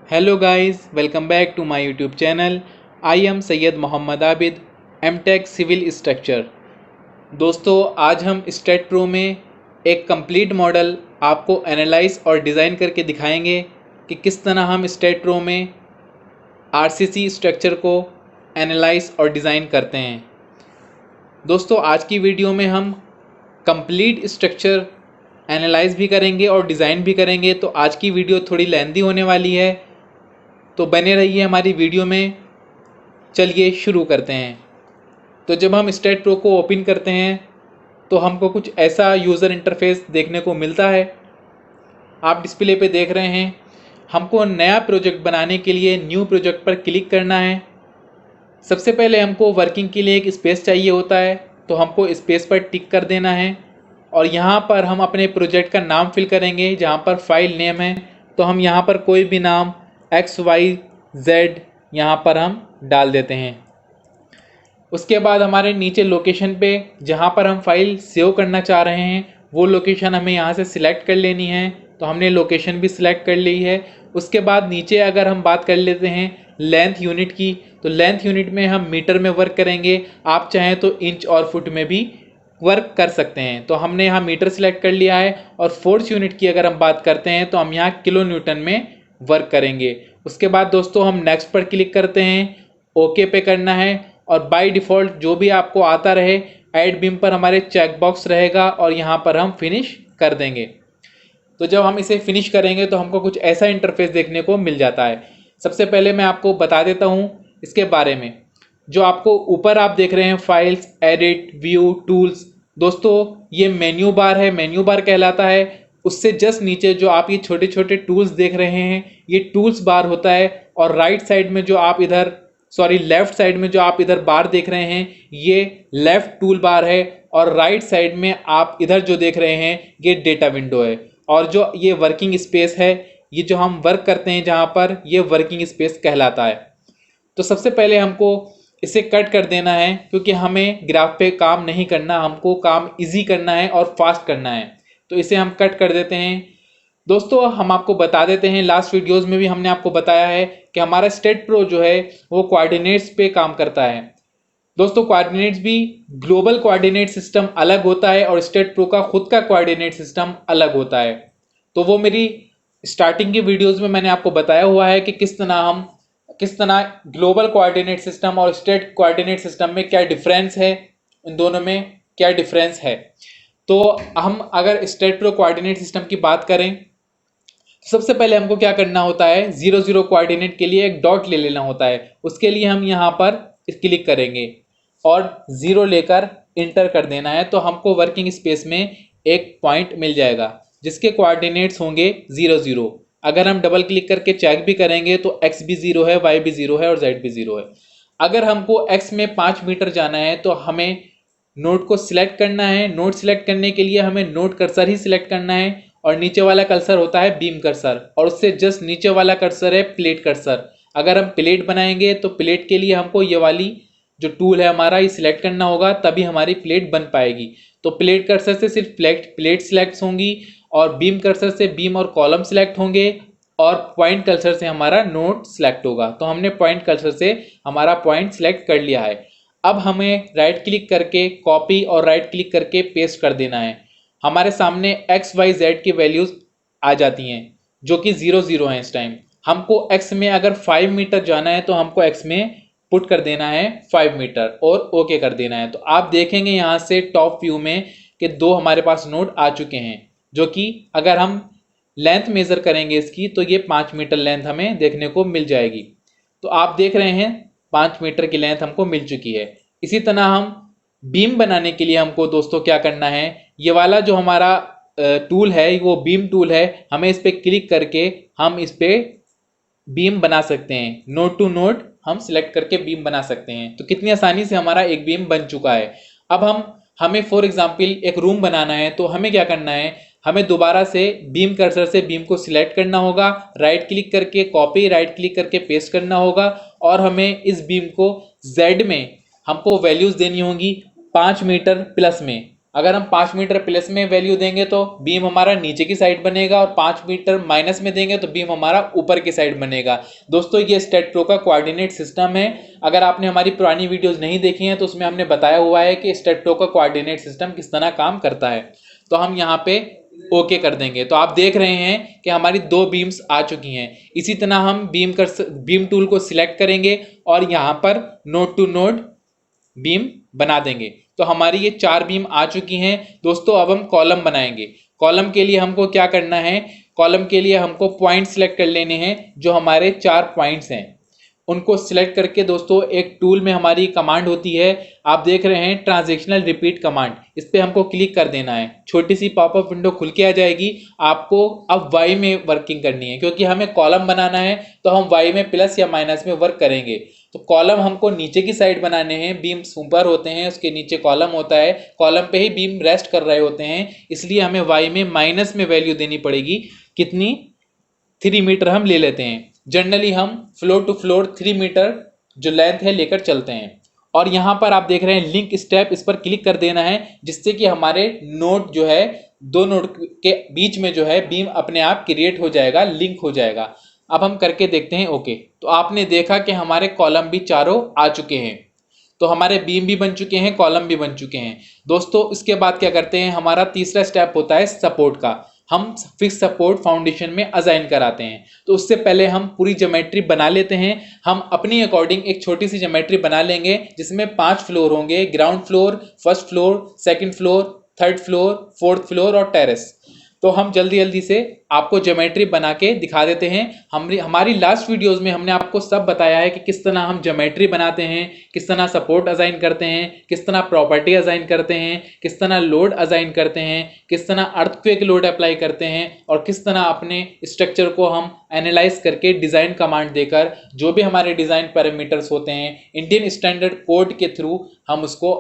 Hello guys, welcome back to my YouTube channel. I am Syed Mohammed Abid, M Tech civil structure. दोस्तों आज हम STAAD Pro में एक कंप्लीट मॉडल आपको एनालाइज और डिज़ाइन करके दिखाएंगे कि किस तरह हम स्टेट प्रो में आरसीसी स्ट्रक्चर को एनालाइज और डिज़ाइन करते हैं। दोस्तों आज की वीडियो में हम कंप्लीट स्ट्रक्चर एनालाइज भी करेंगे और डिज़ाइन भी करेंगे, तो आज की वीडियो थोड़ी लेंथी होने वाली है, तो बने रहिए हमारी वीडियो में। चलिए शुरू करते हैं। तो जब हम स्टेट प्रो को ओपन करते हैं तो हमको कुछ ऐसा यूज़र इंटरफेस देखने को मिलता है। आप डिस्प्ले पे देख रहे हैं। हमको नया प्रोजेक्ट बनाने के लिए न्यू प्रोजेक्ट पर क्लिक करना है। सबसे पहले हमको वर्किंग के लिए एक स्पेस चाहिए होता है, तो हमको स्पेस पर टिक कर देना है और यहाँ पर हम अपने प्रोजेक्ट का नाम फिल करेंगे। जहाँ पर फाइल नेम है तो हम यहाँ पर कोई भी नाम XYZ यहाँ पर हम डाल देते हैं। उसके बाद हमारे नीचे लोकेशन पे जहाँ पर हम फाइल सेव करना चाह रहे हैं वो लोकेशन हमें यहाँ से सिलेक्ट कर लेनी है, तो हमने लोकेशन भी सिलेक्ट कर ली है। उसके बाद नीचे अगर हम बात कर लेते हैं लेंथ यूनिट की, तो लेंथ यूनिट में हम मीटर में वर्क करेंगे। आप चाहें तो इंच और फुट में भी वर्क कर सकते हैं, तो हमने यहाँ मीटर सिलेक्ट कर लिया है। और फोर्स यूनिट की अगर हम बात करते हैं तो हम यहाँ किलो न्यूटन में वर्क करेंगे। उसके बाद दोस्तों हम नेक्स्ट पर क्लिक करते हैं, ओके पे करना है और बाय डिफ़ॉल्ट जो भी आपको आता रहे ऐड बीम पर हमारे चेक बॉक्स रहेगा और यहाँ पर हम फिनिश कर देंगे। तो जब हम इसे फिनिश करेंगे तो हमको कुछ ऐसा इंटरफेस देखने को मिल जाता है। सबसे पहले मैं आपको बता देता हूँ इसके बारे में। जो आपको ऊपर आप देख रहे हैं फाइल्स, एडिट, व्यू, टूल्स, दोस्तों ये मेन्यू बार है, मेन्यू बार कहलाता है। उससे जस्ट नीचे जो आप ये छोटे छोटे टूल्स देख रहे हैं ये टूल्स बार होता है। और राइट साइड में जो आप इधर लेफ्ट साइड में जो आप इधर बार देख रहे हैं ये लेफ्ट टूल बार है। और राइट साइड में आप इधर जो देख रहे हैं ये डेटा विंडो है। और जो ये वर्किंग स्पेस है, ये जो हम वर्क करते हैं जहाँ पर, ये वर्किंग स्पेस कहलाता है। तो सबसे पहले हमको इसे कट कर देना है क्योंकि हमें ग्राफ पे काम नहीं करना, हमको काम इजी करना है और फास्ट करना है। तो इसे हम कट कर देते हैं। दोस्तों हम आपको बता देते हैं, लास्ट वीडियोस में भी हमने आपको बताया है कि हमारा स्टेट प्रो जो है वो कोऑर्डिनेट्स पे काम करता है। दोस्तों कोऑर्डिनेट्स भी ग्लोबल कोऑर्डिनेट सिस्टम अलग होता है और स्टेट प्रो का खुद का कोऑर्डिनेट सिस्टम अलग होता है। तो वो मेरी स्टार्टिंग की वीडियोस में मैंने आपको बताया हुआ है कि किस तरह ग्लोबल कोऑर्डिनेट सिस्टम और स्टेट कोऑर्डिनेट सिस्टम में क्या डिफरेंस है, इन दोनों में क्या डिफरेंस है। तो हम अगर स्टेट प्रो कोऑर्डिनेट सिस्टम की बात करें तो सबसे पहले हमको क्या करना होता है, 0 0 कोऑर्डिनेट के लिए एक डॉट ले लेना होता है। उसके लिए हम यहाँ पर क्लिक करेंगे और 0 लेकर इंटर कर देना है, तो हमको वर्किंग स्पेस में एक पॉइंट मिल जाएगा जिसके कोऑर्डिनेट्स होंगे 0 0। अगर हम डबल क्लिक करके चेक भी करेंगे तो x भी 0 है, y भी 0 है और z भी 0 है। अगर हमको x में 5 मीटर जाना है तो हमें नोड को सिलेक्ट करना है। नोड सिलेक्ट करने के लिए हमें नोड कर्सर ही सिलेक्ट करना है और नीचे वाला कर्सर होता है बीम कर्सर और उससे जस्ट नीचे वाला कर्सर है प्लेट कर्सर। अगर हम प्लेट बनाएंगे तो प्लेट के लिए हमको ये वाली जो टूल है हमारा ये सिलेक्ट करना होगा, तभी हमारी प्लेट बन पाएगी। तो प्लेट कर्सर से सिर्फ प्लेट सिलेक्ट होंगी और बीम कर्सर से बीम और कॉलम सिलेक्ट होंगे और पॉइंट कर्सर से हमारा नोड सिलेक्ट होगा। तो हमने पॉइंट कर्सर से हमारा पॉइंट सिलेक्ट कर लिया है। अब हमें राइट क्लिक करके कॉपी और राइट क्लिक करके पेस्ट कर देना है। हमारे सामने XYZ की वैल्यूज आ जाती हैं जो कि 0 0 हैं। इस टाइम हमको x में अगर 5 मीटर जाना है तो हमको x में पुट कर देना है 5 मीटर और ओके कर देना है। तो आप देखेंगे यहाँ से टॉप व्यू में कि 2 हमारे पास नोड आ चुके हैं, जो कि अगर हम लेंथ मेजर करेंगे इसकी तो ये 5 मीटर लेंथ हमें देखने को मिल जाएगी। तो आप देख रहे हैं 5 मीटर की लेंथ हमको मिल चुकी है। इसी तरह हम बीम बनाने के लिए हमको दोस्तों क्या करना है, ये वाला जो हमारा टूल है वो बीम टूल है, हमें इस पर क्लिक करके हम इस पर बीम बना सकते हैं। नोड टू नोड हम सिलेक्ट करके बीम बना सकते हैं। तो कितनी आसानी से हमारा एक बीम बन चुका है। अब हमें फॉर एग्जांपल एक रूम बनाना है, तो हमें क्या करना है, हमें दोबारा से बीम कर्सर से बीम को सिलेक्ट करना होगा, राइट क्लिक करके कॉपी, राइट क्लिक करके पेस्ट करना होगा और हमें इस बीम को Z में हमको वैल्यूज देनी होंगी 5 मीटर प्लस में। अगर हम 5 मीटर प्लस में वैल्यू देंगे तो बीम हमारा नीचे की साइड बनेगा, और 5 मीटर माइनस में देंगे तो बीम हमारा ऊपर की साइड बनेगा। दोस्तों ये स्टेट प्रो का कोऑर्डिनेट सिस्टम है। अगर आपने हमारी पुरानी वीडियोस नहीं देखी हैं तो उसमें हमने बताया हुआ है कि स्टेट प्रो का कोऑर्डिनेट सिस्टम किस तरह काम करता है। तो हम यहाँ पे ओके कर देंगे। तो आप देख रहे हैं कि हमारी 2 बीम्स आ चुकी हैं। इसी तरह हम बीम टूल को सिलेक्ट करेंगे और यहाँ पर नोड टू नोड बीम बना देंगे। तो हमारी ये 4 बीम आ चुकी हैं। दोस्तों अब हम कॉलम बनाएंगे। कॉलम के लिए हमको क्या करना है, कॉलम के लिए हमको पॉइंट सिलेक्ट कर लेने हैं। जो हमारे 4 पॉइंट्स हैं उनको सिलेक्ट करके दोस्तों एक टूल में हमारी कमांड होती है, आप देख रहे हैं ट्रांजैक्शनल रिपीट कमांड, इस पर हमको क्लिक कर देना है। छोटी सी पॉपअप विंडो खुल के आ जाएगी। आपको अब वाई में वर्किंग करनी है, क्योंकि हमें कॉलम बनाना है तो हम वाई में प्लस या माइनस में वर्क करेंगे। तो कॉलम हमको नीचे की साइड बनाने हैं, बीम्स ऊपर होते हैं, उसके नीचे कॉलम होता है, कॉलम पे ही बीम रेस्ट कर रहे होते हैं, इसलिए हमें वाई में माइनस में वैल्यू देनी पड़ेगी। कितनी, 3 मीटर हम ले लेते हैं। जनरली हम फ्लोर टू फ्लोर 3 मीटर जो लेंथ है लेकर चलते हैं। और यहाँ पर आप देख रहे हैं लिंक स्टेप, इस पर क्लिक कर देना है, जिससे कि हमारे नोड जो है 2 नोड के बीच में जो है बीम अपने आप क्रिएट हो जाएगा, लिंक हो जाएगा। अब हम करके देखते हैं ओके। तो आपने देखा कि हमारे कॉलम भी चारों आ चुके हैं। तो हमारे बीम भी बन चुके हैं, कॉलम भी बन चुके हैं। दोस्तों इसके बाद क्या करते हैं, हमारा तीसरा स्टेप होता है सपोर्ट का। हम फिक्स सपोर्ट फाउंडेशन में असाइन कराते हैं। तो उससे पहले हम पूरी ज्योमेट्री बना लेते हैं। हम अपनी अकॉर्डिंग एक छोटी सी ज्योमेट्री बना लेंगे, जिसमें 5 फ्लोर होंगे, ground floor, first floor, second floor, third floor, fourth floor और टेरेस। तो हम जल्दी जल्दी से आपको ज्योमेट्री बना के दिखा देते हैं। हमारी लास्ट वीडियोस में हमने आपको सब बताया है कि किस तरह हम ज्योमेट्री बनाते हैं, किस तरह सपोर्ट असाइन करते हैं, किस तरह प्रॉपर्टी असाइन करते हैं, किस तरह लोड असाइन करते हैं, किस तरह अर्थक्वेक लोड अप्लाई करते हैं, और किस तरह अपने स्ट्रक्चर को हम एनालाइज करके डिज़ाइन कमांड देकर जो भी हमारे डिज़ाइन पैरामीटर्स होते हैं इंडियन स्टैंडर्ड कोड के थ्रू हम उसको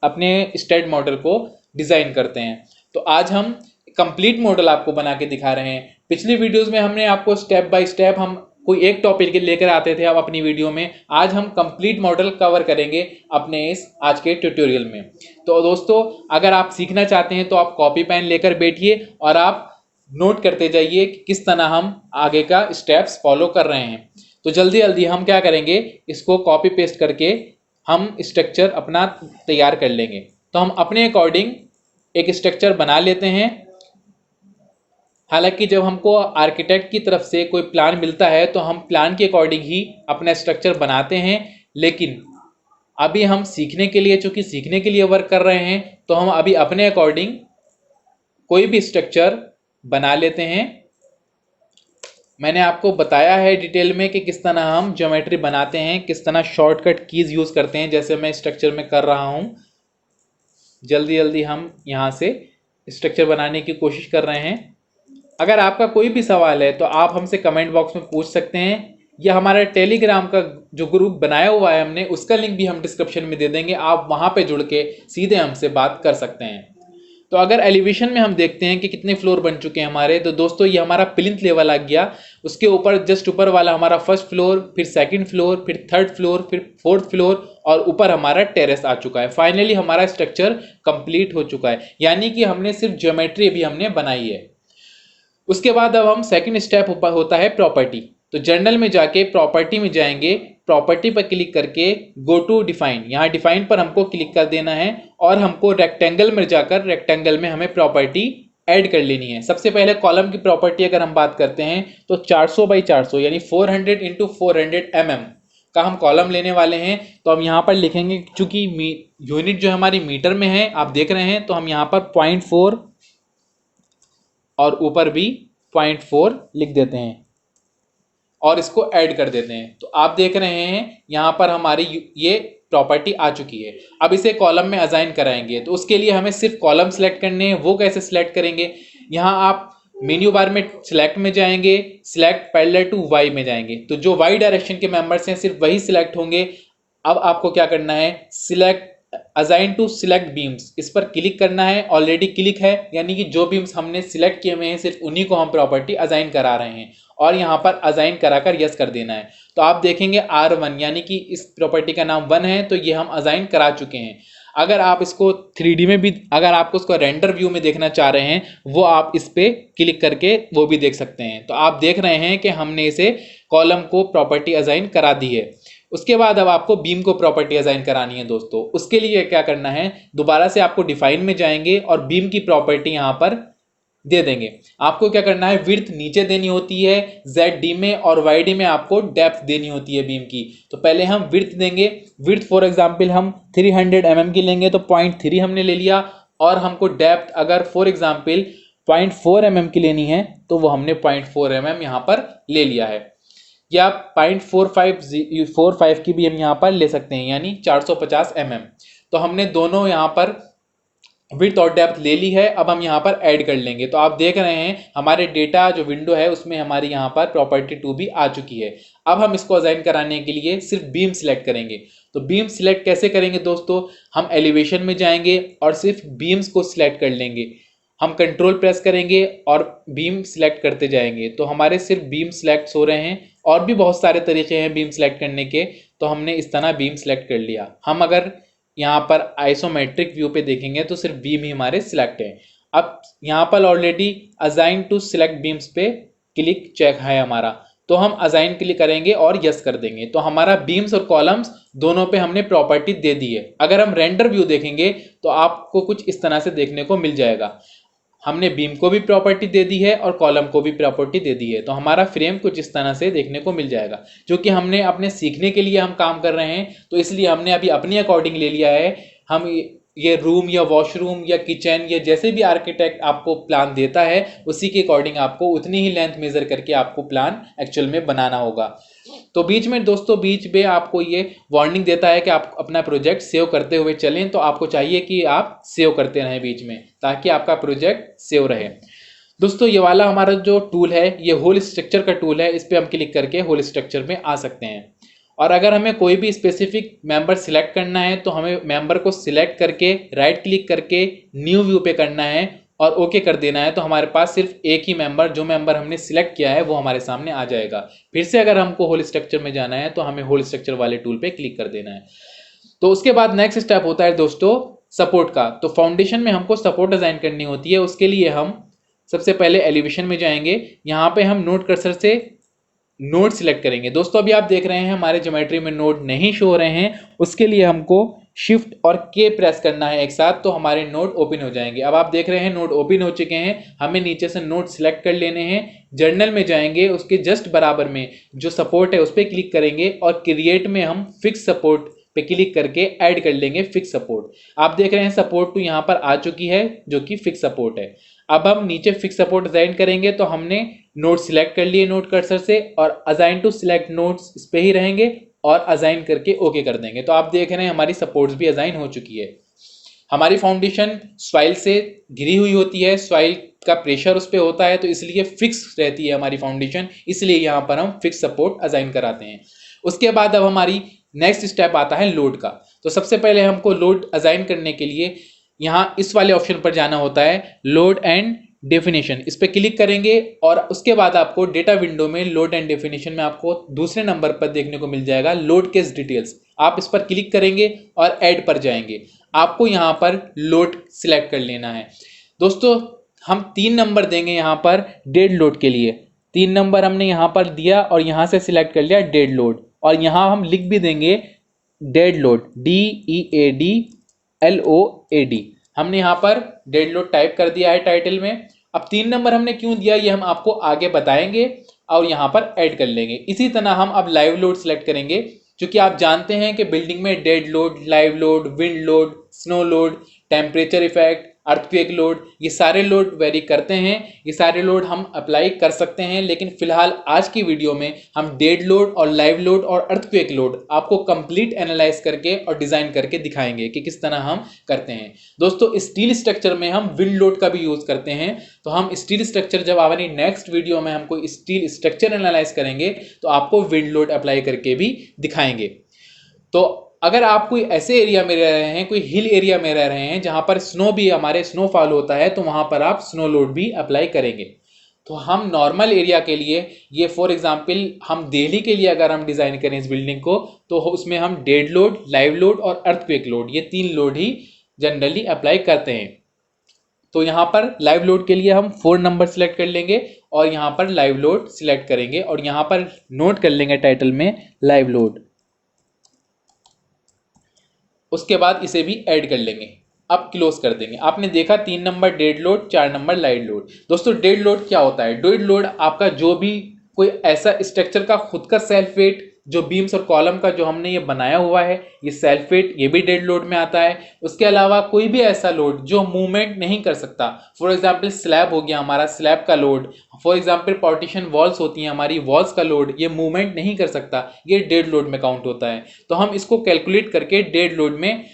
अपने स्टेट मॉडल को डिज़ाइन करते हैं। तो आज हम कंप्लीट मॉडल आपको बना के दिखा रहे हैं। पिछली वीडियोस में हमने आपको स्टेप बाय स्टेप हम कोई एक टॉपिक लेकर आते थे अब अपनी वीडियो में। आज हम कंप्लीट मॉडल कवर करेंगे अपने इस आज के ट्यूटोरियल में। तो दोस्तों अगर आप सीखना चाहते हैं तो आप कॉपी पेन लेकर बैठिए और आप नोट करते जाइए कि किस तरह हम आगे का स्टेप्स फॉलो कर रहे हैं। तो जल्दी जल्दी हम क्या करेंगे, इसको कॉपी पेस्ट करके हम स्ट्रक्चर अपना तैयार कर लेंगे। तो हम अपने अकॉर्डिंग एक स्ट्रक्चर बना लेते हैं। हालांकि जब हमको आर्किटेक्ट की तरफ से कोई प्लान मिलता है तो हम प्लान के अकॉर्डिंग ही अपना स्ट्रक्चर बनाते हैं, लेकिन अभी हम सीखने के लिए, चूंकि सीखने के लिए वर्क कर रहे हैं, तो हम अभी अपने अकॉर्डिंग कोई भी स्ट्रक्चर बना लेते हैं। मैंने आपको बताया है डिटेल में कि किस तरह हम ज्योमेट्री बनाते हैं, किस तरह शॉर्टकट कीज यूज करते हैं, जैसे मैं स्ट्रक्चर में कर रहा हूं। जल्दी जल्दी हम यहाँ से स्ट्रक्चर बनाने की कोशिश कर रहे हैं। अगर आपका कोई भी सवाल है तो आप हमसे कमेंट बॉक्स में पूछ सकते हैं, या हमारा टेलीग्राम का जो ग्रुप बनाया हुआ है हमने, उसका लिंक भी हम डिस्क्रिप्शन में दे देंगे। आप वहां पे जुड़ के सीधे हमसे बात कर सकते हैं। तो अगर एलिवेशन में हम देखते हैं कि कितने फ्लोर बन चुके हैं हमारे, तो दोस्तों ये हमारा प्लिंथ लेवल आ गया। उसके ऊपर जस्ट ऊपर वाला हमारा फर्स्ट फ्लोर, फिर सेकंड फ्लोर, फिर थर्ड फ्लोर, फिर फोर्थ फ्लोर, और ऊपर हमारा टेरेस आ चुका है। फाइनली हमारा स्ट्रक्चर कंप्लीट हो चुका है, यानी कि हमने सिर्फ ज्योमेट्री अभी हमने बनाई है। उसके बाद अब हम सेकंड स्टेप होता है प्रॉपर्टी। तो जर्नल में जाके प्रॉपर्टी में जाएंगे, प्रॉपर्टी पर क्लिक करके गो टू डिफाइन, यहाँ डिफाइन पर हमको क्लिक कर देना है, और हमको रेक्टेंगल में जाकर रेक्टेंगल में हमें प्रॉपर्टी ऐड कर लेनी है। सबसे पहले कॉलम की प्रॉपर्टी अगर हम बात करते हैं तो 400 बाई 400 यानी 400 इंटू 400 mm का हम कॉलम लेने वाले हैं। तो हम यहाँ पर लिखेंगे, चूंकि यूनिट जो हमारी मीटर में है आप देख रहे हैं, तो हम यहाँ पर 0.4 और ऊपर भी 0.4 लिख देते हैं और इसको ऐड कर देते हैं। तो आप देख रहे हैं यहाँ पर हमारी ये प्रॉपर्टी आ चुकी है। अब इसे कॉलम में असाइन कराएंगे, तो उसके लिए हमें सिर्फ कॉलम सेलेक्ट करने हैं। वो कैसे सिलेक्ट करेंगे, यहाँ आप मेन्यू बार में सिलेक्ट में जाएंगे, सिलेक्ट पैरेलल टू वाई में जाएंगे, तो जो वाई डायरेक्शन के मेंबर्स हैं सिर्फ वही सिलेक्ट होंगे। अब आपको क्या करना है, select assign to select beams, इस पर क्लिक करना है। ऑलरेडी क्लिक है, यानी कि जो बीम्स हमने सिलेक्ट किए हुए हैं सिर्फ उन्हीं को हम प्रॉपर्टी असाइन करा रहे हैं, और यहाँ पर असाइन कराकर यस कर देना है। तो आप देखेंगे R1 यानी कि इस प्रॉपर्टी का नाम 1 है, तो ये हम असाइन करा चुके हैं। अगर आप इसको 3D में भी, अगर आपको उसको रेंडर व्यू में देखना चाह रहे हैं, वो आप इस पे क्लिक करके वो भी देख सकते हैं। तो आप देख रहे हैं कि हमने इसे कॉलम को प्रॉपर्टी असाइन करा दी है। उसके बाद अब आपको बीम को प्रॉपर्टी असाइन करानी है दोस्तों। उसके लिए क्या करना है, दोबारा से आपको डिफाइन में जाएंगे और बीम की प्रॉपर्टी यहाँ पर दे देंगे। आपको क्या करना है, विड्थ नीचे देनी होती है ZD में, और YD में आपको डेप्थ देनी होती है बीम की। तो पहले हम विड्थ देंगे। विड्थ फॉर एग्जांपल हम 300 mm की लेंगे, तो 0.3 हमने ले लिया। और हमको डेप्थ अगर फॉर एग्जांपल 0.4 mm की लेनी है, तो वो हमने 0.4 mm यहाँ पर ले लिया है। या 0.45 की भी हम यहाँ पर ले सकते हैं, यानी 450 mm। तो हमने दोनों यहाँ पर विड्थ और डेप्थ ले ली है। अब हम यहाँ पर ऐड कर लेंगे। तो आप देख रहे हैं हमारे डेटा जो विंडो है उसमें हमारी यहाँ पर प्रॉपर्टी 2 भी आ चुकी है। अब हम इसको असाइन कराने के लिए सिर्फ बीम सिलेक्ट करेंगे। तो बीम सिलेक्ट कैसे करेंगे दोस्तों, हम एलिवेशन में जाएंगे और सिर्फ बीम्स को सिलेक्ट कर लेंगे। हम कंट्रोल प्रेस करेंगे और बीम सिलेक्ट करते जाएंगे, तो हमारे सिर्फ बीम सिलेक्ट हो रहे हैं। और भी बहुत सारे तरीके हैं बीम सिलेक्ट करने के, तो हमने इस तरह बीम सिलेक्ट कर लिया। हम अगर यहाँ पर आइसोमेट्रिक व्यू पे देखेंगे तो सिर्फ बीम ही हमारे सिलेक्ट है। अब यहाँ पर already assign to select beams पे क्लिक चेक है हमारा, तो हम असाइन क्लिक करेंगे और यस कर देंगे। तो हमारा बीम्स और कॉलम्स दोनों पे हमने प्रॉपर्टी दे दी है। अगर हम रेंडर व्यू देखेंगे तो आपको कुछ इस तरह से देखने को मिल जाएगा। हमने बीम को भी प्रॉपर्टी दे दी है और कॉलम को भी प्रॉपर्टी दे दी है। तो हमारा फ्रेम कुछ इस तरह से देखने को मिल जाएगा। जो कि हमने अपने सीखने के लिए हम काम कर रहे हैं, तो इसलिए हमने अभी अपनी अकॉर्डिंग ले लिया है। हम ये रूम या वॉशरूम या किचन या जैसे भी आर्किटेक्ट आपको प्लान देता है, उसी के अकॉर्डिंग आपको उतनी ही लेंथ मेजर करके आपको प्लान एक्चुअल में बनाना होगा। तो बीच में दोस्तों, बीच में आपको ये वार्निंग देता है कि आप अपना प्रोजेक्ट सेव करते हुए चलें। तो आपको चाहिए कि आप सेव करते रहें बीच में, ताकि आपका प्रोजेक्ट सेव रहे। दोस्तों, ये वाला हमारा जो टूल है, ये होल स्ट्रक्चर का टूल है। इस पर हम क्लिक करके होल स्ट्रक्चर में आ सकते हैं। और अगर हमें कोई भी स्पेसिफिक मेंबर सिलेक्ट करना है, तो हमें मेंबर को सिलेक्ट करके राइट क्लिक करके न्यू व्यू पे करना है और ओके कर देना है। तो हमारे पास सिर्फ एक ही मेंबर, जो मेंबर हमने सिलेक्ट किया है, वो हमारे सामने आ जाएगा। फिर से अगर हमको होल स्ट्रक्चर में जाना है, तो हमें होल स्ट्रक्चर वाले टूल पे क्लिक कर देना है। तो उसके बाद नेक्स्ट स्टेप होता है दोस्तों सपोर्ट का। तो फाउंडेशन में हमको सपोर्ट डिजाइन करनी होती है। उसके लिए हम सबसे पहले एलिवेशन में जाएंगे। यहाँ पे हम नोड कर्सर से नोड सिलेक्ट करेंगे। दोस्तों, अभी आप देख रहे हैं हमारे ज्योमेट्री में नोड नहीं शो हो रहे हैं। उसके लिए हमको शिफ्ट और के प्रेस करना है एक साथ, तो हमारे नोड ओपन हो जाएंगे। अब आप देख रहे हैं नोड ओपन हो चुके हैं। हमें नीचे से नोड सिलेक्ट कर लेने हैं। जर्नल में जाएंगे, उसके जस्ट बराबर में जो सपोर्ट है उस पर क्लिक करेंगे और क्रिएट में हम फिक्स सपोर्ट पे क्लिक करके ऐड कर लेंगे फिक्स सपोर्ट। आप देख रहे हैं सपोर्ट टू यहाँ पर आ चुकी है, जो कि फिक्स सपोर्ट है। अब हम नीचे फिक्स सपोर्ट असाइन करेंगे, तो हमने नोड सिलेक्ट कर लिए नोड कर्सर से, और असाइन टू सिलेक्ट नोड्स इस पे ही रहेंगे और असाइन करके ओके कर देंगे। तो आप देख रहे हैं हमारी सपोर्ट्स भी असाइन हो चुकी है। हमारी फाउंडेशन सॉइल से घिरी हुई होती है, सॉइल का प्रेशर उस पर होता है, तो इसलिए फिक्स रहती है हमारी फाउंडेशन। इसलिए यहाँ पर हम फिक्स सपोर्ट असाइन कराते हैं। उसके बाद अब हमारी नेक्स्ट स्टेप आता है लोड का। तो सबसे पहले हमको लोड असाइन करने के लिए यहाँ इस वाले ऑप्शन पर जाना होता है, लोड एंड डेफिनेशन। इस पर क्लिक करेंगे और उसके बाद आपको डेटा विंडो में लोड एंड डेफिनेशन में आपको दूसरे नंबर पर देखने को मिल जाएगा लोड केस डिटेल्स। आप इस पर क्लिक करेंगे और ऐड पर जाएंगे। आपको यहाँ पर लोड सिलेक्ट कर लेना है। दोस्तों, हम 3 नंबर देंगे यहाँ पर डेड लोड के लिए। 3 नंबर हमने यहाँ पर दिया और यहाँ से सिलेक्ट कर लिया डेड लोड। और यहाँ हम लिख भी देंगे डेड लोड, DEADLOAD। हमने यहाँ पर डेड लोड टाइप कर दिया है टाइटल में। अब 3 नंबर हमने क्यों दिया, ये हम आपको आगे बताएंगे और यहाँ पर ऐड कर लेंगे। इसी तरह हम अब लाइव लोड सिलेक्ट करेंगे, क्योंकि आप जानते हैं कि बिल्डिंग में dead load, live load, wind load, snow load, temperature effect, earthquake load, ये सारे लोड वेरी करते हैं। ये सारे लोड हम अप्लाई कर सकते हैं, लेकिन फिलहाल आज की वीडियो में हम डेड लोड और लाइव लोड और अर्थक्वेक लोड आपको कंप्लीट एनालाइज करके और डिजाइन करके दिखाएंगे कि किस तरह हम करते हैं। दोस्तों, स्टील स्ट्रक्चर में हम विंड लोड का भी यूज करते हैं। तो हम स्टील स्ट्रक्चर जब हमारी नेक्स्ट वीडियो में हमको स्टील स्ट्रक्चर एनालाइज करेंगे, तो आपको विंड लोड अप्लाई करके भी दिखाएंगे। तो अगर आप कोई ऐसे एरिया में रह रहे हैं, कोई हिल एरिया में रह रहे हैं जहां पर स्नो भी हमारे स्नोफॉल होता है, तो वहां पर आप स्नो लोड भी अप्लाई करेंगे। तो हम नॉर्मल एरिया के लिए ये फॉर एग्जांपल हम दिल्ली के लिए अगर हम डिज़ाइन करें इस बिल्डिंग को, तो उसमें हम डेड लोड, लाइव लोड और अर्थक्वेक लोड, ये 3 लोड ही जनरली अप्लाई करते हैं। तो यहाँ पर लाइव लोड के लिए हम 4 नंबर सिलेक्ट कर लेंगे और यहाँ पर लाइव लोड सिलेक्ट करेंगे और यहाँ पर नोट कर लेंगे टाइटल में लाइव लोड। उसके बाद इसे भी ऐड कर लेंगे। अब क्लोज कर देंगे। आपने देखा 3 number dead load, 4 number live load. दोस्तों डेड लोड क्या होता है? डेड लोड आपका जो भी कोई ऐसा स्ट्रक्चर का खुद का सेल्फ वेट, जो बीम्स और कॉलम का जो हमने ये बनाया हुआ है, ये सेल्फ वेट, ये भी डेड लोड में आता है। उसके अलावा कोई भी ऐसा लोड जो मूवमेंट नहीं कर सकता, फॉर एग्जांपल स्लैब हो गया हमारा, स्लैब का load, for example partition walls होती हैं हमारी, वॉल्स का लोड, ये मूवमेंट नहीं कर सकता, ये डेड लोड में काउंट होता है। तो हम इसको कैलकुलेट करके डेड लोड में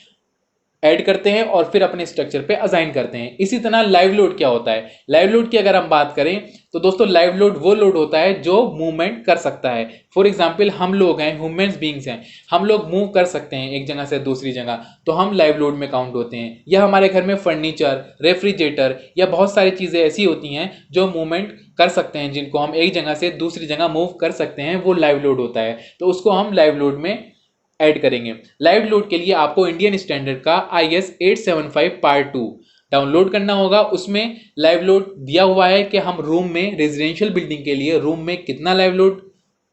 ऐड करते हैं और फिर अपने स्ट्रक्चर पे असाइन करते हैं। इसी तरह लाइव लोड क्या होता है? लाइव लोड की अगर हम बात करें तो दोस्तों लाइव लोड वो लोड होता है जो मूवमेंट कर सकता है। फॉर एग्जांपल हम लोग हैं, ह्यूमन्स बीइंग्स हैं, हम लोग मूव कर सकते हैं एक जगह से दूसरी जगह, तो हम लाइव लोड में काउंट होते हैं। या हमारे घर में फर्नीचर, रेफ्रिजरेटर या बहुत सारी चीज़ें ऐसी होती हैं जो मूवमेंट कर सकते हैं, जिनको हम एक जगह से दूसरी जगह मूव कर सकते हैं, वो लाइव लोड होता है। तो उसको हम लाइव लोड में ऐड करेंगे। लाइव लोड के लिए आपको इंडियन स्टैंडर्ड का IS 875 पार्ट 2 डाउनलोड करना होगा। उसमें लाइव लोड दिया हुआ है कि हम रूम में, रेजिडेंशियल बिल्डिंग के लिए रूम में कितना लाइव लोड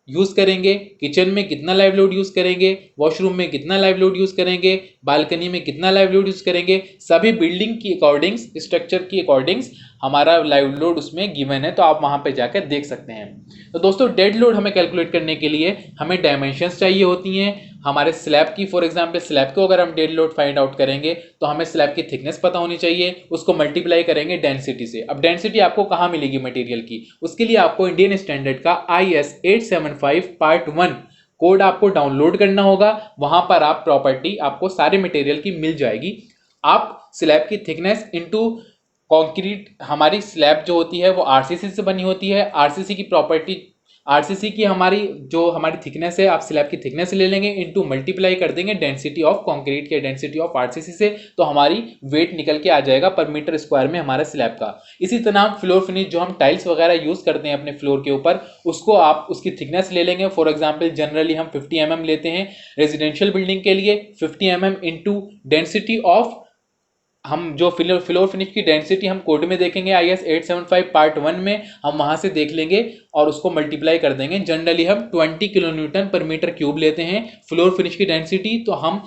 यूज करेंगे, किचन में कितना लाइव लोड यूज करेंगे, वॉशरूम में कितना लाइव लोड यूज करेंगे, बालकनी में कितना लाइव लोड यूज करेंगे, सभी बिल्डिंग की अकॉर्डिंग्स, स्ट्रक्चर की अकॉर्डिंग्स हमारा लाइव लोड उसमें गिवन है, तो आप वहां पे जाकर देख सकते हैं। तो दोस्तों डेड लोड हमें कैलकुलेट करने के लिए हमें डायमेंशंस चाहिए होती हैं हमारे स्लैब की। फॉर एग्जांपल स्लैब को अगर हम डेड लोड फाइंड आउट करेंगे तो हमें स्लैब की थिकनेस पता होनी चाहिए, उसको मल्टीप्लाई करेंगे डेंसिटी से। अब डेंसिटी आपको कहाँ मिलेगी मटेरियल की? उसके लिए आपको इंडियन स्टैंडर्ड का IS 875 पार्ट 1 कोड आपको डाउनलोड करना होगा। वहां पर आप प्रॉपर्टी आपको सारे मटेरियल की मिल जाएगी। आप स्लैब की थिकनेस इनटू कंक्रीट, हमारी स्लैब जो होती है वो आरसीसी से बनी होती है, आरसीसी की प्रॉपर्टी, आरसीसी की हमारी जो हमारी थिकनेस है, आप स्लैब की थिकनेस ले लेंगे, इनटू मल्टीप्लाई कर देंगे डेंसिटी ऑफ कंक्रीट के डेंसिटी ऑफ आरसीसी से, तो हमारी वेट निकल के आ जाएगा पर मीटर स्क्वायर में हमारे स्लैब का। इसी तरह फ्लोर फिनिश, जो हम टाइल्स वगैरह यूज करते हैं अपने फ्लोर के ऊपर, उसको आप उसकी थिकनेस ले लेंगे। फॉर एग्जाम्पल जनरली हम 50 mm लेते हैं रेजिडेंशियल बिल्डिंग के लिए, 50 mm इंटू डेंसिटी ऑफ, हम जो फ्लोर फिनिश की डेंसिटी हम कोड में देखेंगे IS 875 पार्ट 1 में, हम वहां से देख लेंगे और उसको मल्टीप्लाई कर देंगे। जनरली हम 20 किलो न्यूटन पर मीटर क्यूब लेते हैं फ्लोर फिनिश की डेंसिटी, तो हम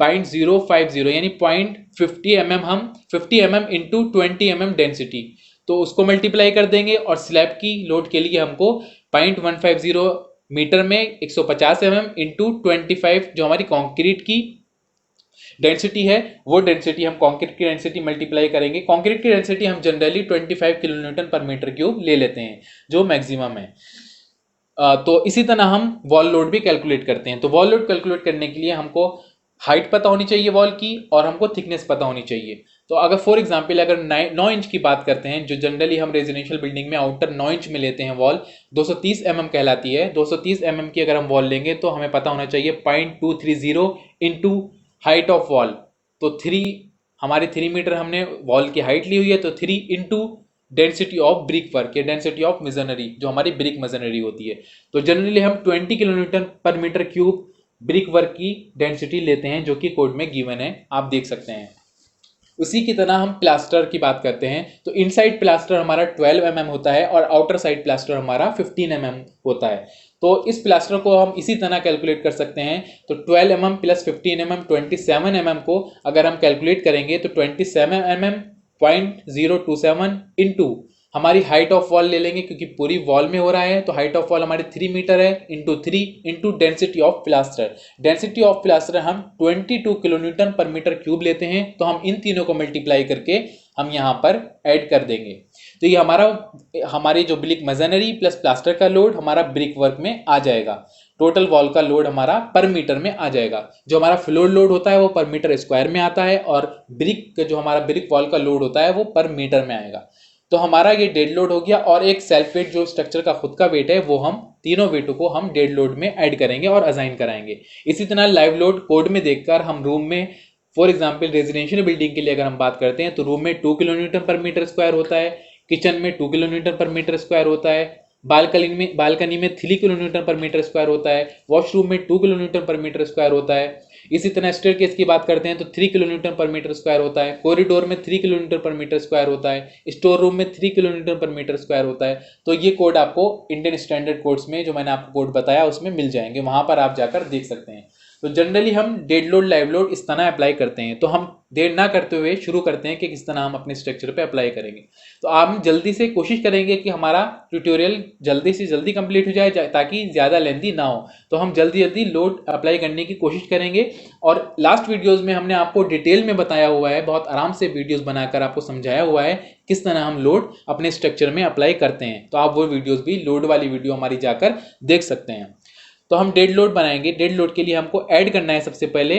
0.050 यानी 0.50 mm, हम 50 mm इंटू 20 mm डेंसिटी, तो उसको मल्टीप्लाई कर देंगे। और स्लैब की लोड के लिए हमको 0.150 मीटर में 150 mm इंटू 25 जो हमारी कॉन्क्रीट की डेंसिटी है, वो डेंसिटी हम कंक्रीट की डेंसिटी मल्टीप्लाई करेंगे। कंक्रीट की डेंसिटी हम जनरली 25 किलो न्यूटन पर मीटर क्यूब ले लेते हैं, जो मैक्सिमम है। तो इसी तरह हम वॉल लोड भी कैलकुलेट करते हैं। तो वॉल लोड कैलकुलेट करने के लिए हमको हाइट पता होनी चाहिए वॉल की और हमको थिकनेस पता होनी चाहिए। तो अगर फॉर एग्जांपल अगर 9 इंच की बात करते हैं, जो जनरली हम रेजिडेंशियल बिल्डिंग में आउटर 9 इंच में लेते हैं वॉल, 230 mm कहलाती है। 230 mm की अगर हम वॉल लेंगे तो हमें पता होना चाहिए 0.230 इंटू हाइट ऑफ वॉल, तो 3, हमारी 3 मीटर हमने वॉल की हाइट ली हुई है, तो 3 into density of brick work या डेंसिटी ऑफ मशीनरी, जो हमारी ब्रिक मशीनरी होती है। तो जनरली हम 20 किलो न्यूटन पर मीटर क्यूब ब्रिक वर्क की डेंसिटी लेते हैं, जो कि कोड में गिवन है, आप देख सकते हैं। उसी की तरह हम प्लास्टर की बात करते हैं, तो इनसाइड प्लास्टर हमारा 12 mm होता है और आउटर साइड प्लास्टर हमारा 15 mm होता है। तो इस प्लास्टर को हम इसी तरह कैलकुलेट कर सकते हैं। तो 12 mm प्लस 15 mm 27 mm को अगर हम कैलकुलेट करेंगे तो 27 mm 0.027 इंटू हमारी हाइट ऑफ वॉल ले लेंगे, क्योंकि पूरी वॉल में हो रहा है, तो हाइट ऑफ वॉल हमारी 3 मीटर है, into 3 into density of plaster. Density of plaster हम 22 किलो न्यूटन पर मीटर क्यूब लेते हैं, तो हम इन तीनों को मल्टीप्लाई करके हम यहाँ पर ऐड कर देंगे। तो ये हमारी जो ब्रिक मशीनरी प्लस प्लास्टर का लोड हमारा ब्रिक वर्क में आ जाएगा। टोटल वॉल का लोड हमारा पर मीटर में आ जाएगा। जो हमारा फ्लोर लोड होता है वो पर मीटर स्क्वायर में आता है, और ब्रिक जो हमारा ब्रिक वॉल का लोड होता है वो पर मीटर में आएगा। तो हमारा ये डेड लोड हो गया, और एक सेल्फ वेट जो स्ट्रक्चर का खुद का वेट है, वो हम तीनों वेटों को हम डेड लोड में ऐड करेंगे और असाइन कराएंगे। इसी तरह लाइव लोड कोड में देखकर हम रूम में, फॉर एग्जांपल रेजिडेंशियल बिल्डिंग के लिए अगर हम बात करते हैं, तो रूम में 2 किलो न्यूटन पर मीटर स्क्वायर होता है, किचन में 2 किलो न्यूटन पर मीटर स्क्वायर होता है, बालकनी में 3 किलो न्यूटन पर मीटर स्क्वायर होता है, वॉशरूम में 2 किलो न्यूटन पर मीटर स्क्वायर होता है। इसी तरह स्टेयरकेस की बात करते हैं तो 3 किलो न्यूटन पर मीटर स्क्वायर होता है, कॉरिडोर में 3 किलो न्यूटन पर मीटर स्क्वायर होता है, स्टोर रूम में 3 किलो न्यूटन पर मीटर स्क्वायर होता है। तो ये कोड आपको इंडियन स्टैंडर्ड कोड्स में जो मैंने आपको कोड बताया उसमें मिल जाएंगे, वहां पर आप जाकर देख सकते हैं। तो जनरली हम डेड लोड लाइव लोड इस तरह अप्लाई करते हैं। तो हम देर ना करते हुए शुरू करते हैं कि किस तरह हम अपने स्ट्रक्चर पे अप्लाई करेंगे। तो हम जल्दी से कोशिश करेंगे कि हमारा ट्यूटोरियल जल्दी से जल्दी कंप्लीट हो जाए ताकि ज़्यादा लेंथी ना हो। तो हम जल्दी जल्दी लोड अप्लाई करने की कोशिश करेंगे। और लास्ट वीडियोस में हमने आपको डिटेल में बताया हुआ है, बहुत आराम से वीडियोस बनाकर आपको समझाया हुआ है किस तरह हम लोड अपने स्ट्रक्चर में अप्लाई करते हैं। तो आप वो वीडियोस भी, लोड वाली वीडियो हमारी जाकर देख सकते हैं। तो हम डेड लोड बनाएंगे। डेड लोड के लिए हमको ऐड करना है। सबसे पहले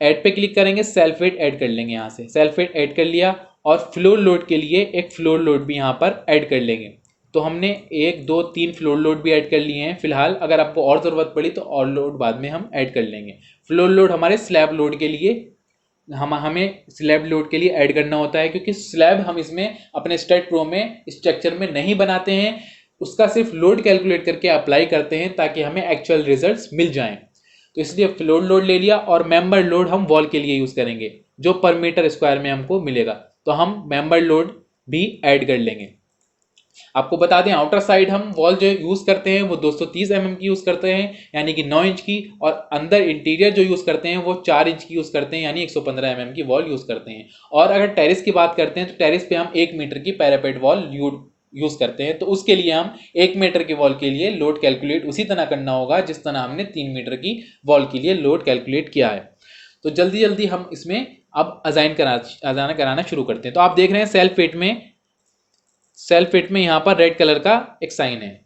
ऐड पे क्लिक करेंगे, सेल्फ वेट ऐड कर लेंगे। यहाँ से सेल्फ वेट ऐड कर लिया और फ्लोर लोड के लिए एक फ्लोर लोड भी यहाँ पर ऐड कर लेंगे। तो हमने 1 2 3 फ्लोर लोड भी ऐड कर लिए हैं फिलहाल। अगर आपको और ज़रूरत पड़ी तो और लोड बाद में हम ऐड कर लेंगे। फ्लोर लोड हमारे स्लैब लोड के लिए हमें स्लैब लोड के लिए ऐड करना होता है, क्योंकि स्लैब हम इसमें अपने स्टेट प्रो में स्ट्रक्चर में नहीं बनाते हैं, उसका सिर्फ लोड कैलकुलेट करके अप्लाई करते हैं ताकि हमें एक्चुअल रिजल्ट्स मिल जाएं। तो इसलिए फ्लोर लोड ले लिया। और मेंबर लोड हम वॉल के लिए यूज़ करेंगे जो पर मीटर स्क्वायर में हमको मिलेगा। तो हम मेंबर लोड भी ऐड कर लेंगे। आपको बता दें, आउटर साइड हम वॉल जो यूज़ करते हैं वो 230 mm की यूज़ करते हैं, यानी कि 9 इंच की। और अंदर इंटीरियर जो यूज़ करते हैं वो 4 इंच की यूज़ करते हैं, यानी 115 mm की वॉल यूज़ करते हैं। और अगर टेरेस की बात करते हैं तो टेरेस पे हम 1 मीटर की पैरापेट वॉल यूज़ करते हैं। तो उसके लिए हम 1 मीटर की वॉल के लिए लोड कैलकुलेट उसी तरह करना होगा जिस तरह हमने 3 मीटर की वॉल के लिए लोड कैलकुलेट किया है। तो जल्दी जल्दी हम इसमें अब अजाइन कराना शुरू करते हैं। तो आप देख रहे हैं सेल्फ फिट में यहाँ पर रेड कलर का एक साइन है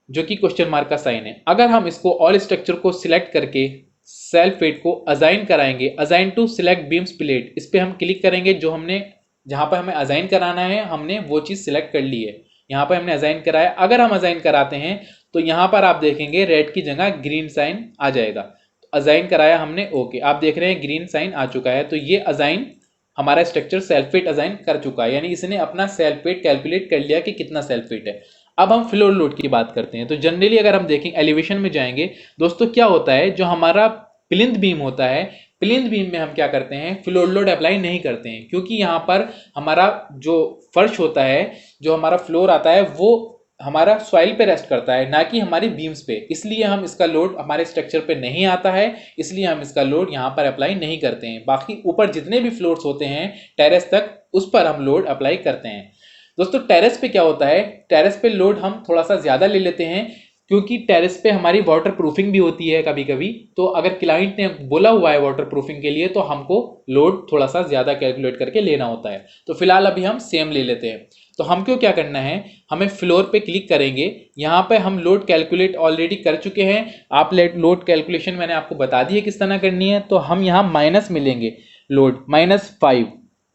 जो कि क्वेश्चन मार्क का साइन है। अगर हम इसको ऑल स्ट्रक्चर को सिलेक्ट करके सेल्फ फिट को अजाइन कराएंगे, assign to select beams plate, इस पर हम क्लिक करेंगे। जो हमने जहाँ पर हमें अजाइन कराना है हमने वो चीज़ सिलेक्ट कर ली है। यहाँ पर हमने अजाइन कराया। अगर हम अजाइन कराते हैं तो यहाँ पर आप देखेंगे रेड की जगह ग्रीन साइन आ जाएगा। तो अजाइन कराया हमने, ओके, आप देख रहे हैं ग्रीन साइन आ चुका है। तो ये अजाइन हमारा स्ट्रक्चर सेल्फ वेट अजाइन कर चुका है, यानी इसने अपना सेल्फ वेट कैलकुलेट कर लिया कि कितना सेल्फ वेट है। अब हम फ्लोर लोड की बात करते हैं। तो जनरली अगर हम देखें, एलिवेशन में जाएंगे दोस्तों, क्या होता है, जो हमारा प्लिंथ बीम होता है, प्लिंथ बीम में हम क्या करते हैं, फ्लोर लोड अप्लाई नहीं करते हैं, क्योंकि यहाँ पर हमारा जो फर्श होता है, जो हमारा फ्लोर आता है, वो हमारा सॉइल पे रेस्ट करता है, ना कि हमारी बीम्स पे। इसलिए हम इसका लोड हमारे स्ट्रक्चर पे नहीं आता है, इसलिए हम इसका लोड यहाँ पर अप्लाई नहीं करते हैं। बाकी ऊपर जितने भी फ्लोर्स होते हैं टेरेस तक, उस पर हम लोड अप्लाई करते हैं। दोस्तों टेरेस पे क्या होता है, टेरेस पे लोड हम थोड़ा सा ज़्यादा ले लेते हैं, क्योंकि टेरेस पे हमारी वाटर प्रूफिंग भी होती है कभी कभी। तो अगर क्लाइंट ने बोला हुआ है वाटर प्रूफिंग के लिए तो हमको लोड थोड़ा सा ज़्यादा कैलकुलेट करके लेना होता है। तो फिलहाल अभी हम सेम ले लेते हैं। तो हमको क्या करना है, हमें फ्लोर पे क्लिक करेंगे। यहाँ पे हम लोड कैलकुलेट ऑलरेडी कर चुके हैं। आप लोड कैलकुलेशन मैंने आपको बता दी है किस तरह करनी है। तो हम यहाँ माइनस में लेंगे लोड, -5।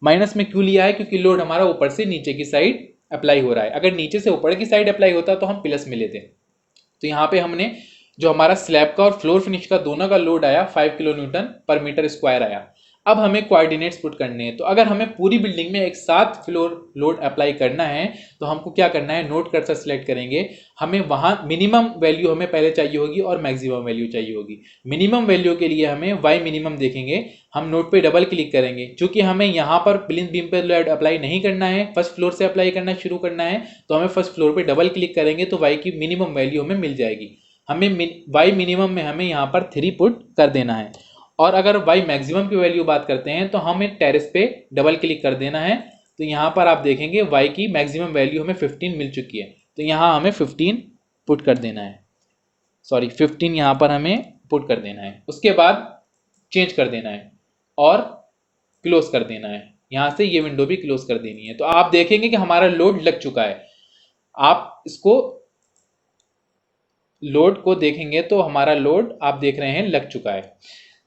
माइनस में क्यों लिया है, क्योंकि लोड हमारा ऊपर से नीचे की साइड अप्लाई हो रहा है। अगर नीचे से ऊपर की साइड अप्लाई होता तो हम प्लस में लेते। तो यहाँ पे हमने जो हमारा स्लैब का और फ्लोर फिनिश का दोनों का लोड आया 5 किलो न्यूटन पर मीटर स्क्वायर आया। अब हमें कोऑर्डिनेट्स पुट करने हैं। तो अगर हमें पूरी बिल्डिंग में एक साथ फ्लोर लोड अप्लाई करना है तो हमको क्या करना है, नोट कर्सर सेलेक्ट करेंगे। हमें वहाँ मिनिमम वैल्यू हमें पहले चाहिए होगी और मैक्सिमम वैल्यू चाहिए होगी। मिनिमम वैल्यू के लिए हमें वाई मिनिमम देखेंगे, हम नोट पे डबल क्लिक करेंगे। चूंकि हमें यहाँ पर प्लिंथ बीम पे लोड अप्लाई नहीं करना है, फर्स्ट फ्लोर से अप्लाई करना शुरू करना है, तो हमें फर्स्ट फ्लोर पे डबल क्लिक करेंगे तो वाई की मिनिमम वैल्यू हमें मिल जाएगी। हमें वाई मिनिमम में हमें यहाँ पर 3 पुट कर देना है। और अगर वाई मैक्सिमम की वैल्यू बात करते हैं तो हमें टेरेस पे डबल क्लिक कर देना है। तो यहाँ पर आप देखेंगे वाई की मैक्सिमम वैल्यू हमें 15 मिल चुकी है। तो यहाँ हमें 15 पुट कर देना है, 15 यहाँ पर हमें पुट कर देना है। उसके बाद चेंज कर देना है और क्लोज कर देना है। यहाँ से ये विंडो भी क्लोज कर देनी है। तो आप देखेंगे कि हमारा लोड लग चुका है। आप इसको लोड को देखेंगे तो हमारा लोड आप देख रहे हैं लग चुका है।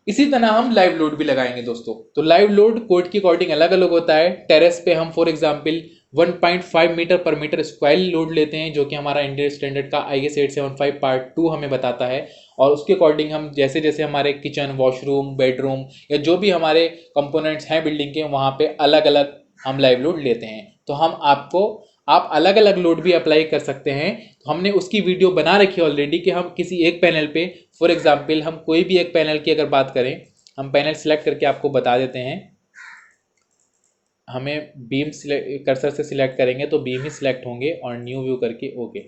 इसी तरह हम लाइव लोड भी लगाएंगे दोस्तों। तो लाइव लोड कोड के अकॉर्डिंग अलग अलग होता है। टेरेस पे हम फॉर एग्जांपल 1.5 मीटर पर मीटर स्क्वायर लोड लेते हैं, जो कि हमारा इंडियन स्टैंडर्ड का IS 875 पार्ट 2 हमें बताता है। और उसके अकॉर्डिंग हम जैसे जैसे हमारे किचन, वॉशरूम, बेडरूम या जो भी हमारे कंपोनेंट्स हैं बिल्डिंग के, वहाँ पे अलग अलग हम लाइव लोड लेते हैं। तो हम आपको आप अलग अलग लोड भी अप्लाई कर सकते हैं। तो हमने उसकी वीडियो बना रखी है ऑलरेडी कि हम किसी एक पैनल पे, फॉर एग्जांपल हम कोई भी एक पैनल की अगर बात करें, हम पैनल सिलेक्ट करके आपको बता देते हैं। हमें बीम कर्सर से सिलेक्ट करेंगे तो बीम ही सिलेक्ट होंगे और न्यू व्यू करके ओके।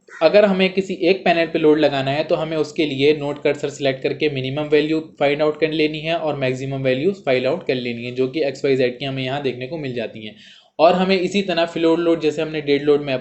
अगर हमें किसी एक पैनल पे लोड लगाना है तो हमें उसके लिए नोड कर्सर सिलेक्ट करके मिनिमम वैल्यू फाइंड आउट कर लेनी है और मैक्सिमम वैल्यू फाइंड आउट कर लेनी है, जो कि XYZ की हमें यहाँ देखने को मिल जाती हैं। और हमें इसी तरह फ्लोर लोड जैसे हमने डेड लोड में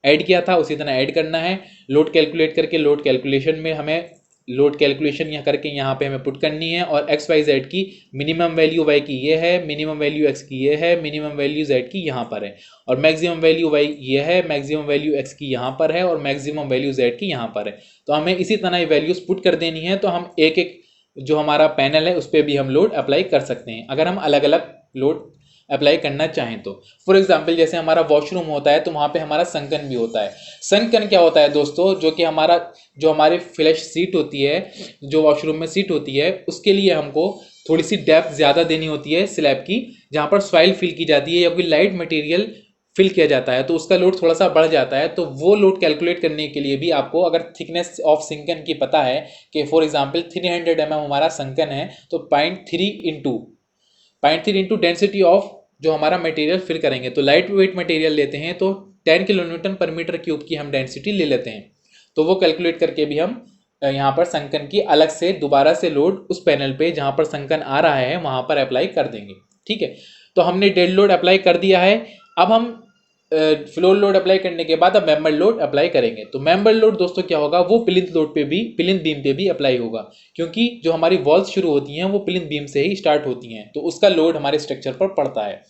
ऐड किया था उसी तरह ऐड करना है। लोड कैलकुलेट करके लोड कैलकुलेशन में हमें लोड कैलकुलेशन यहाँ करके यहाँ पे हमें पुट करनी है और XYZ की मिनिमम वैल्यू Y की ये है, मिनिमम वैल्यू X की ये है, मिनिमम वैल्यू Z की यहाँ पर है और मैक्सिमम वैल्यू Y ये है, मैक्सिमम वैल्यू X की यहाँ पर है और मैक्सिमम वैल्यू Z की यहाँ पर है। तो हमें इसी तरह ये वैल्यूज पुट कर देनी है। तो हम एक एक जो हमारा पैनल है उस पर भी हम लोड अप्लाई कर सकते हैं अगर हम अलग अलग लोड अप्लाई करना चाहें तो। फॉर एग्जांपल जैसे हमारा वॉशरूम होता है तो वहाँ पे हमारा संकन भी होता है। संकन क्या होता है दोस्तों, जो कि हमारी फ्लैश सीट होती है, जो वॉशरूम में सीट होती है, उसके लिए हमको थोड़ी सी डेप्थ ज़्यादा देनी होती है स्लैब की, जहाँ पर सॉइल फिल की जाती है या कोई लाइट मटेरियल फिल किया जाता है तो उसका लोड थोड़ा सा बढ़ जाता है। तो वो लोड कैलकुलेट करने के लिए भी आपको अगर थिकनेस ऑफ संकन की पता है कि फॉर एग्जांपल 300 mm हमारा संकन है तो 0.3 इंटू डेंसिटी ऑफ जो हमारा मटेरियल फिल करेंगे तो लाइट वेट मटेरियल लेते हैं तो 10 किलोन्यूटन पर मीटर क्यूब की हम डेंसिटी ले लेते हैं। तो वो कैलकुलेट करके भी हम यहाँ पर संकन की अलग से दोबारा से लोड उस पैनल पे जहाँ पर संकन आ रहा है वहाँ पर अप्लाई कर देंगे। ठीक है, तो हमने डेड लोड अप्लाई कर दिया है। अब हम फ्लोर लोड अप्लाई करने के बाद अब मेंबर लोड अप्लाई करेंगे। तो मेंबर लोड दोस्तों क्या होगा, वो प्लिंथ लोड पे भी, प्लिंथ बीम पे भी अप्लाई होगा, क्योंकि जो हमारी वॉल्स शुरू होती हैं वो प्लिंथ बीम से ही स्टार्ट होती हैं तो उसका लोड हमारे स्ट्रक्चर पर पड़ता है।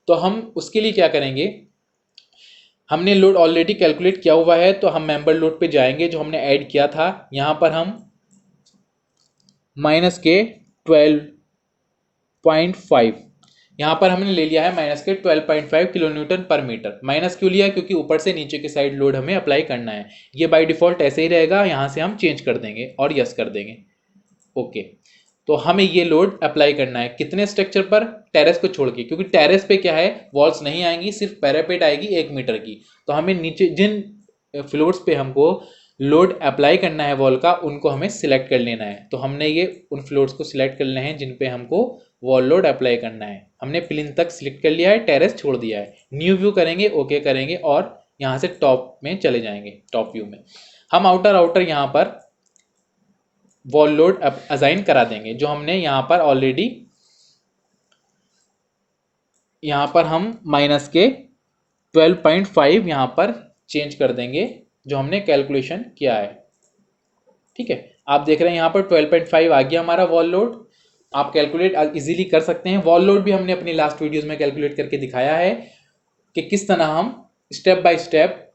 तो हम उसके लिए क्या करेंगे, हमने लोड ऑलरेडी कैलकुलेट किया हुआ है तो हम मेंबर लोड पे जाएंगे जो हमने ऐड किया था। यहाँ पर हम -12.5 यहाँ पर हमने ले लिया है -12.5 किलोन्यूटन पर मीटर। माइनस क्यों लिया, क्योंकि ऊपर से नीचे की साइड लोड हमें अप्लाई करना है। ये बाय डिफॉल्ट ऐसे ही रहेगा, यहाँ से हम चेंज कर देंगे और यस कर देंगे ओके। तो हमें ये लोड अप्लाई करना है कितने स्ट्रक्चर पर, टेरेस को छोड़ के, क्योंकि टेरेस पे क्या है वॉल्स नहीं आएंगी, सिर्फ पैरापेट आएगी 1 मीटर की। तो हमें नीचे जिन फ्लोर्स पे हमको लोड अप्लाई करना है वॉल का उनको हमें सिलेक्ट कर लेना है। तो हमने ये उन फ्लोर्स को सिलेक्ट कर लेना है जिन पे हमको वॉल लोड अप्लाई करना है। हमने प्लिंथ तक सिलेक्ट कर लिया है, टेरेस छोड़ दिया है, न्यू व्यू करेंगे ओके करेंगे और यहाँ से टॉप में चले जाएंगे। टॉप व्यू में हम आउटर यहाँ पर वॉल लोड असाइन करा देंगे जो हमने यहाँ पर ऑलरेडी, यहाँ पर हम -12.5 यहाँ पर चेंज कर देंगे जो हमने कैलकुलेशन किया है। ठीक है, आप देख रहे हैं यहाँ पर 12.5 आ गया हमारा वॉल लोड। आप कैलकुलेट इजीली कर सकते हैं। वॉल लोड भी हमने अपनी लास्ट वीडियोस में कैलकुलेट करके दिखाया है कि किस तरह हम step by step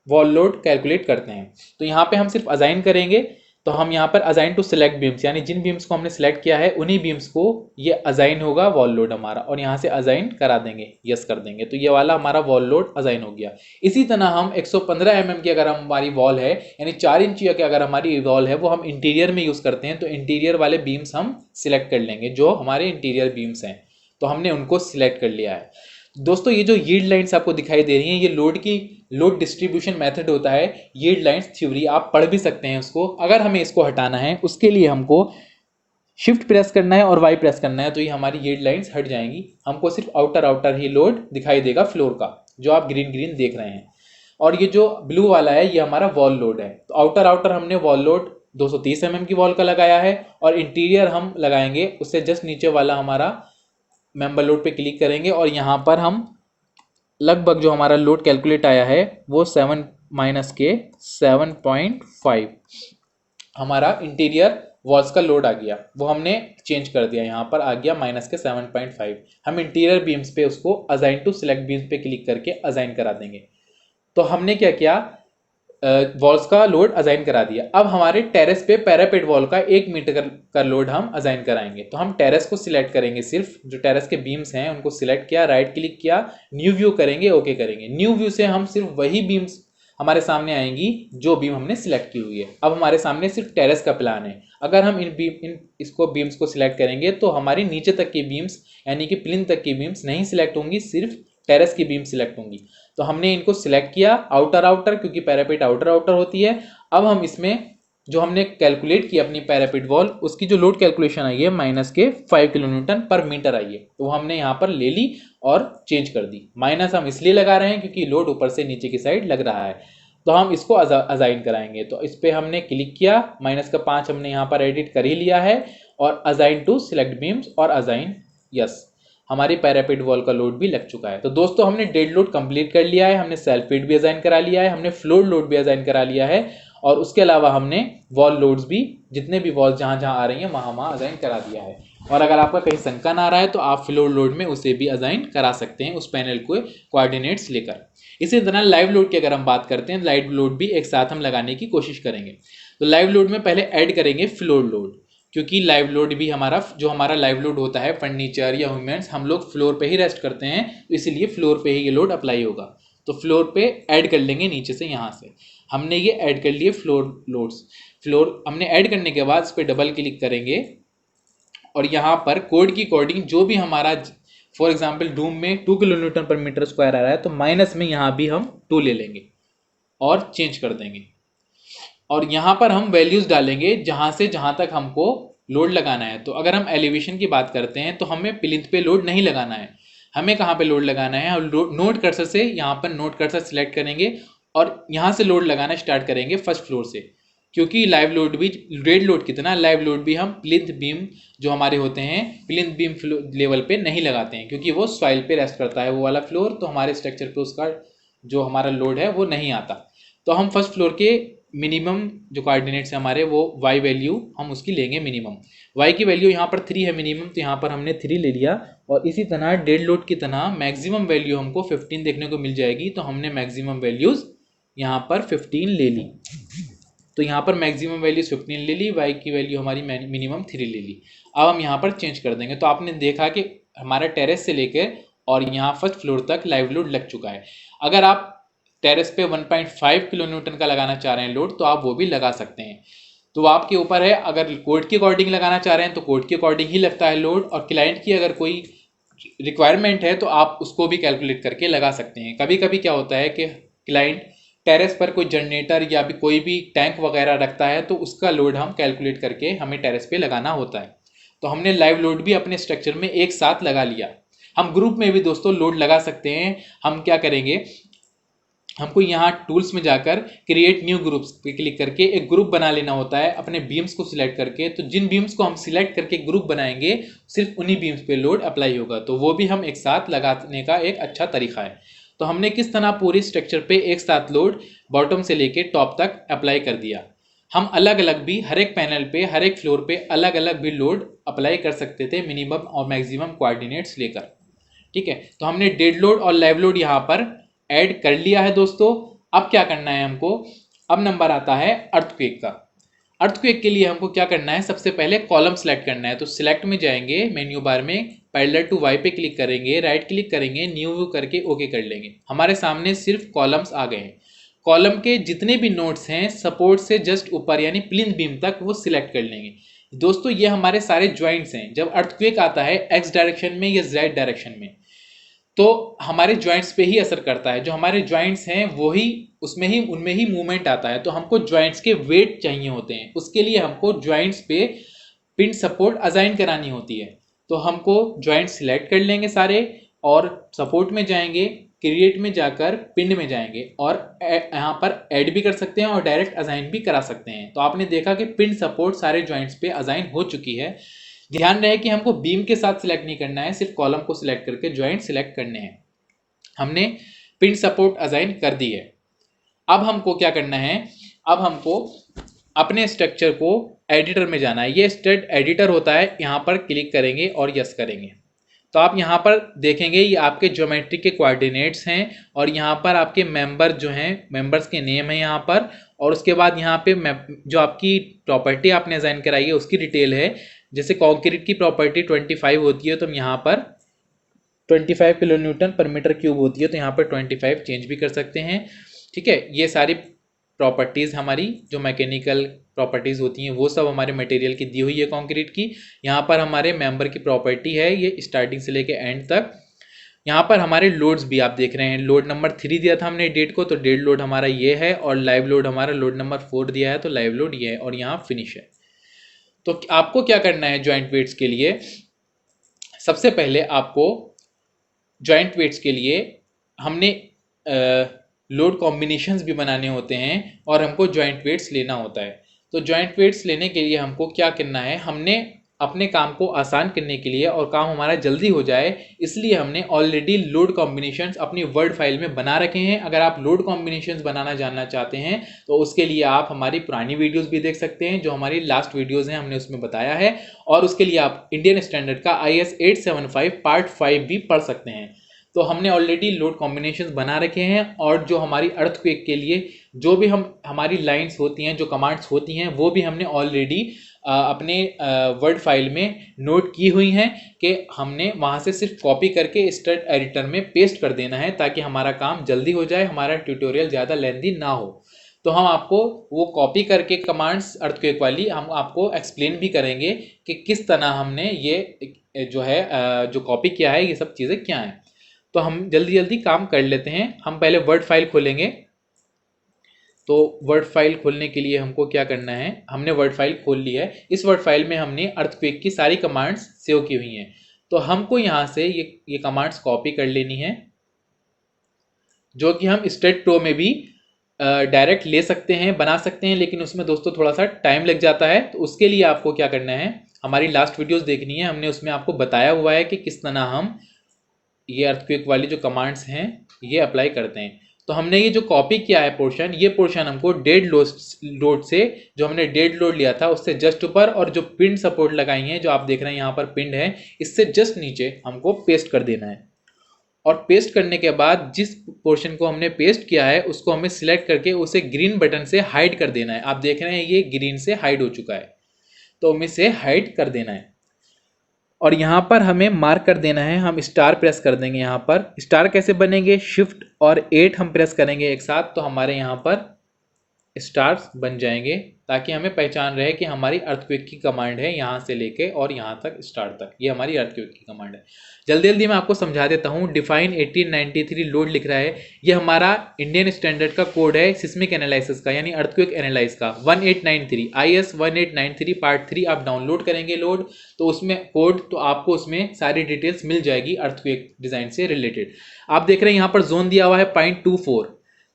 wall load calculate करते हैं। तो यहाँ पे हम सिर्फ असाइन करेंगे। तो हम यहाँ पर असाइन टू सिलेक्ट बीम्स, यानी जिन बीम्स को हमने सिलेक्ट किया है उन्हीं बीम्स को ये असाइन होगा वॉल लोड हमारा, और यहाँ से असाइन करा देंगे, यस कर देंगे। तो ये वाला हमारा वॉल लोड असाइन हो गया। इसी तरह हम 115 mm की अगर हमारी वॉल है, यानी 4 इंच की अगर हमारी वॉल है, वो हम इंटीरियर में यूज़ करते हैं तो इंटीरियर वाले बीम्स हम सिलेक्ट कर लेंगे जो हमारे इंटीरियर बीम्स हैं। तो हमने उनको सिलेक्ट कर लिया है। दोस्तों ये जो यील्ड लाइंस आपको दिखाई दे रही हैं, ये लोड डिस्ट्रीब्यूशन मेथड होता है। यील्ड लाइंस थ्योरी आप पढ़ भी सकते हैं उसको। अगर हमें इसको हटाना है उसके लिए हमको शिफ्ट प्रेस करना है और वाई प्रेस करना है तो ये हमारी यील्ड लाइंस हट जाएंगी। हमको सिर्फ आउटर ही लोड दिखाई देगा फ्लोर का, जो आप ग्रीन देख रहे हैं। और ये जो ब्लू वाला है ये हमारा वॉल लोड है। तो आउटर हमने वॉल लोड 230 mm की वॉल का लगाया है और इंटीरियर हम लगाएंगे उससे जस्ट नीचे वाला हमारा मेंबर लोड पे क्लिक करेंगे और यहाँ पर हम लगभग जो हमारा लोड कैलकुलेट आया है वो 7-7.5 हमारा इंटीरियर वॉल्स का लोड आ गया, वो हमने चेंज कर दिया। यहाँ पर आ गया -7.5। हम इंटीरियर बीम्स पे उसको असाइन टू सिलेक्ट बीम्स पे क्लिक करके असाइन करा देंगे। तो हमने क्या किया, वॉल्स का लोड असाइन करा दिया। अब हमारे टेरेस पे पैरापेट वॉल का 1 मीटर का लोड हम असाइन कराएंगे। तो हम टेरेस को सिलेक्ट करेंगे, सिर्फ जो टेरेस के बीम्स हैं उनको सिलेक्ट किया, राइट क्लिक किया, न्यू व्यू करेंगे ओके करेंगे। न्यू व्यू से हम सिर्फ वही बीम्स हमारे सामने आएंगी जो बीम हमने सिलेक्ट की हुई है। अब हमारे सामने सिर्फ टेरेस का प्लान है। अगर हम इसको बीम्स को सिलेक्ट करेंगे तो हमारी नीचे तक की बीम्स यानी कि प्लिंथ तक की बीम्स नहीं सिलेक्ट होंगी, सिर्फ टेरेस की बीम सिलेक्ट होंगी। तो हमने इनको सिलेक्ट किया आउटर आउटर, क्योंकि पैरापेट आउटर आउटर होती है। अब हम इसमें जो हमने कैलकुलेट की अपनी पैरापेट वॉल, उसकी जो लोड कैलकुलेशन आई है माइनस के 5 किलो न्यूटन पर मीटर आई है, तो वो हमने यहाँ पर ले ली और चेंज कर दी। माइनस हम इसलिए लगा रहे हैं क्योंकि लोड ऊपर से नीचे की साइड लग रहा है, तो हम इसको अजाइन कराएंगे। तो इस पर हमने क्लिक किया, माइनस का 5 हमने यहाँ पर एडिट कर ही लिया है, और अजाइन टू सिलेक्ट बीम्स और अजाइन यस, हमारी पैरापेट वॉल का लोड भी लग चुका है। तो दोस्तों हमने डेड लोड कंप्लीट कर लिया है, हमने सेल्फ वेट भी असाइन करा लिया है, हमने फ्लोर लोड भी असाइन करा लिया है, और उसके अलावा हमने वॉल लोड्स भी, जितने भी वॉल्स जहां जहां आ रही हैं वहां वहां असाइन करा दिया है। और अगर आपका कहीं शंका ना आ रहा है तो आप फ्लोर लोड में उसे भी असाइन करा सकते हैं, उस पैनल को कोऑर्डिनेट्स लेकर। इसी तरह लाइव लोड की अगर हम बात करते हैं, लाइव लोड भी एक साथ हम लगाने की कोशिश करेंगे। तो लाइव लोड में पहले ऐड करेंगे फ्लोर लोड, क्योंकि लाइव लोड भी हमारा लाइव लोड होता है, फर्नीचर या ह्यूमन्स, हम लोग फ्लोर पे ही रेस्ट करते हैं, तो इसीलिए फ्लोर पे ही ये लोड अप्लाई होगा। तो फ्लोर पे ऐड कर लेंगे नीचे से, यहाँ से हमने ये ऐड कर लिए फ्लोर लोड्स। फ्लोर हमने ऐड करने के बाद इस पर डबल क्लिक करेंगे, और यहाँ पर कोड की कोडिंग जो भी हमारा, फॉर एग्जाम्पल डूम में 2 किलो न्यूटन पर मीटर स्क्वायर आ रहा है, तो माइनस में यहाँ भी हम 2 ले लेंगे और चेंज कर देंगे। और यहाँ पर हम वैल्यूज डालेंगे जहाँ से जहाँ तक हमको लोड लगाना है। तो अगर हम एलिवेशन की बात करते हैं तो हमें प्लिंथ पे लोड नहीं लगाना है, हमें कहाँ पे लोड लगाना है, हम नोट कर्सर से यहाँ पर नोट कर्सर सिलेक्ट करेंगे और यहाँ से लोड लगाना स्टार्ट करेंगे फर्स्ट फ्लोर से, क्योंकि लाइव लोड भी, डेड लोड कितना, लाइव लोड भी हम प्लिंथ बीम जो हमारे होते हैं प्लिंथ बीम लेवल पे नहीं लगाते हैं, क्योंकि वो सॉइल पे रेस्ट करता है वो वाला फ्लोर, तो हमारे स्ट्रक्चर पे उसका जो हमारा लोड है वो नहीं आता। तो हम फर्स्ट फ्लोर के मिनिमम जो कोऑर्डिनेट्स है हमारे, वो y वैल्यू हम उसकी लेंगे मिनिमम। y की वैल्यू यहाँ पर 3 है मिनिमम, तो यहाँ पर हमने 3 ले लिया। और इसी तरह डेड लोड की तरह मैक्सिमम वैल्यू हमको 15 देखने को मिल जाएगी, तो हमने मैक्सिमम वैल्यूज यहाँ पर 15 ले ली। तो यहाँ पर मैक्सिमम वैल्यूज 15 ले ली, y की वैल्यू हमारी मिनिमम 3 ले ली। अब हम यहाँ पर चेंज कर देंगे। तो आपने देखा कि हमारा टेरेस से लेकर और यहाँ फर्स्ट फ्लोर तक लाइव लोड लग चुका है। अगर आप टेरेस पे 1.5 किलो न्यूटन का लगाना चाह रहे हैं लोड, तो आप वो भी लगा सकते हैं। तो आपके ऊपर है, अगर कोड के अकॉर्डिंग लगाना चाह रहे हैं तो कोड के अकॉर्डिंग ही लगता है लोड, और क्लाइंट की अगर कोई रिक्वायरमेंट है तो आप उसको भी कैलकुलेट करके लगा सकते हैं। कभी कभी क्या होता है कि क्लाइंट टेरेस पर कोई जनरेटर या भी कोई भी टैंक वगैरह रखता है, तो उसका लोड हम कैलकुलेट करके हमें टेरेस पे लगाना होता है। तो हमने लाइव लोड भी अपने स्ट्रक्चर में एक साथ लगा लिया। हम ग्रुप में भी दोस्तों लोड लगा सकते हैं। हम क्या करेंगे, हमको यहाँ टूल्स में जाकर क्रिएट न्यू ग्रुप्स पे क्लिक करके एक ग्रुप बना लेना होता है अपने बीम्स को सिलेक्ट करके। तो जिन बीम्स को हम सिलेक्ट करके ग्रुप बनाएंगे, सिर्फ उन्हीं बीम्स पे लोड अप्लाई होगा, तो वो भी हम एक साथ लगाने का एक अच्छा तरीका है। तो हमने किस तरह पूरी स्ट्रक्चर पे एक साथ लोड बॉटम से लेके टॉप तक अप्लाई कर दिया। हम अलग अलग भी हर एक पैनल पे, हर एक फ्लोर पे अलग अलग भी लोड अप्लाई कर सकते थे, मिनिमम और मैक्सिमम कोऑर्डिनेट्स लेकर। ठीक है, तो हमने डेड लोड और लाइव लोड यहाँ पर ऐड कर लिया है दोस्तों। अब क्या करना है हमको, अब नंबर आता है अर्थक्वेक का। अर्थक्वेक के लिए हमको क्या करना है, सबसे पहले कॉलम सेलेक्ट करना है। तो सिलेक्ट में जाएंगे, मेन्यू बार में पैरेलल टू वाई पे क्लिक करेंगे, राइट क्लिक करेंगे, न्यू व्यू करके ओके कर लेंगे। हमारे सामने सिर्फ कॉलम्स आ गए हैं। कॉलम के जितने भी नोड्स हैं सपोर्ट से जस्ट ऊपर यानी प्लिंथ बीम तक वो सिलेक्ट कर लेंगे। दोस्तों ये हमारे सारे ज्वाइंट्स हैं। जब अर्थक्वेक आता है एक्स डायरेक्शन में या जेड डायरेक्शन में, तो हमारे ज्वाइंट्स पे ही असर करता है। जो हमारे ज्वाइंट्स हैं वो ही उनमें ही मूवमेंट आता है। तो हमको ज्वाइंट्स के वेट चाहिए होते हैं, उसके लिए हमको ज्वाइंट्स पे पिन सपोर्ट असाइन करानी होती है। तो हमको ज्वाइंट सिलेक्ट कर लेंगे सारे, और सपोर्ट में जाएंगे, क्रिएट में जाकर पिन में जाएंगे, और यहाँ पर ऐड भी कर सकते हैं और डायरेक्ट असाइन भी करा सकते हैं। तो आपने देखा कि पिन सपोर्ट सारे ज्वाइंट्स पे असाइन हो चुकी है। ध्यान रहे कि हमको बीम के साथ सिलेक्ट नहीं करना है, सिर्फ कॉलम को सिलेक्ट करके ज्वाइंट सिलेक्ट करने हैं। हमने पिन सपोर्ट असाइन कर दी है। अब हमको क्या करना है, अब हमको अपने स्ट्रक्चर को एडिटर में जाना है। ये स्ट्रेट एडिटर होता है, यहाँ पर क्लिक करेंगे और यस करेंगे। तो आप यहाँ पर देखेंगे ये आपके ज्योमेट्री के कोऑर्डिनेट्स हैं, और यहाँ पर आपके मेंबर जो हैं, मेंबर्स के नेम है यहाँ पर, और उसके बाद यहाँ पे जो आपकी प्रॉपर्टी आपने असाइन कराई है उसकी डिटेल है। जैसे कंक्रीट की प्रॉपर्टी 25 होती है, तो हम यहाँ पर 25 किलो न्यूटन पर मीटर क्यूब होती है, तो यहाँ पर 25 चेंज भी कर सकते हैं। ठीक है, ये सारी प्रॉपर्टीज़ हमारी जो मैकेनिकल प्रॉपर्टीज़ होती हैं वो सब हमारे मटेरियल की दी हुई है कंक्रीट की। यहाँ पर हमारे मेंबर की प्रॉपर्टी है, ये स्टार्टिंग से लेके एंड तक। यहाँ पर हमारे लोड्स भी आप देख रहे हैं, लोड नंबर 3 दिया था हमने डेट को, तो डेड लोड हमारा ये है, और लाइव लोड हमारा लोड नंबर 4 दिया है, तो लाइव लोड ये है, और यहाँ फिनिश है। तो आपको क्या करना है जॉइंट वेट्स के लिए, सबसे पहले आपको जॉइंट वेट्स के लिए हमने लोड कॉम्बिनेशंस भी बनाने होते हैं और हमको जॉइंट वेट्स लेना होता है। तो जॉइंट वेट्स लेने के लिए हमको क्या करना है, हमने अपने काम को आसान करने के लिए और काम हमारा जल्दी हो जाए, इसलिए हमने ऑलरेडी लोड कॉम्बिनेशंस अपनी वर्ड फाइल में बना रखे हैं। अगर आप लोड कॉम्बिनेशंस बनाना जानना चाहते हैं तो उसके लिए आप हमारी पुरानी वीडियोस भी देख सकते हैं, जो हमारी लास्ट वीडियोस हैं हमने उसमें बताया है, और उसके लिए आप इंडियन स्टैंडर्ड का IS 875 पार्ट 5 भी पढ़ सकते हैं। तो हमने ऑलरेडी लोड कॉम्बिनेशंस बना रखे हैं, और जो हमारी अर्थक्वेक के लिए जो भी हमारी लाइंस होती हैं, जो कमांड्स होती हैं, वो भी हमने ऑलरेडी अपने वर्ड फाइल में नोट की हुई हैं कि हमने वहाँ से सिर्फ कॉपी करके स्टेट एडिटर में पेस्ट कर देना है, ताकि हमारा काम जल्दी हो जाए, हमारा ट्यूटोरियल ज़्यादा लेंथी ना हो। तो हम आपको वो कॉपी करके कमांड्स अर्थक्वेक वाली हम आपको एक्सप्लेन भी करेंगे कि किस तरह हमने ये जो है जो कॉपी किया है, ये सब चीज़ें क्या हैं। तो हम जल्दी जल्दी काम कर लेते हैं। हम पहले वर्ड फाइल खोलेंगे। तो वर्ड फाइल खोलने के लिए हमको क्या करना है, हमने वर्ड फाइल खोल ली है। इस वर्ड फाइल में हमने अर्थक्वेक की सारी कमांड्स सेव की हुई हैं। तो हमको यहाँ से ये कमांड्स कॉपी कर लेनी है, जो कि हम स्टेट प्रो में भी डायरेक्ट ले सकते हैं, बना सकते हैं, लेकिन उसमें दोस्तों थोड़ा सा टाइम लग जाता है। तो उसके लिए आपको क्या करना है, हमारी लास्ट वीडियोस देखनी है, हमने उसमें आपको बताया हुआ है कि किस तरह हम ये अर्थक्वेक वाली जो कमांड्स हैं ये अप्लाई करते हैं। तो हमने ये जो कॉपी किया है पोर्शन, ये पोर्शन हमको डेड लोड से, जो हमने डेड लोड लिया था उससे जस्ट ऊपर, और जो पिन सपोर्ट लगाई है जो आप देख रहे हैं यहाँ पर पिन है, इससे जस्ट नीचे हमको पेस्ट कर देना है। और पेस्ट करने के बाद जिस पोर्शन को हमने पेस्ट किया है उसको हमें सिलेक्ट करके उसे ग्रीन बटन से हाइड कर देना है। आप देख रहे हैं ये ग्रीन से हाइड हो चुका है, तो हमें इसे हाइड कर देना है। और यहाँ पर हमें मार्क कर देना है, हम स्टार प्रेस कर देंगे। यहाँ पर स्टार कैसे बनेंगे, शिफ्ट और 8 हम प्रेस करेंगे एक साथ, तो हमारे यहाँ पर स्टार्स बन जाएंगे, ताकि हमें पहचान रहे कि हमारी अर्थक्वेक की कमांड है यहाँ से लेके और यहाँ तक स्टार तक, ये हमारी अर्थक्वेक की कमांड है। जल्दी जल्दी मैं आपको समझा देता हूँ। डिफाइन 1893 लोड लिख रहा है, ये हमारा इंडियन स्टैंडर्ड का कोड है सिस्मिक एनालिसिस का, यानी अर्थक्वेक एनालाइज का। 1893 IS 1893 पार्ट 3 आप डाउनलोड करेंगे लोड, तो उसमें कोड, तो आपको उसमें सारी डिटेल्स मिल जाएगी अर्थक्वेक डिज़ाइन से रिलेटेड। आप देख रहे हैं यहाँ पर जोन दिया हुआ है 0.24।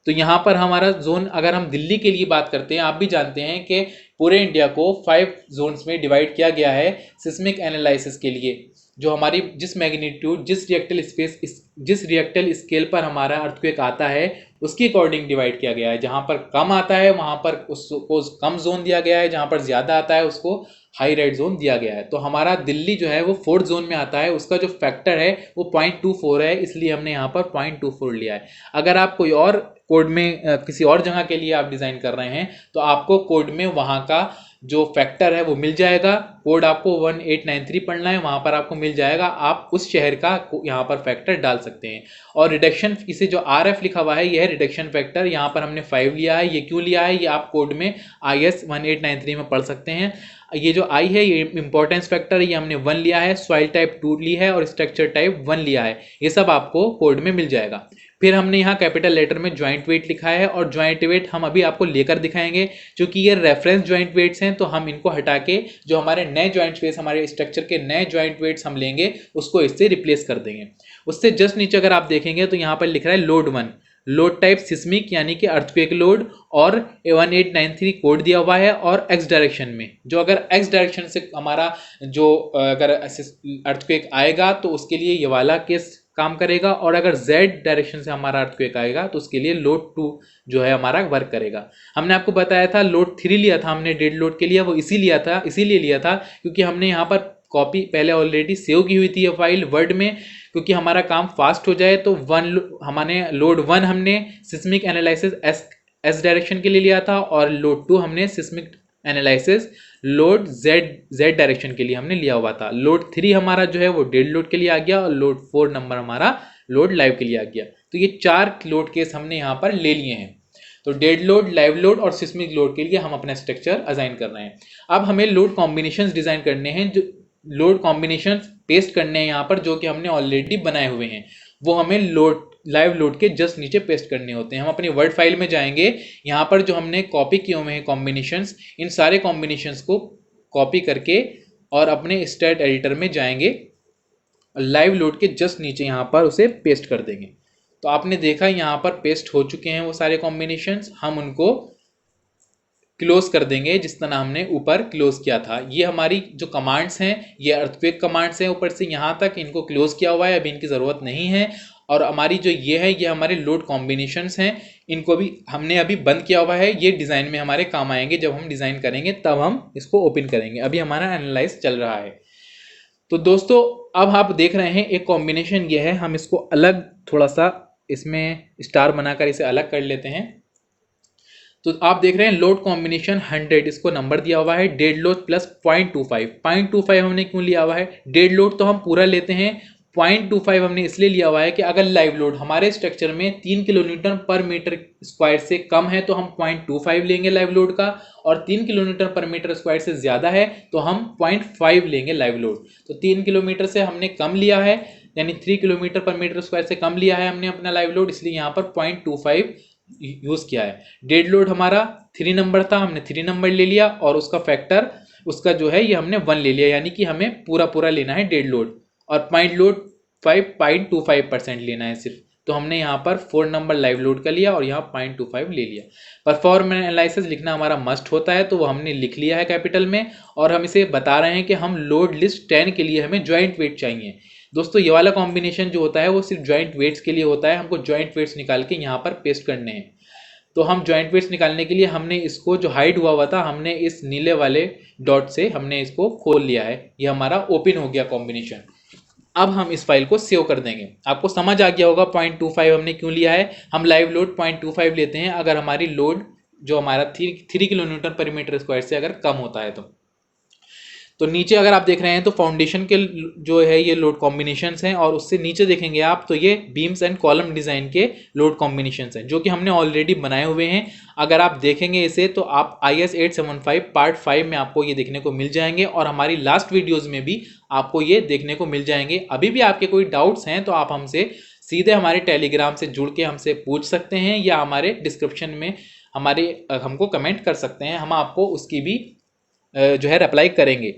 तो यहाँ पर हमारा जोन, अगर हम दिल्ली के लिए बात करते हैं, आप भी जानते हैं कि पूरे इंडिया को 5 जोन्स में डिवाइड किया गया है सिस्मिक एनालिसिस के लिए, जो हमारी जिस मैग्नीट्यूड, जिस रिएक्टर स्केल पर हमारा अर्थक्वेक आता है उसके अकॉर्डिंग डिवाइड किया गया है। जहाँ पर कम आता है वहाँ पर उसको कम जोन दिया गया है, जहाँ पर ज़्यादा आता है उसको हाई रेड जोन दिया गया है। तो हमारा दिल्ली जो है वो 4th जोन में आता है, उसका जो फैक्टर है वो 0.24 है, इसलिए हमने यहाँ पर 0.24 लिया है। अगर आप कोई और कोड में किसी और जगह के लिए आप डिज़ाइन कर रहे हैं तो आपको कोड में वहाँ का जो फैक्टर है वो मिल जाएगा। कोड आपको 1893 पढ़ना है, वहाँ पर आपको मिल जाएगा, आप उस शहर का यहाँ पर फैक्टर डाल सकते हैं। और रिडक्शन, इसे जो RF लिखा हुआ है ये है रिडक्शन फैक्टर, यहाँ पर हमने 5 लिया है। ये क्यों लिया है ये आप कोड में IS 1893 में पढ़ सकते हैं। ये जो I है ये इंपॉर्टेंस फैक्टर, ये हमने 1 लिया है, सॉइल टाइप 2 ली है, और स्ट्रक्चर टाइप 1 लिया है। ये सब आपको कोड में मिल जाएगा। फिर हमने यहाँ कैपिटल लेटर में ज्वाइंट वेट लिखा है, और ज्वाइंट वेट हम अभी आपको लेकर दिखाएंगे, क्योंकि ये रेफरेंस ज्वाइंट वेट्स हैं, तो हम इनको हटा के जो हमारे नए ज्वाइंट वेट्स, हमारे स्ट्रक्चर के नए ज्वाइंट वेट्स हम लेंगे उसको इससे रिप्लेस कर देंगे। उससे जस्ट नीचे अगर आप देखेंगे तो यहाँ पर लिख रहा है लोड 1, लोड टाइप सिस्मिक यानी कि अर्थक्वेक लोड, और 1893 कोड दिया हुआ है, और एक्स डायरेक्शन में, जो अगर एक्स डायरेक्शन से हमारा जो अगर अर्थक्वेक आएगा तो उसके लिए ये वाला केस काम करेगा, और अगर जेड डायरेक्शन से हमारा अर्थक्वेक आएगा तो उसके लिए लोड 2 जो है हमारा वर्क करेगा। हमने आपको बताया था लोड 3 लिया था हमने डेड लोड के लिए, वो इसीलिए लिया था क्योंकि हमने यहाँ पर कॉपी पहले ऑलरेडी सेव की हुई थी ये फाइल वर्ड में, क्योंकि हमारा काम फास्ट हो जाए। तो हमारे लोड 1 हमने सिस्मिक एनालिसिस एस डायरेक्शन के लिए लिया था, और लोड 2 हमने seismic analysis load Z direction के लिए हमने लिया हुआ था। लोड 3 हमारा जो है वो डेड लोड के लिए आ गया, और लोड 4 नंबर हमारा लोड लाइव के लिए आ गया। तो ये 4 लोड केस हमने यहाँ पर ले लिए हैं। तो डेड लोड, लाइव लोड और सिस्मिक लोड के लिए हम अपना स्ट्रक्चर असाइन कर रहे हैं। अब हमें लोड कॉम्बिनेशंस डिजाइन करने हैं, जो लोड कॉम्बिनेशंस पेस्ट करने हैं यहाँ पर, जो कि हमने ऑलरेडी बनाए हुए हैं। वो हमें लाइव लोड के जस्ट नीचे पेस्ट करने होते हैं। हम अपनी वर्ड फाइल में जाएंगे, यहाँ पर जो हमने कॉपी किए हुए हैं कॉम्बिनेशंस, इन सारे कॉम्बिनेशंस को कॉपी करके और अपने स्टैट एडिटर में जाएंगे, लाइव लोड के जस्ट नीचे यहाँ पर उसे पेस्ट कर देंगे। तो आपने देखा यहाँ पर पेस्ट हो चुके हैं वो सारे कॉम्बिनेशंस। हम उनको क्लोज कर देंगे जिस तरह हमने ऊपर क्लोज किया था। ये हमारी जो कमांड्स हैं, ये अर्थक्वेक कमांड्स हैं ऊपर से यहाँ तक, इनको क्लोज किया हुआ है, अभी इनकी ज़रूरत नहीं है। और हमारी जो ये है, ये हमारे लोड कॉम्बिनेशंस हैं, इनको भी हमने अभी बंद किया हुआ है। ये डिज़ाइन में हमारे काम आएंगे, जब हम डिज़ाइन करेंगे तब हम इसको ओपन करेंगे। अभी हमारा एनालाइज चल रहा है। तो दोस्तों अब आप देख रहे हैं एक कॉम्बिनेशन ये है, हम इसको अलग थोड़ा सा इसमें स्टार बनाकर इसे अलग कर लेते हैं। तो आप देख रहे हैं लोड कॉम्बिनेशन 100, इसको नंबर दिया हुआ है, डेड लोड प्लस 0.25। 0.25 हमने क्यों लिया हुआ है? डेड लोड तो हम पूरा लेते हैं, 0.25 हमने इसलिए लिया हुआ है कि अगर लाइव लोड हमारे स्ट्रक्चर में 3 किलोन्यूटन पर मीटर स्क्वायर से कम है तो हम 0.25 लेंगे लाइव लोड का, और 3 किलोमीटर पर मीटर स्क्वायर से ज़्यादा है तो हम 0.5 लेंगे लाइव लोड। तो 3 किलोमीटर से हमने कम लिया है, यानी 3 किलोमीटर पर मीटर स्क्वायर से कम लिया है हमने अपना लाइव लोड, इसलिए यहाँ पर 0.25 यूज़ किया है। डेड लोड हमारा 3 नंबर था, हमने 3 नंबर ले लिया, और उसका फैक्टर उसका जो है ये हमने 1 ले लिया, यानी कि हमें पूरा पूरा लेना है डेड लोड, और पॉइंट लोड 5.25% लेना है सिर्फ। तो हमने यहाँ पर 4 नंबर लाइव लोड का लिया और यहाँ 0.25 ले लिया। परफॉर्मेंस एनालिसिस लिखना हमारा मस्ट होता है, तो वो हमने लिख लिया है कैपिटल में, और हम इसे बता रहे हैं कि हम लोड लिस्ट 10 के लिए हमें ज्वाइंट वेट चाहिए। दोस्तों ये वाला कॉम्बिनेशन जो होता है वो सिर्फ ज्वाइंट वेट्स के लिए होता है, हमको ज्वाइंट वेट्स निकाल के यहाँ पर पेस्ट करने हैं। तो हम ज्वाइंट वेट्स निकालने के लिए हमने इसको जो हाइड हुआ था, हमने इस नीले वाले डॉट से हमने इसको खोल लिया है, ये हमारा ओपन हो गया कॉम्बिनेशन। अब हम इस फाइल को सेव कर देंगे। आपको समझ आ गया होगा 0.25 हमने क्यों लिया है। हम लाइव लोड 0.25 लेते हैं अगर हमारी लोड जो हमारा 3 किलोमीटर पर मीटर स्क्वायर से अगर कम होता है तो नीचे अगर आप देख रहे हैं तो फाउंडेशन के जो है ये लोड कॉम्बिनेशंस हैं, और उससे नीचे देखेंगे आप तो ये बीम्स एंड कॉलम डिज़ाइन के लोड कॉम्बिनेशंस हैं जो कि हमने ऑलरेडी बनाए हुए हैं। अगर आप देखेंगे इसे तो आप IS 875 पार्ट 5 में आपको ये देखने को मिल जाएंगे, और हमारी लास्ट वीडियोज़ में भी आपको ये देखने को मिल जाएंगे। अभी भी आपके कोई डाउट्स हैं तो आप हमसे सीधे हमारे टेलीग्राम से जुड़ के हमसे पूछ सकते हैं, या हमारे डिस्क्रिप्शन में हमको कमेंट कर सकते हैं, हम आपको उसकी भी जो है रिप्लाई करेंगे।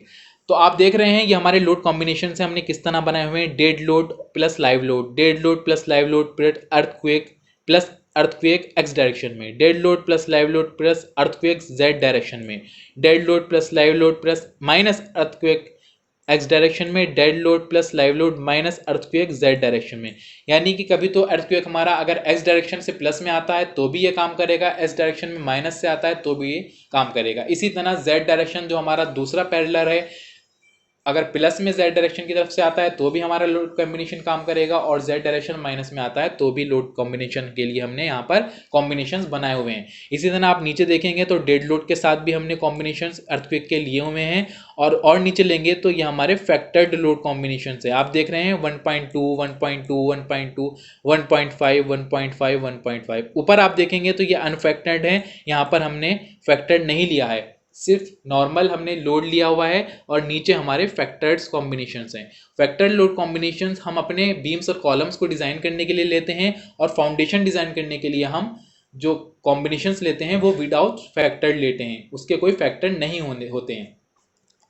तो आप देख रहे हैं ये हमारे लोड कॉम्बिनेशन से हमने किस तरह बनाए हुए हैं। Dead load plus live load, dead load plus live load plus earthquake x direction में, dead load plus live load plus earthquake z direction में, dead load plus live load plus minus earthquake x direction में, dead load plus live load minus earthquake z direction में। यानी कि कभी तो earthquake हमारा अगर एक्स डायरेक्शन से प्लस में आता है तो भी ये काम करेगा, एक्स डायरेक्शन में माइनस से आता है तो भी ये काम करेगा। इसी तरह जेड डायरेक्शन जो हमारा दूसरा पैरेलल है, अगर प्लस में जेड डायरेक्शन की तरफ से आता है तो भी हमारा लोड कॉम्बिनेशन काम करेगा, और जेड डायरेक्शन माइनस में आता है तो भी लोड कॉम्बिनेशन के लिए हमने यहाँ पर कॉम्बिनेशंस बनाए हुए हैं। इसी तरह आप नीचे देखेंगे तो डेड लोड के साथ भी हमने कॉम्बिनेशंस अर्थक्वेक के लिए हुए हैं, और नीचे लेंगे तो ये हमारे फैक्टर्ड लोड कॉम्बिनेशन है। आप देख रहे हैं 1.2 1.2 1.2 1.5 1.5 1.5। ऊपर आप देखेंगे तो ये अनफैक्टर्ड है, यहाँ पर हमने फैक्टर्ड नहीं लिया है, सिर्फ नॉर्मल हमने लोड लिया हुआ है, और नीचे हमारे फैक्टर्स कॉम्बिनेशंस हैं। फैक्टर्ड लोड कॉम्बिनेशंस हम अपने बीम्स और कॉलम्स को डिज़ाइन करने के लिए लेते हैं, और फाउंडेशन डिज़ाइन करने के लिए हम जो कॉम्बिनेशंस लेते हैं वो विदाउट फैक्टर्ड लेते हैं, उसके कोई फैक्टर नहीं होते हैं।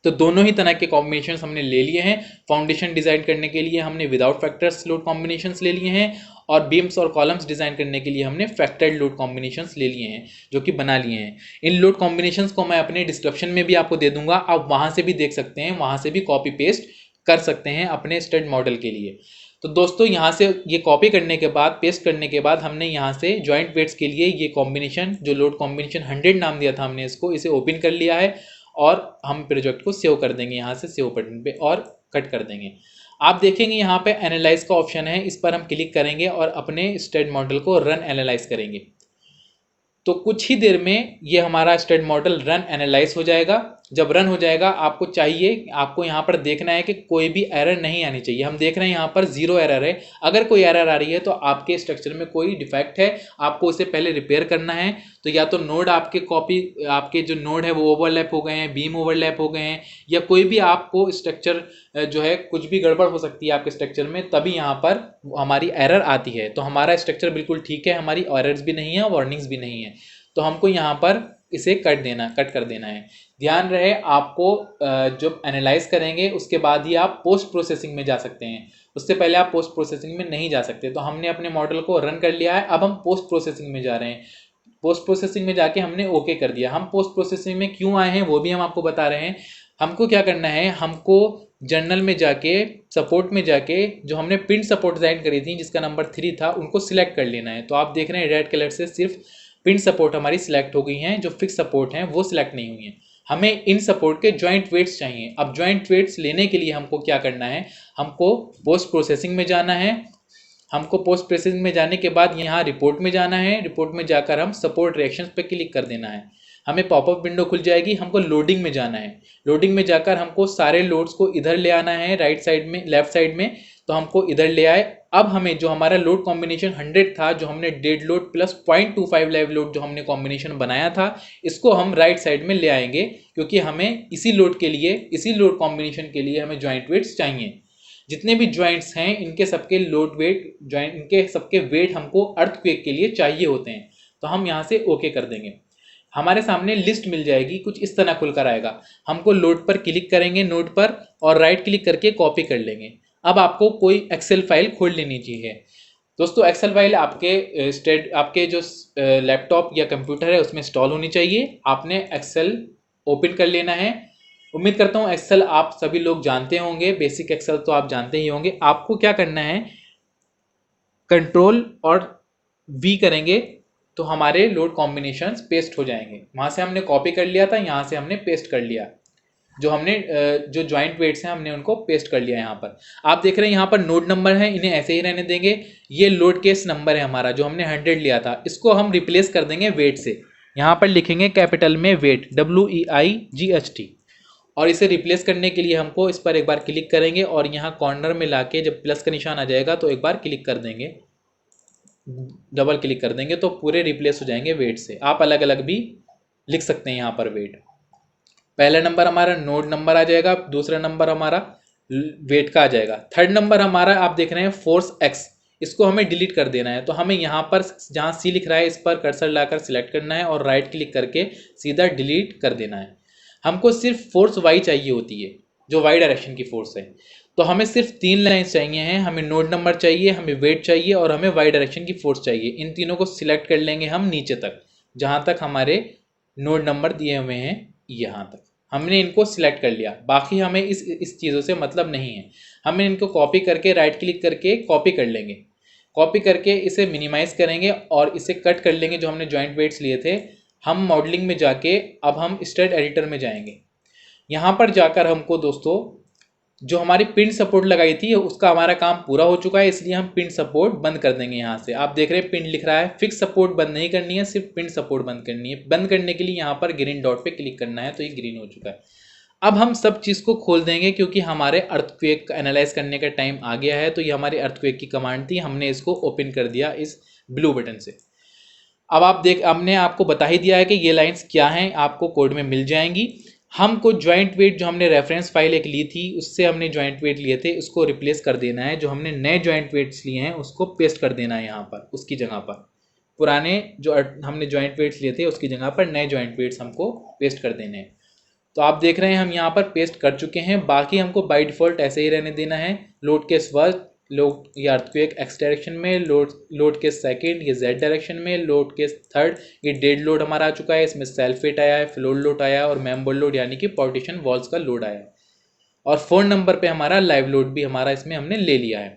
तो दोनों ही तरह के कॉम्बिनेशंस हमने ले लिए हैं। फाउंडेशन डिज़ाइन करने के लिए हमने विदाउट फैक्टर्स लोड कॉम्बिनेशंस ले लिए हैं, और बीम्स और कॉलम्स डिज़ाइन करने के लिए हमने फैक्टर्ड लोड कॉम्बिनेशंस ले लिए हैं, जो कि बना लिए हैं। इन लोड कॉम्बिनेशंस को मैं अपने डिस्क्रिप्शन में भी आपको दे दूंगा, आप वहाँ से भी देख सकते हैं, वहाँ से भी कॉपी पेस्ट कर सकते हैं अपने स्टड मॉडल के लिए। तो दोस्तों यहाँ से ये कॉपी करने के बाद, पेस्ट करने के बाद, हमने यहाँ से जॉइंट वेट्स के लिए ये कॉम्बिनेशन जो लोड कॉम्बिनेशन 100 नाम दिया था हमने इसे ओपन कर लिया है, और हम प्रोजेक्ट को सेव कर देंगे यहाँ से सेव बटन पे और कट कर देंगे। आप देखेंगे यहाँ पे एनालाइज का ऑप्शन है, इस पर हम क्लिक करेंगे और अपने स्टड मॉडल को रन एनालाइज करेंगे। तो कुछ ही देर में ये हमारा स्टड मॉडल रन एनालाइज हो जाएगा, जब रन हो जाएगा आपको यहाँ पर देखना है कि कोई भी एरर नहीं आनी चाहिए। हम देख रहे हैं यहाँ पर 0 एरर है। अगर कोई एरर आ रही है तो आपके स्ट्रक्चर में कोई डिफेक्ट है, आपको उसे पहले रिपेयर करना है। तो या तो नोड आपके जो नोड है वो ओवरलैप हो गए हैं, बीम ओवरलैप हो गए हैं, या कोई भी आपको स्ट्रक्चर जो है कुछ भी गड़बड़ हो सकती है आपके स्ट्रक्चर में, तभी यहाँ पर हमारी एरर आती है। तो हमारा स्ट्रक्चर बिल्कुल ठीक है, हमारी एरर्स भी नहीं है, वार्निंग्स भी नहीं है। तो हमको यहाँ पर इसे कट कर देना है। ध्यान रहे आपको जब एनालाइज करेंगे उसके बाद ही आप पोस्ट प्रोसेसिंग में जा सकते हैं, उससे पहले आप पोस्ट प्रोसेसिंग में नहीं जा सकते। तो हमने अपने मॉडल को रन कर लिया है, अब हम पोस्ट प्रोसेसिंग में जा रहे हैं। पोस्ट प्रोसेसिंग में जाके हमने ओके कर दिया। हम पोस्ट प्रोसेसिंग में क्यों आए हैं वो भी हम आपको बता रहे हैं। हमको क्या करना है, हमको जर्नल में जाके सपोर्ट में जाके जो हमने पिन सपोर्ट डिजाइन करी थी जिसका नंबर 3 था उनको सिलेक्ट कर लेना है। तो आप देख रहे हैं रेड कलर से सिर्फ पिन सपोर्ट हमारी सिलेक्ट हो गई हैं, जो फिक्स सपोर्ट हैं वो सिलेक्ट नहीं हुई हैं। हमें इन सपोर्ट के ज्वाइंट वेट्स चाहिए। अब ज्वाइंट वेट्स लेने के लिए हमको क्या करना है, हमको पोस्ट प्रोसेसिंग में जाना है। हमको पोस्ट प्रोसेसिंग में जाने के बाद यहाँ रिपोर्ट में जाना है। रिपोर्ट में जाकर हम सपोर्ट रिएक्शंस पे क्लिक कर देना है। हमें पॉपअप विंडो खुल जाएगी। हमको लोडिंग में जाना है। लोडिंग में जाकर हमको सारे लोड्स को इधर ले आना है, राइट साइड में, लेफ्ट साइड में। तो हमको इधर ले आए। अब हमें जो हमारा लोड कॉम्बिनेशन 100 था, जो हमने dead load plus 0.25 live load जो हमने कॉम्बिनेशन बनाया था, इसको हम राइट साइड में ले आएंगे, क्योंकि हमें इसी लोड के लिए, इसी लोड कॉम्बिनेशन के लिए हमें ज्वाइंट वेट्स चाहिए। जितने भी ज्वाइंट्स हैं इनके सबके लोड वेट ज्वाइंट, इनके सबके वेट हमको अर्थक्वेक के लिए चाहिए होते हैं। तो हम यहाँ से ओके कर देंगे। हमारे सामने लिस्ट मिल जाएगी, कुछ इस तरह खुलकर आएगा। हमको लोड पर क्लिक करेंगे, नोड पर, और राइट क्लिक करके कॉपी कर लेंगे। अब आपको कोई एक्सेल फाइल खोल लेनी चाहिए। दोस्तों एक्सेल फाइल आपके जो लैपटॉप या कंप्यूटर है उसमें इंस्टॉल होनी चाहिए। आपने एक्सेल ओपन कर लेना है। उम्मीद करता हूँ एक्सेल आप सभी लोग जानते होंगे, बेसिक एक्सेल तो आप जानते ही होंगे। आपको क्या करना है, कंट्रोल और वी करेंगे तो हमारे लोड कॉम्बिनेशंस पेस्ट हो जाएंगे। वहाँ से हमने कॉपी कर लिया था, यहाँ से हमने पेस्ट कर लिया। जो ज्वाइंट वेट्स हैं हमने उनको पेस्ट कर लिया। यहाँ पर आप देख रहे हैं, यहाँ पर नोड नंबर है, इन्हें ऐसे ही रहने देंगे। ये लोड केस नंबर है हमारा, जो हमने 100 लिया था, इसको हम रिप्लेस कर देंगे वेट से। यहाँ पर लिखेंगे कैपिटल में वेट, WEIGHT। और इसे रिप्लेस करने के लिए हमको इस पर एक बार क्लिक करेंगे और यहाँ कॉर्नर में लाके जब प्लस का निशान आ जाएगा तो एक बार क्लिक कर देंगे, डबल क्लिक कर देंगे, तो पूरे रिप्लेस हो जाएंगे वेट से। आप अलग अलग भी लिख सकते हैं यहाँ पर वेट। पहला नंबर हमारा नोड नंबर आ जाएगा, दूसरा नंबर हमारा वेट का आ जाएगा, थर्ड नंबर हमारा आप देख रहे हैं फोर्स एक्स, इसको हमें डिलीट कर देना है। तो हमें यहाँ पर जहाँ सी लिख रहा है इस पर कर्सर लाकर सिलेक्ट करना है और राइट क्लिक करके सीधा डिलीट कर देना है। हमको सिर्फ फोर्स वाई चाहिए होती है, जो वाई डायरेक्शन की फोर्स है। तो हमें सिर्फ 3 लाइन्स चाहिए हैं। हमें नोड नंबर चाहिए, हमें वेट चाहिए और हमें वाई डायरेक्शन की फोर्स चाहिए। इन तीनों को सिलेक्ट कर लेंगे हम नीचे तक, जहाँ तक हमारे नोड नंबर दिए हुए हैं, यहाँ तक हमने इनको सिलेक्ट कर लिया। बाकी हमें इस चीज़ों से मतलब नहीं है। हमें इनको कॉपी करके राइट क्लिक करके कॉपी कर लेंगे। कॉपी करके इसे मिनिमाइज करेंगे और इसे कट कर लेंगे। जो हमने जॉइंट वेट्स लिए थे, हम मॉडलिंग में जाके अब हम स्ट्रेट एडिटर में जाएंगे। यहाँ पर जाकर हमको दोस्तों जो हमारी पिन सपोर्ट लगाई थी उसका हमारा काम पूरा हो चुका है, इसलिए हम पिन सपोर्ट बंद कर देंगे। यहाँ से आप देख रहे हैं पिन लिख रहा है, फिक्स सपोर्ट बंद नहीं करनी है, सिर्फ पिन सपोर्ट बंद करनी है। बंद करने के लिए यहाँ पर ग्रीन डॉट पे क्लिक करना है, तो ये ग्रीन हो चुका है। अब हम सब चीज़ को खोल देंगे क्योंकि हमारे अर्थक्वेक एनालाइज करने का टाइम आ गया है। तो ये हमारी अर्थक्वेक की कमांड थी, हमने इसको ओपन कर दिया इस ब्लू बटन से। अब हमने आपको बता ही दिया है कि ये लाइन्स क्या हैं, आपको कोड में मिल जाएंगी। हमको ज्वाइंट वेट जो हमने रेफरेंस फाइल एक ली थी उससे हमने ज्वाइंट वेट लिए थे, उसको रिप्लेस कर देना है। जो हमने नए ज्वाइंट वेट्स लिए हैं उसको पेस्ट कर देना है यहाँ पर, उसकी जगह पर पुराने जो हमने ज्वाइंट वेट्स लिए थे उसकी जगह पर नए ज्वाइंट वेट्स हमको पेस्ट कर देने हैं। तो आप देख रहे हैं हम यहाँ पर पेस्ट कर चुके हैं। बाकी हमको बाय डिफ़ॉल्ट ऐसे ही रहने देना है। लोड केस फर्स्ट, लोड ये अर्थक्वेक एक्स डायरेक्शन में, लोड केस सेकंड ये जेड डायरेक्शन में, लोड केस थर्ड ये डेड लोड हमारा आ चुका है। इसमें सेल्फ वेट आया है, फ्लोर लोड आया है और मेंबर लोड यानी कि पार्टीशन वॉल्स का लोड आया है। और 4 नंबर पे हमारा लाइव लोड भी हमारा इसमें हमने ले लिया है।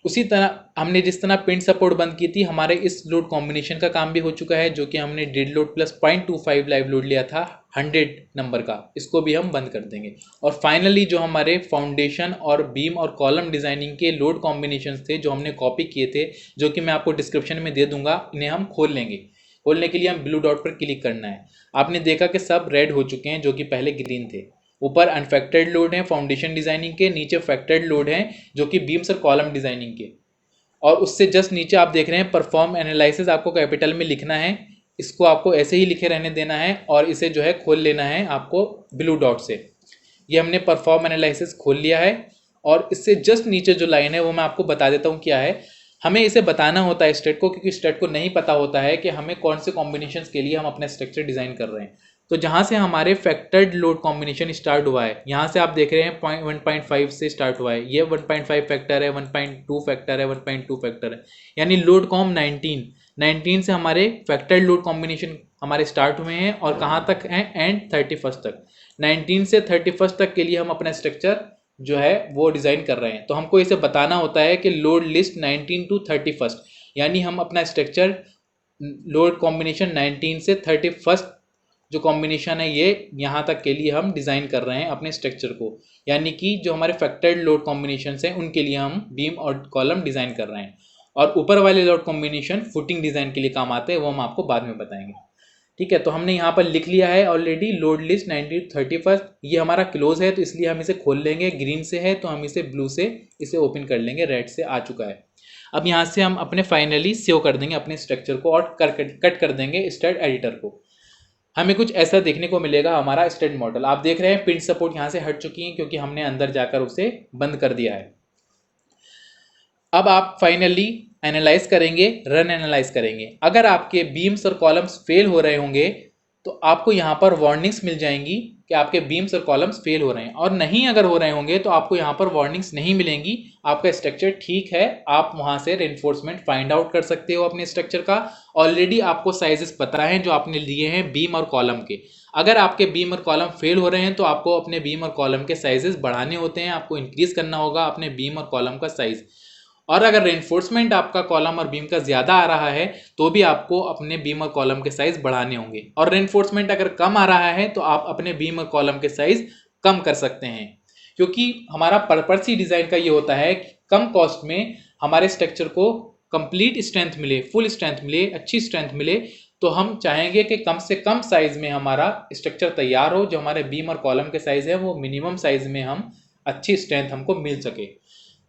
उसी तरह हमने जिस तरह पिन सपोर्ट बंद की थी, हमारे इस लोड कॉम्बिनेशन का काम भी हो चुका है, जो कि हमने dead load plus 0.25 live load लिया था 100 नंबर का, इसको भी हम बंद कर देंगे। और फाइनली जो हमारे फाउंडेशन और बीम और कॉलम डिजाइनिंग के लोड कॉम्बिनेशंस थे जो हमने कॉपी किए थे, जो कि मैं आपको डिस्क्रिप्शन में दे दूंगा, इन्हें हम खोल लेंगे। खोलने के लिए हम ब्लू डॉट पर क्लिक करना है। आपने देखा कि सब रेड हो चुके हैं जो कि पहले ग्रीन थे। ऊपर अनफैक्टर्ड लोड है फाउंडेशन डिजाइनिंग के, नीचे फैक्टर्ड लोड है जो कि बीम्स और कॉलम डिजाइनिंग के, और उससे जस्ट नीचे आप देख रहे हैं परफॉर्म एनालिसिस, आपको कैपिटल में लिखना है। इसको आपको ऐसे ही लिखे रहने देना है और इसे जो है खोल लेना है आपको ब्लू डॉट से। ये हमने परफॉर्म एनालिसिस खोल लिया है और इससे जस्ट नीचे जो लाइन है वो मैं आपको बता देता हूँ क्या है। हमें इसे बताना होता है स्टेट को, क्योंकि स्टेट को नहीं पता होता है कि हमें कौन से कॉम्बिनेशंस के लिए हम अपना स्ट्रक्चर डिजाइन कर रहे हैं। तो जहाँ से हमारे फैक्टर्ड लोड कॉम्बिनेशन स्टार्ट हुआ है, यहाँ से आप देख रहे हैं 1.5 से स्टार्ट हुआ है। ये 1.5 फैक्टर है, 1.2 फैक्टर है, 1.2 फैक्टर है, यानी लोड कॉम 19 से हमारे फैक्टर्ड लोड कॉम्बिनेशन हमारे स्टार्ट हुए हैं और कहाँ तक हैं, एंड 31 तक। 19 से 31 तक के लिए हम अपना स्ट्रक्चर जो है वो डिज़ाइन कर रहे हैं। तो हमको इसे बताना होता है कि लोड लिस्ट 19 to 31, यानी हम अपना स्ट्रक्चर लोड कॉम्बिनेशन 19 से 31 जो कॉम्बिनेशन है ये यहाँ तक के लिए हम डिज़ाइन कर रहे हैं अपने स्ट्रक्चर को, यानी कि जो हमारे फैक्टर्ड लोड कॉम्बिनेशन हैं उनके लिए हम बीम और कॉलम डिज़ाइन कर रहे हैं। और ऊपर वाले लोड कॉम्बिनेशन फुटिंग डिज़ाइन के लिए काम आते हैं, वो हम आपको बाद में बताएंगे। ठीक है, तो हमने यहाँ पर लिख लिया है ऑलरेडी लोड लिस्ट 19 to 31। ये हमारा क्लोज है तो इसलिए हम इसे खोल लेंगे, ग्रीन से है तो हम इसे ब्लू से इसे ओपन कर लेंगे, रेड से आ चुका है। अब यहाँ से हम अपने फाइनली सेव कर देंगे अपने स्ट्रक्चर को और कट कर देंगे स्टैट एडिटर को। हमें कुछ ऐसा देखने को मिलेगा हमारा स्टैट मॉडल। आप देख रहे हैं पिन सपोर्ट यहाँ से हट चुकी है क्योंकि हमने अंदर जाकर उसे बंद कर दिया है। अब आप फाइनली एनालाइज करेंगे, रन एनालाइज करेंगे। अगर आपके बीम्स और कॉलम्स फेल हो रहे होंगे तो आपको यहाँ पर वार्निंग्स मिल जाएंगी कि आपके बीम्स और कॉलम्स फेल हो रहे हैं, और नहीं अगर हो रहे होंगे तो आपको यहाँ पर वार्निंग्स नहीं मिलेंगी। आपका स्ट्रक्चर ठीक है, आप वहाँ से रेनफोर्समेंट फाइंड आउट कर सकते हो अपने स्ट्रक्चर का। ऑलरेडी आपको साइजेस पता है जो आपने लिए हैं बीम और कॉलम के। अगर आपके बीम और कॉलम फेल हो रहे हैं तो आपको अपने बीम और कॉलम के साइजेस बढ़ाने होते हैं, आपको इंक्रीज करना होगा अपने बीम और कॉलम का साइज। और अगर रेनफोर्समेंट आपका कॉलम और बीम का ज़्यादा आ रहा है तो भी आपको अपने बीम और कॉलम के साइज बढ़ाने होंगे, और रेनफोर्समेंट अगर कम आ रहा है तो आप अपने बीम और कॉलम के साइज कम कर सकते हैं। क्योंकि हमारा पर्पस ही डिज़ाइन का ये होता है कि कम कॉस्ट में हमारे स्ट्रक्चर को कंप्लीट स्ट्रेंथ मिले, फुल स्ट्रेंथ मिले, अच्छी स्ट्रेंथ मिले। तो हम चाहेंगे कि कम से कम साइज में हमारा स्ट्रक्चर तैयार हो, जो हमारे बीम और कॉलम के साइज है वो मिनिमम साइज में हम अच्छी स्ट्रेंथ हमको मिल सके।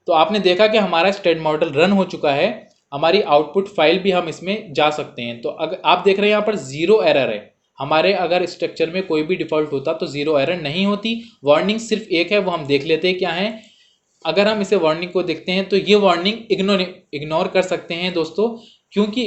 तो आपने देखा कि हमारा स्टैट मॉडल रन हो चुका है, हमारी आउटपुट फाइल भी हम इसमें जा सकते हैं। तो अगर आप देख रहे हैं यहाँ पर जीरो एरर है, हमारे अगर स्ट्रक्चर में कोई भी डिफॉल्ट होता तो जीरो एरर नहीं होती। वार्निंग सिर्फ एक है, वो हम देख लेते हैं क्या है। अगर हम इसे वार्निंग को देखते हैं तो ये वार्निंग इग्नोर कर सकते हैं दोस्तों, क्योंकि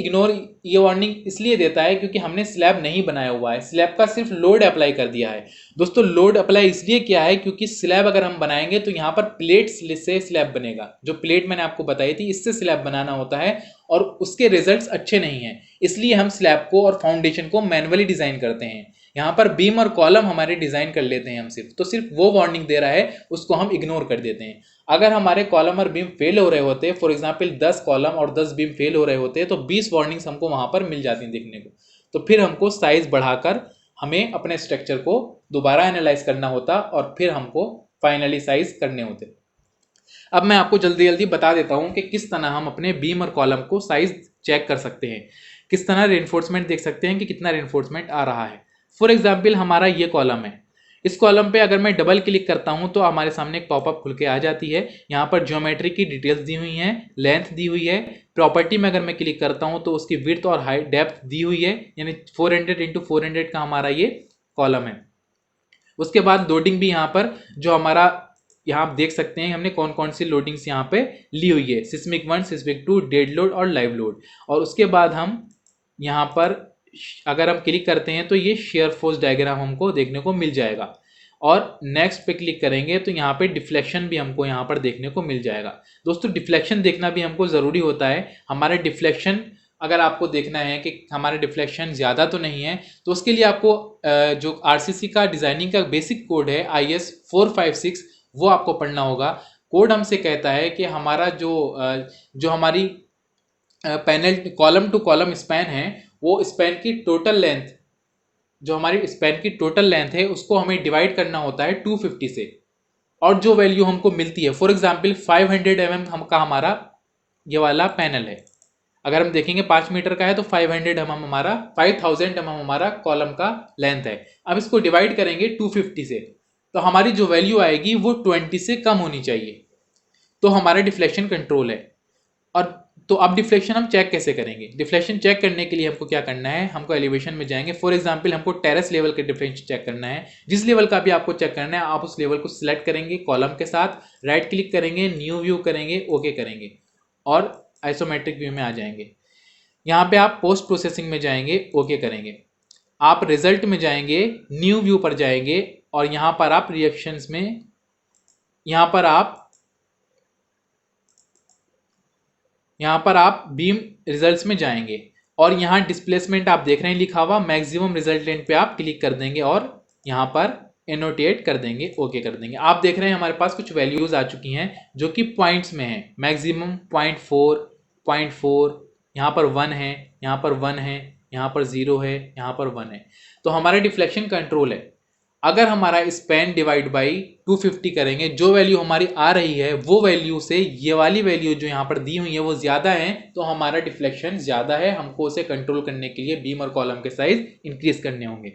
ये वार्निंग इसलिए देता है क्योंकि हमने स्लैब नहीं बनाया हुआ है, स्लैब का सिर्फ लोड अप्लाई कर दिया है। दोस्तों लोड अप्लाई इसलिए किया है क्योंकि स्लैब अगर हम बनाएंगे तो यहाँ पर प्लेट से स्लैब बनेगा। जो प्लेट मैंने आपको बताई थी इससे स्लैब बनाना होता है और उसके रिजल्ट्स अच्छे नहीं हैं, इसलिए हम स्लैब को और फाउंडेशन को मैनुअली डिजाइन करते हैं। यहाँ पर बीम और कॉलम हमारे डिजाइन कर लेते हैं हम सिर्फ वो वार्निंग दे रहा है उसको हम इग्नोर कर देते हैं। अगर हमारे कॉलम और बीम फेल हो रहे होते, फॉर एग्जांपल 10 कॉलम और 10 बीम फेल हो रहे होते, तो 20 वार्निंग्स हमको वहां पर मिल जाती देखने को। तो फिर हमको साइज बढ़ाकर हमें अपने स्ट्रक्चर को दोबारा एनालाइज करना होता और फिर हमको फाइनली साइज करने होते। अब मैं आपको जल्दी जल्दी बता देता हूं कि किस तरह हम अपने बीम और कॉलम को साइज चेक कर सकते हैं, किस तरह रेनफोर्समेंट देख सकते हैं कि कितना रेनफोर्समेंट आ रहा है। फॉर एग्जाम्पल हमारा ये कॉलम है, इस कॉलम पे अगर मैं डबल क्लिक करता हूं तो हमारे सामने एक पॉपअप खुल के आ जाती है। यहाँ पर ज्योमेट्री की डिटेल्स दी हुई हैं, लेंथ दी हुई है। प्रॉपर्टी में अगर मैं क्लिक करता हूं तो उसकी विड्थ और हाइट डेप्थ दी हुई है, यानी 400 इंटू 400 का हमारा ये कॉलम है। उसके बाद लोडिंग भी यहाँ पर जो हमारा यहाँ आप देख सकते हैं हमने कौन कौन सी लोडिंग्स यहाँ पे ली हुई है, सिस्मिक 1, सिस्मिक 2, डेड लोड और लाइव लोड। और उसके बाद हम यहाँ पर अगर हम क्लिक करते हैं तो ये शेयर फोर्स डायग्राम हमको देखने को मिल जाएगा, और नेक्स्ट पे क्लिक करेंगे तो यहाँ पे डिफ्लेक्शन भी हमको यहाँ पर देखने को मिल जाएगा। दोस्तों डिफ्लेक्शन देखना भी हमको ज़रूरी होता है। हमारे डिफ्लेक्शन अगर आपको देखना है कि हमारे डिफ्लेक्शन ज़्यादा तो नहीं है, तो उसके लिए आपको जो आरसीसी का डिज़ाइनिंग का बेसिक कोड है IS 456 वो आपको पढ़ना होगा। कोड हमसे कहता है कि हमारा जो हमारी panel column two column span है, वो स्पैन की टोटल लेंथ, जो हमारी स्पैन की टोटल लेंथ है उसको हमें डिवाइड करना होता है 250 से, और जो वैल्यू हमको मिलती है, फॉर एग्जांपल 500 mm का हमारा ये वाला पैनल है। अगर हम देखेंगे 5 मीटर का है तो 500 mm हमारा 5000 mm हमारा कॉलम का लेंथ है। अब इसको डिवाइड करेंगे 250 से, तो हमारी जो वैल्यू आएगी वो 20 से कम होनी चाहिए, तो हमारा डिफ्लेक्शन कंट्रोल है। और तो अब डिफ्लेक्शन हम चेक कैसे करेंगे? डिफ्लेक्शन चेक करने के लिए हमको क्या करना है, हमको एलिवेशन में जाएंगे। फॉर एग्जांपल हमको टेरेस लेवल के डिफ्लेक्शन चेक करना है। जिस लेवल का भी आपको चेक करना है आप उस लेवल को सिलेक्ट करेंगे कॉलम के साथ, राइट क्लिक करेंगे, न्यू व्यू करेंगे, ओके करेंगे और आइसोमेट्रिक व्यू में आ जाएंगे। यहाँ पे आप पोस्ट प्रोसेसिंग में जाएंगे, ओके करेंगे। आप रिजल्ट में जाएंगे, न्यू व्यू पर जाएंगे और यहाँ पर आप रिएक्शंस में, यहाँ पर आप बीम रिजल्ट्स में जाएंगे और यहाँ डिस्प्लेसमेंट आप देख रहे हैं लिखा हुआ, मैक्सिमम रिजल्टेंट पे आप क्लिक कर देंगे और यहाँ पर एनोटेट कर देंगे, ओके कर देंगे। आप देख रहे हैं हमारे पास कुछ वैल्यूज आ चुकी हैं जो कि पॉइंट्स में है। मैक्सिमम 0.4, 0.4, यहाँ पर 1 है, यहाँ पर 1 है, यहाँ पर 0 है, यहाँ पर 1 है। तो हमारा डिफ्लेक्शन कंट्रोल है। अगर हमारा स्पैन डिवाइड बाई 250 करेंगे, जो वैल्यू हमारी आ रही है वो वैल्यू से ये वाली वैल्यू जो यहाँ पर दी हुई है वो ज़्यादा है, तो हमारा डिफ्लेक्शन ज़्यादा है। हमको उसे कंट्रोल करने के लिए बीम और कॉलम के साइज इंक्रीज करने होंगे।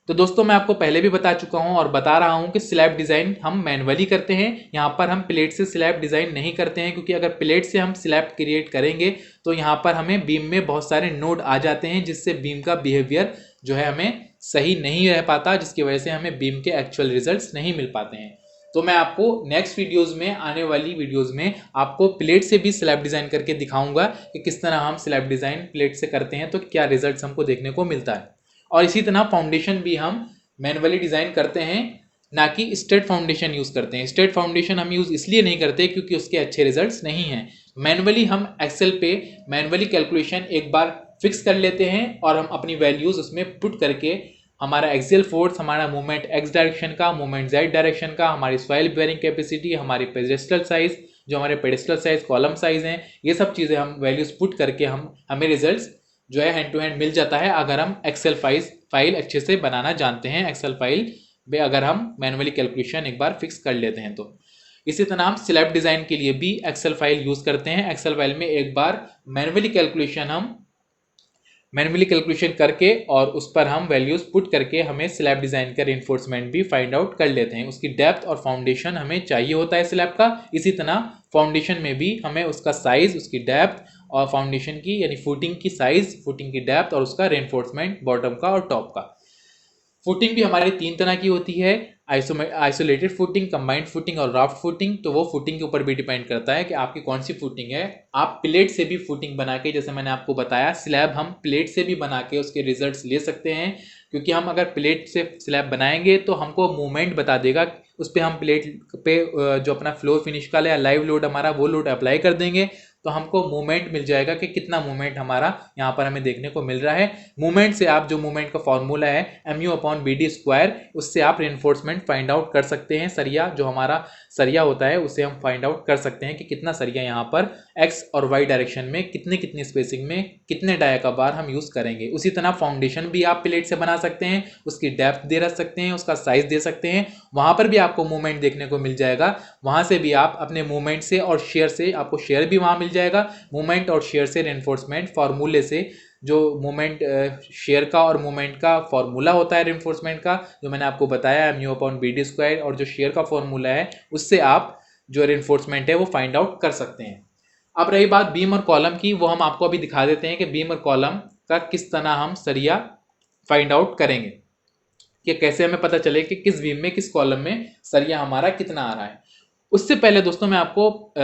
तो दोस्तों मैं आपको पहले भी बता चुका हूँ और बता रहा हूँ कि स्लैब डिज़ाइन हम मैनुअली करते हैं। यहाँ पर हम प्लेट से स्लैब डिज़ाइन नहीं करते हैं, क्योंकि अगर प्लेट से हम स्लैब क्रिएट करेंगे तो यहाँ पर हमें बीम में बहुत सारे नोड आ जाते हैं, जिससे बीम का बिहेवियर जो है हमें सही नहीं रह पाता, जिसकी वजह से हमें बीम के एक्चुअल रिजल्ट्स नहीं मिल पाते हैं। तो मैं आपको नेक्स्ट वीडियोस में, आने वाली वीडियोस में आपको प्लेट से भी स्लैब डिज़ाइन करके दिखाऊंगा कि किस तरह हम स्लैब डिज़ाइन प्लेट से करते हैं तो क्या रिजल्ट्स हमको देखने को मिलता है। और इसी तरह फाउंडेशन भी हम मैनुअली डिज़ाइन करते हैं, ना कि स्ट्रेट फाउंडेशन यूज़ करते हैं। स्ट्रेट फाउंडेशन हम यूज़ इसलिए नहीं करते क्योंकि उसके अच्छे रिजल्ट्स नहीं हैं। मैनुअली हम एक्सेल पे मैनुअली कैलकुलेशन एक बार फिक्स कर लेते हैं और हम अपनी वैल्यूज़ उसमें पुट करके हमारा एक्सियल फोर्स, हमारा मूवमेंट एक्स डायरेक्शन का, मूवमेंट जेड डायरेक्शन का, हमारी सॉइल बेयरिंग कैपेसिटी, हमारी पेडेस्टल साइज, जो हमारे पेडेस्टल साइज कॉलम साइज हैं, ये सब चीज़ें हम वैल्यूज़ पुट करके हमें रिजल्ट्स जो है हैंड टू हैंड मिल जाता है, अगर हम एक्सेल फाइल अच्छे से बनाना जानते हैं। एक्सेल फाइल में अगर हम मैनुअली कैलकुलेशन एक बार फिक्स कर लेते हैं तो। इसी तरह हम स्लैब डिज़ाइन के लिए भी एक्सेल फाइल यूज़ करते हैं। एक्सेल फाइल में एक बार मैनुअली कैलकुलेशन करके और उस पर हम वैल्यूज़ पुट करके हमें स्लैब डिज़ाइन का रिइंफोर्समेंट भी फाइंड आउट कर लेते हैं। उसकी डेप्थ और फाउंडेशन हमें चाहिए होता है स्लैब का। इसी तरह फाउंडेशन में भी हमें उसका साइज़, उसकी डेप्थ और फाउंडेशन की यानी फुटिंग की साइज़, फुटिंग की डेप्थ और उसका रिइंफोर्समेंट बॉटम का और टॉप का। फुटिंग भी हमारी 3 तरह की होती है, आइसोलेटेड फुटिंग, कंबाइंड फुटिंग और राफ्ट फुटिंग। तो वो फुटिंग के ऊपर भी डिपेंड करता है कि आपकी कौन सी फुटिंग है। आप प्लेट से भी फुटिंग बना के, जैसे मैंने आपको बताया, स्लैब हम प्लेट से भी बना के उसके रिजल्ट्स ले सकते हैं, क्योंकि हम अगर प्लेट से स्लैब बनाएंगे तो हमको मूवमेंट बता देगा। उस पर हम प्लेट पे जो अपना फ्लोर फिनिश का या लाइव लोड हमारा वो लोड अप्लाई कर देंगे तो हमको मूवमेंट मिल जाएगा कि कितना मूवमेंट हमारा यहाँ पर हमें देखने को मिल रहा है। मूवमेंट से आप, जो मूवमेंट का फॉर्मूला है mu/bd², उससे आप रेनफोर्समेंट फाइंड आउट कर सकते हैं। सरिया, जो हमारा सरिया होता है, उसे हम फाइंड आउट कर सकते हैं कि कितना सरिया यहाँ पर एक्स और वाई डायरेक्शन में कितनी स्पेसिंग में कितने डाया का बार हम यूज़ करेंगे। उसी तरह फाउंडेशन भी आप प्लेट से बना सकते हैं, उसकी डेप्थ दे रख सकते हैं, उसका साइज दे सकते हैं, वहाँ पर भी आपको मूवमेंट देखने को मिल जाएगा। वहाँ से भी आप अपने मूवमेंट से और शेयर से, आपको शेयर भी वहाँ मिल जाएगा। मूवमेंट और शेयर से रेनफोर्समेंट फार्मूले से, जो मूवमेंट शेयर का और मूवमेंट का फॉर्मूला होता है रेनफोर्समेंट का, जो मैंने आपको बताया mu/bd², और जो शेयर का फॉर्मूला है उससे आप जो रेनफोर्समेंट है वो फाइंड आउट कर सकते हैं। अब रही बात बीम और कॉलम की, वो हम आपको अभी दिखा देते हैं कि बीम और कॉलम का किस तरह हम सरिया फाइंड आउट करेंगे, कि कैसे हमें पता चले कि किस बीम में, किस कॉलम में सरिया हमारा कितना आ रहा है। उससे पहले दोस्तों मैं आपको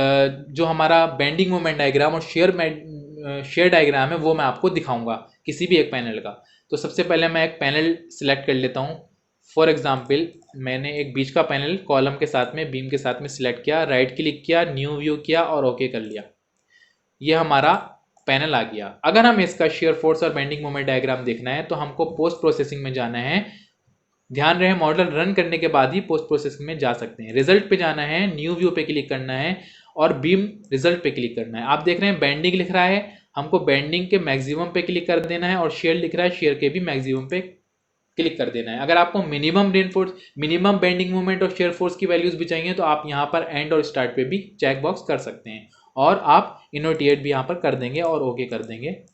जो हमारा बेंडिंग मोमेंट डायग्राम और शेयर डायग्राम है वो मैं आपको दिखाऊंगा किसी भी एक पैनल का। तो सबसे पहले मैं एक पैनल सिलेक्ट कर लेता हूँ। फॉर एग्जांपल मैंने एक बीच का पैनल कॉलम के साथ में, बीम के साथ में सिलेक्ट किया, राइट क्लिक किया, न्यू व्यू किया और ओके कर लिया। ये हमारा पैनल आ गया। अगर हमें इसका शेयर फोर्स और बेंडिंग मोमेंट डायग्राम देखना है तो हमको पोस्ट प्रोसेसिंग में जाना है। ध्यान रहे, मॉडल रन करने के बाद ही पोस्ट प्रोसेसिंग में जा सकते हैं। रिजल्ट पे जाना है, न्यू व्यू पे क्लिक करना है और बीम रिजल्ट पे क्लिक करना है। आप देख रहे हैं बेंडिंग लिख रहा है, हमको बेंडिंग के मैक्सिमम पे क्लिक कर देना है, और शेयर लिख रहा है, शेयर के भी मैक्सिमम पे क्लिक कर देना है। अगर आपको मिनिमम बेंडिंग मोमेंट और शेयर फोर्स की वैल्यूज भी चाहिए तो आप यहाँ पर एंड और स्टार्ट पे भी चेक बॉक्स कर सकते हैं। और आप इनोटिएट भी यहाँ पर कर देंगे और ओके कर देंगे।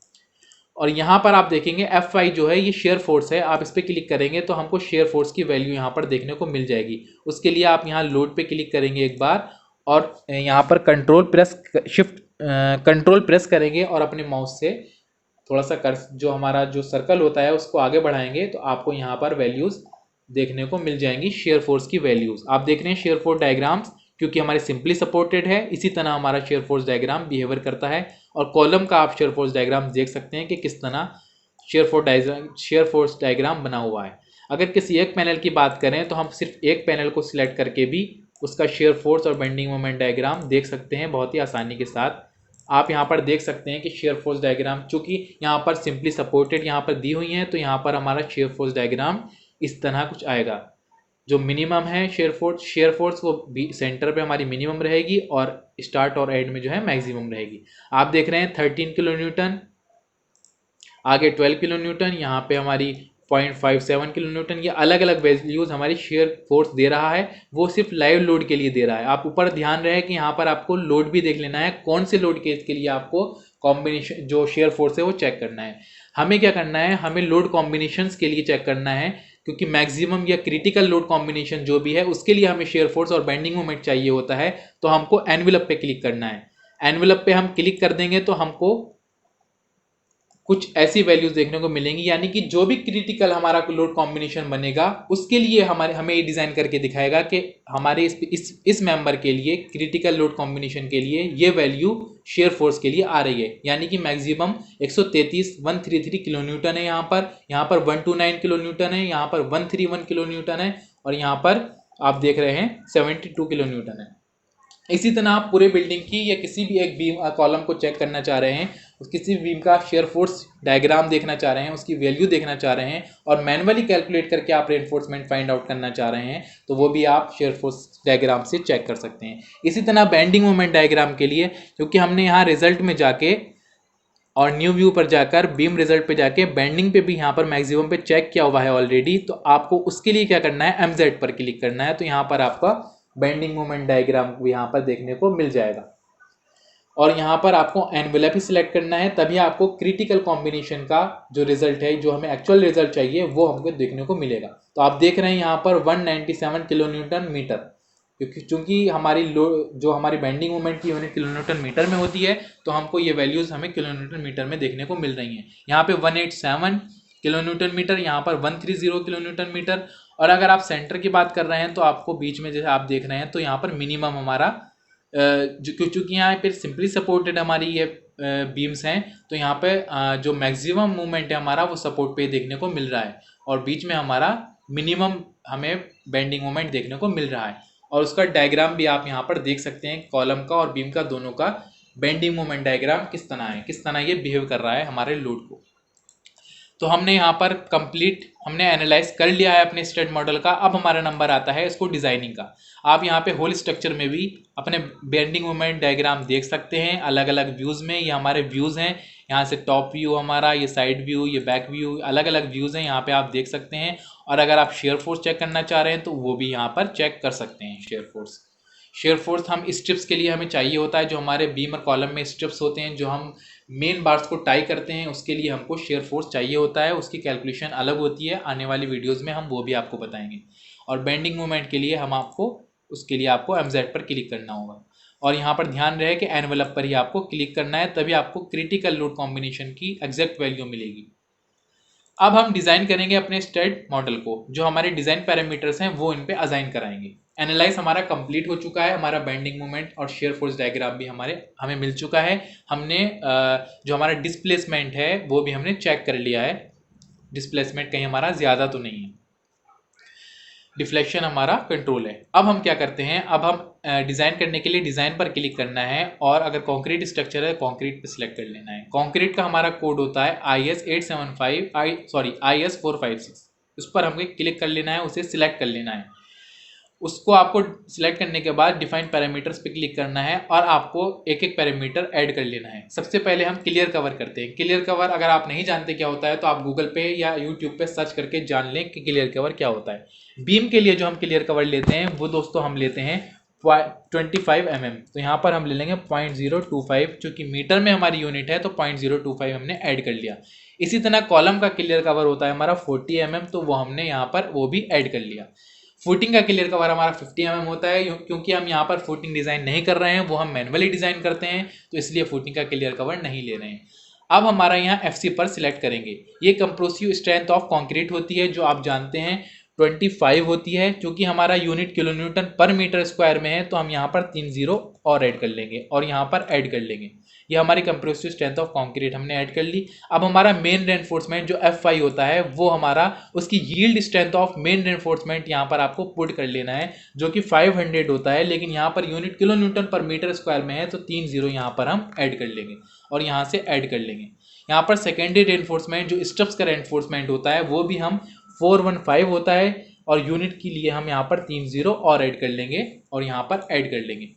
और यहाँ पर आप देखेंगे F5 जो है ये शेयर फोर्स है, आप इस पर क्लिक करेंगे तो हमको शेयर फोर्स की वैल्यू यहाँ पर देखने को मिल जाएगी। उसके लिए आप यहाँ लोड पे क्लिक करेंगे एक बार और यहाँ पर कंट्रोल प्रेस करेंगे और अपने माउस से थोड़ा सा जो हमारा जो सर्कल होता है उसको आगे बढ़ाएंगे तो आपको यहाँ पर वैल्यूज़ देखने को मिल जाएंगी, शेयर फोर्स की वैल्यूज़ आप देख रहे हैं। शेयर फोर्स डायग्राम्स क्योंकि हमारे सिंपली सपोर्टेड है, इसी तरह हमारा शेयर फोर्स डायग्राम बिहेवियर करता है। और कॉलम का आप शेयर फोर्स डायग्राम देख सकते हैं कि किस तरह शेयर फोर्स डायग्राम बना हुआ है। अगर किसी एक पैनल की बात करें तो हम सिर्फ एक पैनल को सिलेक्ट करके भी उसका शेयर फोर्स और बेंडिंग मोमेंट डायग्राम देख सकते हैं बहुत ही आसानी के साथ। आप यहाँ पर देख सकते हैं कि शेयर फोर्स डायग्राम चूंकि यहाँ पर सिंपली सपोर्टेड यहाँ पर दी हुई है तो यहाँ पर हमारा शेयर फोर्स डायग्राम इस तरह कुछ आएगा। जो मिनिमम है शेयर फोर्स वो सेंटर पे हमारी मिनिमम रहेगी और स्टार्ट और एंड में जो है मैक्सिमम रहेगी। आप देख रहे हैं 13 किलो न्यूटन, आगे 12 किलो न्यूटन, यहाँ पे हमारी 0.57 किलो न्यूटन। ये अलग अलग वैल्यूज हमारी शेयर फोर्स दे रहा है, वो सिर्फ लाइव लोड के लिए दे रहा है। आप ऊपर ध्यान रहे कि यहाँ पर आपको लोड भी देख लेना है, कौन से लोड केस के लिए आपको कॉम्बिनेशन जो शेयर फोर्स है वो चेक करना है। हमें क्या करना है, हमें लोड कॉम्बिनेशंस के लिए चेक करना है क्योंकि मैक्सिमम या क्रिटिकल लोड कॉम्बिनेशन जो भी है उसके लिए हमें शेयर फोर्स और बेंडिंग मोमेंट चाहिए होता है। तो हमको एनवेलप पे क्लिक करना है। एनवेलप पे हम क्लिक कर देंगे तो हमको कुछ ऐसी वैल्यूज देखने को मिलेंगी, यानी कि जो भी क्रिटिकल हमारा लोड कॉम्बिनेशन बनेगा उसके लिए हमें ये डिजाइन करके दिखाएगा कि हमारे इस मेंबर के लिए क्रिटिकल लोड कॉम्बिनेशन के लिए ये वैल्यू शेयर फोर्स के लिए आ रही है। यानी कि मैक्सिमम 133 किलो न्यूटन है, यहाँ पर 129 किलो न्यूटन है, यहाँ पर 131 किलो न्यूटन है और यहाँ पर आप देख रहे हैं 72 किलो न्यूटन है। इसी तरह आप पूरे बिल्डिंग की या किसी भी एक बीम कॉलम को चेक करना चाह रहे हैं, किसी भी बीम का शेयर फोर्स डायग्राम देखना चाह रहे हैं, उसकी वैल्यू देखना चाह रहे हैं और मैन्युअली कैलकुलेट करके आप रेनफोर्समेंट फाइंड आउट करना चाह रहे हैं तो वो भी आप शेयर फोर्स डायग्राम से चेक कर सकते हैं। इसी तरह बेंडिंग मोमेंट डायग्राम के लिए, क्योंकि हमने यहाँ रिजल्ट में जाके और न्यू व्यू पर जाकर बीम रिजल्ट पे जाके बेंडिंग पे भी यहाँ पर मैक्सिमम पे चेक किया हुआ है ऑलरेडी, तो आपको उसके लिए क्या करना है, MZ पर क्लिक करना है। तो यहाँ पर आपका बेंडिंग मोमेंट डायग्राम को यहाँ पर देखने को मिल जाएगा और यहाँ पर आपको एनवेलप ही सिलेक्ट करना है, तभी आपको क्रिटिकल कॉम्बिनेशन का जो रिजल्ट है, जो हमें एक्चुअल रिजल्ट चाहिए वो हमको देखने को मिलेगा। तो आप देख रहे हैं यहाँ पर 197 किलो न्यूटन मीटर, क्योंकि चूंकि हमारी जो हमारी बेंडिंग मोमेंट की यूनिट किलो न्यूटन मीटर में होती है तो हमको ये वैल्यूज हमें किलो न्यूटन मीटर में देखने को मिल रही हैं। यहाँ पे 187 किलो न्यूटन मीटर, यहाँ पर 130 किलो न्यूटन मीटर। और अगर आप सेंटर की बात कर रहे हैं तो आपको बीच में जैसे आप देख रहे हैं तो यहाँ पर मिनिमम हमारा चूँकि यहाँ पे सिंपली सपोर्टेड हमारी ये बीम्स हैं तो यहाँ पे जो मैक्सिमम मूवमेंट है हमारा वो सपोर्ट पे देखने को मिल रहा है और बीच में हमारा मिनिमम हमें बेंडिंग मोमेंट देखने को मिल रहा है। और उसका डायग्राम भी आप यहाँ पर देख सकते हैं, कॉलम का और बीम का दोनों का बेंडिंग मोमेंट डायग्राम किस तरह है, किस तरह ये बिहेव कर रहा है हमारे लोड को। तो हमने यहाँ पर हमने एनालाइज कर लिया है अपने स्टेट मॉडल का। अब हमारा नंबर आता है इसको डिज़ाइनिंग का। आप यहाँ पे होल स्ट्रक्चर में भी अपने बेंडिंग मोमेंट डायग्राम देख सकते हैं अलग अलग व्यूज़ में। ये हमारे व्यूज़ हैं, यहाँ से टॉप व्यू हमारा, ये साइड व्यू, ये बैक व्यू, अलग अलग व्यूज़ हैं यहाँ पे आप देख सकते हैं। और अगर आप शेयर फोर्स चेक करना चाह रहे हैं तो वो भी यहाँ पर चेक कर सकते हैं। शेयर फोर्स हम स्ट्रिप्स के लिए हमें चाहिए होता है, जो हमारे बीम और कॉलम में स्ट्रिप्स होते हैं, जो हम मेन बार्स को टाई करते हैं, उसके लिए हमको शेयर फोर्स चाहिए होता है। उसकी कैलकुलेशन अलग होती है, आने वाली वीडियोस में हम वो भी आपको बताएंगे। और बेंडिंग मोमेंट के लिए उसके लिए आपको MZ पर क्लिक करना होगा और यहाँ पर ध्यान रहे कि एनवेलप पर ही आपको क्लिक करना है, तभी आपको क्रिटिकल लोड कॉम्बिनेशन की एग्जैक्ट वैल्यू मिलेगी। अब हम डिज़ाइन करेंगे अपने स्टेट मॉडल को, जो हमारे डिज़ाइन पैरामीटर्स हैं वो इन पे असाइन कराएंगे। एनालाइज हमारा कंप्लीट हो चुका है, हमारा बेंडिंग मोमेंट और शेयर फोर्स डायग्राम भी हमें मिल चुका है। हमने जो हमारा डिस्प्लेसमेंट है वो भी हमने चेक कर लिया है, डिस्प्लेसमेंट कहीं हमारा ज़्यादा तो नहीं है, डिफ्लेक्शन हमारा कंट्रोल है। अब हम क्या करते हैं, अब हम डिज़ाइन करने के लिए डिज़ाइन पर क्लिक करना है और अगर कंक्रीट स्ट्रक्चर है कंक्रीट पे सिलेक्ट कर लेना है। कंक्रीट का हमारा कोड होता है IS 456, उस पर हमें क्लिक कर लेना है, उसे सिलेक्ट कर लेना है। उसको आपको सिलेक्ट करने के बाद डिफाइन पैरामीटर्स पे क्लिक करना है और आपको एक एक पैरामीटर ऐड कर लेना है। सबसे पहले हम क्लियर कवर करते हैं। क्लियर कवर अगर आप नहीं जानते क्या होता है तो आप गूगल पे या यूट्यूब पे सर्च करके जान लें कि क्लियर कवर क्या होता है। बीम के लिए जो हम क्लियर कवर लेते हैं वो दोस्तों हम लेते हैं 25 mm, तो यहाँ पर हम ले लेंगे 0.025, चूँकि मीटर में हमारी यूनिट है तो 0.025 हमने ऐड कर लिया। इसी तरह कॉलम का क्लियर कवर होता है हमारा 40 mm, तो वो हमने यहाँ पर वो भी ऐड कर लिया। फुटिंग का क्लियर कवर हमारा 50 mm होता है, क्योंकि हम यहाँ पर फुटिंग डिज़ाइन नहीं कर रहे हैं, वो हम मैनुअली डिज़ाइन करते हैं, तो इसलिए फुटिंग का क्लियर कवर नहीं ले रहे हैं। अब हमारा यहाँ FC पर सिलेक्ट करेंगे। ये कंप्रेसिव स्ट्रेंथ ऑफ कंक्रीट होती है, जो आप जानते हैं 25 होती है। क्योंकि हमारा यूनिट किलो न्यूटन पर मीटर स्क्वायर में है, तो हम यहाँ पर 3 जीरो और ऐड कर लेंगे और यहाँ पर ऐड कर लेंगे। ये हमारी कंप्रेसिव स्ट्रेंथ ऑफ कंक्रीट हमने ऐड कर ली। अब हमारा मेन रेनफोर्समेंट जो F5 होता है, वो हमारा उसकी yield strength of main reinforcement यहाँ पर आपको पुट कर लेना है, जो कि 500 होता है, लेकिन यहाँ पर यूनिट किलो न्यूटन पर मीटर स्क्वायर में है, तो 3 जीरो यहाँ पर हम ऐड कर लेंगे और यहाँ से ऐड कर लेंगे। यहाँ पर सेकेंडरी रेनफोर्समेंट जो स्टब्स का रेनफोर्समेंट होता है, वो भी हम 415 होता है, और यूनिट के लिए हम यहाँ पर 3 जीरो और ऐड कर लेंगे और यहाँ पर ऐड कर लेंगे।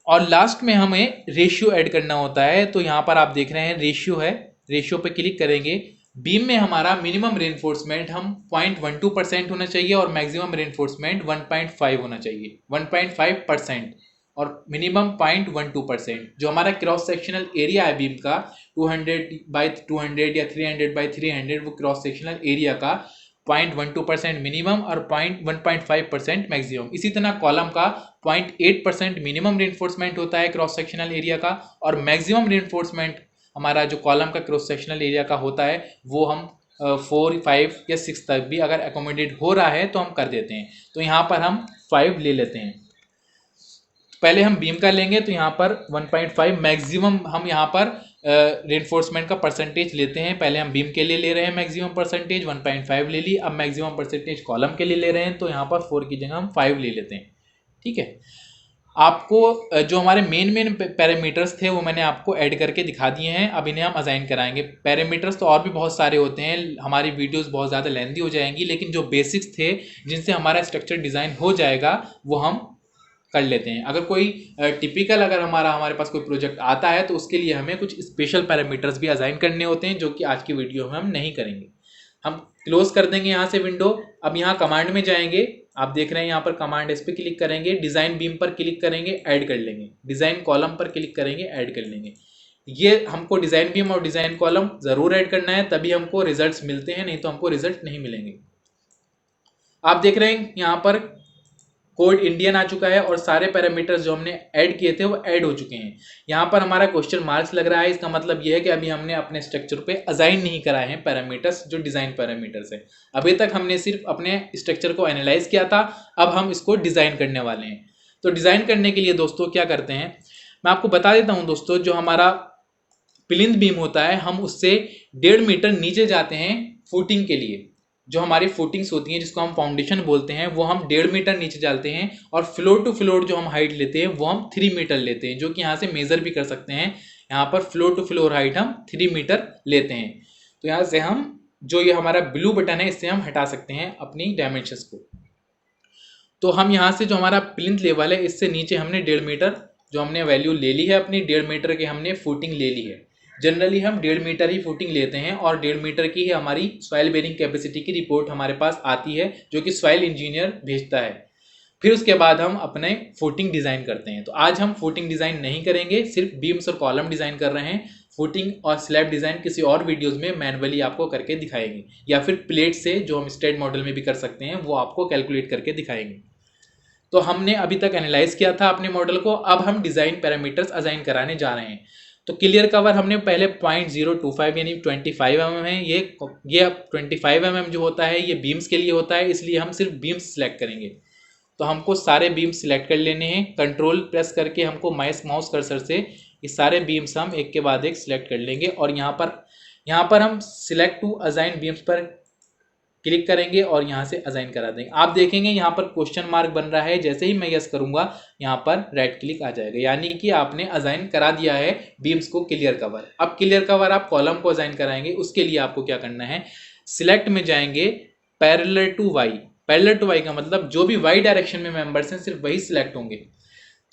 और लास्ट में हमें रेशियो ऐड करना होता है, तो यहाँ पर आप देख रहे हैं रेशियो है, रेशियो पे क्लिक करेंगे। बीम में हमारा मिनिमम रेनफोर्समेंट हम 0.12% होना चाहिए और मैक्सिमम रेनफोर्समेंट 1.5 होना चाहिए, 1.5% और मिनिमम 0.12%। जो हमारा क्रॉस सेक्शनल एरिया है बीम का 200x200 या 300x300, वो क्रॉस सेक्शनल एरिया का 0.12% मिनिमम और 1.5% मैक्सिमम। इसी तरह कॉलम का 0.8% मिनिमम रेनफोर्समेंट होता है क्रॉस सेक्शनल एरिया का, और मैक्सिमम रेनफोर्समेंट हमारा जो कॉलम का क्रॉस सेक्शनल एरिया का होता है, वो हम 4, 5 या 6 तक भी अगर एकोमोडेट हो रहा है तो हम कर देते हैं। तो यहाँ पर हम 5 ले लेते हैं। पहले हम बीम का लेंगे, तो यहाँ पर 1.5 मैक्सिमम हम यहाँ पर रेनफोर्समेंट का परसेंटेज लेते हैं। पहले हम बीम के लिए ले रहे हैं मैक्सिमम परसेंटेज 1.5 ले ली, अब मैक्सिमम परसेंटेज कॉलम के लिए ले रहे हैं, तो यहाँ पर 4 की जगह हम 5 ले लेते हैं। ठीक है, आपको जो हमारे मेन पैरामीटर्स थे वो मैंने आपको ऐड करके दिखा दिए हैं। अब इन्हें हम असाइन कराएंगे। पैरामीटर्स तो और भी बहुत सारे होते हैं, हमारी वीडियोस बहुत ज़्यादा लेंथी हो जाएंगी, लेकिन जो बेसिक्स थे जिनसे हमारा स्ट्रक्चर डिज़ाइन हो जाएगा वो हम कर लेते हैं। अगर कोई टिपिकल अगर हमारे पास कोई प्रोजेक्ट आता है, तो उसके लिए हमें कुछ स्पेशल पैरामीटर्स भी असाइन करने होते हैं, जो कि आज की वीडियो में हम नहीं करेंगे। हम क्लोज कर देंगे यहाँ से विंडो। अब यहाँ कमांड में जाएंगे, आप देख रहे हैं यहाँ पर कमांड, इस पर क्लिक करेंगे, डिज़ाइन बीम पर क्लिक करेंगे, ऐड कर लेंगे, डिज़ाइन कॉलम पर क्लिक करेंगे, ऐड कर लेंगे। ये हमको डिज़ाइन बीम और डिज़ाइन कॉलम ज़रूर ऐड करना है, तभी हमको रिजल्ट्स मिलते हैं, नहीं तो हमको रिजल्ट नहीं मिलेंगे। आप देख रहे हैं यहाँ पर कोड इंडियन आ चुका है और सारे पैरामीटर्स जो हमने ऐड किए थे वो ऐड हो चुके हैं। यहाँ पर हमारा क्वेश्चन मार्क्स लग रहा है, इसका मतलब ये है कि अभी हमने अपने स्ट्रक्चर पे असाइन नहीं कराए हैं पैरामीटर्स, जो डिज़ाइन पैरामीटर्स है। अभी तक हमने सिर्फ अपने स्ट्रक्चर को एनालाइज किया था, अब हम इसको डिज़ाइन करने वाले हैं। तो डिज़ाइन करने के लिए दोस्तों क्या करते हैं, मैं आपको बता देता हूँ दोस्तों। जो हमारा प्लिंथ बीम होता है, हम उससे 1.5 मीटर नीचे जाते हैं फुटिंग के लिए। जो हमारी फुटिंग्स होती हैं, जिसको हम फाउंडेशन बोलते हैं, वो हम 1.5 मीटर नीचे डालते हैं, और फ्लोर टू फ्लोर जो हम हाइट लेते हैं वो हम 3 मीटर लेते हैं, जो कि यहाँ से मेज़र भी कर सकते हैं। यहाँ पर फ्लोर टू फ्लोर हाइट हम 3 मीटर लेते हैं। तो यहाँ से हम जो ये हमारा ब्लू बटन है, इससे हम हटा सकते हैं अपनी डायमेंशंस को। तो हम यहाँ से जो हमारा प्लिंथ लेवल है, इससे नीचे हमने 1.5 मीटर जो हमने वैल्यू ले ली है अपनी, 1.5 मीटर की हमने फुटिंग ले ली है। जनरली हम 1.5 मीटर ही फुटिंग लेते हैं, और 1.5 मीटर की ही हमारी सॉइल बेरिंग कैपेसिटी की रिपोर्ट हमारे पास आती है, जो कि सॉइल इंजीनियर भेजता है। फिर उसके बाद हम अपने फुटिंग डिज़ाइन करते हैं। तो आज हम फुटिंग डिज़ाइन नहीं करेंगे, सिर्फ बीम्स और कॉलम डिज़ाइन कर रहे हैं। फुटिंग और स्लैब डिज़ाइन किसी और वीडियोस में मैनुअली आपको करके दिखाएंगे, या फिर प्लेट से जो हम स्ट्रेट मॉडल में भी कर सकते हैं, वो आपको कैलकुलेट करके दिखाएंगे। तो हमने अभी तक एनालाइज किया था अपने मॉडल को, अब हम डिज़ाइन पैरामीटर्स असाइन कराने जा रहे हैं। तो क्लियर कवर हमने पहले 0.025 यानी 25 mm है। ये 25 mm जो होता है, ये बीम्स के लिए होता है, इसलिए हम सिर्फ बीम्स सिलेक्ट करेंगे। तो हमको सारे बीम्स सिलेक्ट कर लेने हैं। कंट्रोल प्रेस करके हमको माउस कर्सर से ये सारे बीम्स हम एक के बाद एक सिलेक्ट कर लेंगे, और यहाँ पर हम सिलेक्ट टू असाइन बीम्स पर क्लिक करेंगे और यहाँ से असाइन करा देंगे। आप देखेंगे यहाँ पर क्वेश्चन मार्क बन रहा है, जैसे ही मैं यस करूँगा यहाँ पर राइट क्लिक आ जाएगा, यानी कि आपने असाइन करा दिया है बीम्स को क्लियर कवर। अब क्लियर कवर आप कॉलम को असाइन कराएंगे, उसके लिए आपको क्या करना है, सिलेक्ट में जाएंगे, parallel to y. Parallel to y का मतलब जो भी वाई डायरेक्शन में मेंबर्स हैं सिर्फ वही सिलेक्ट होंगे।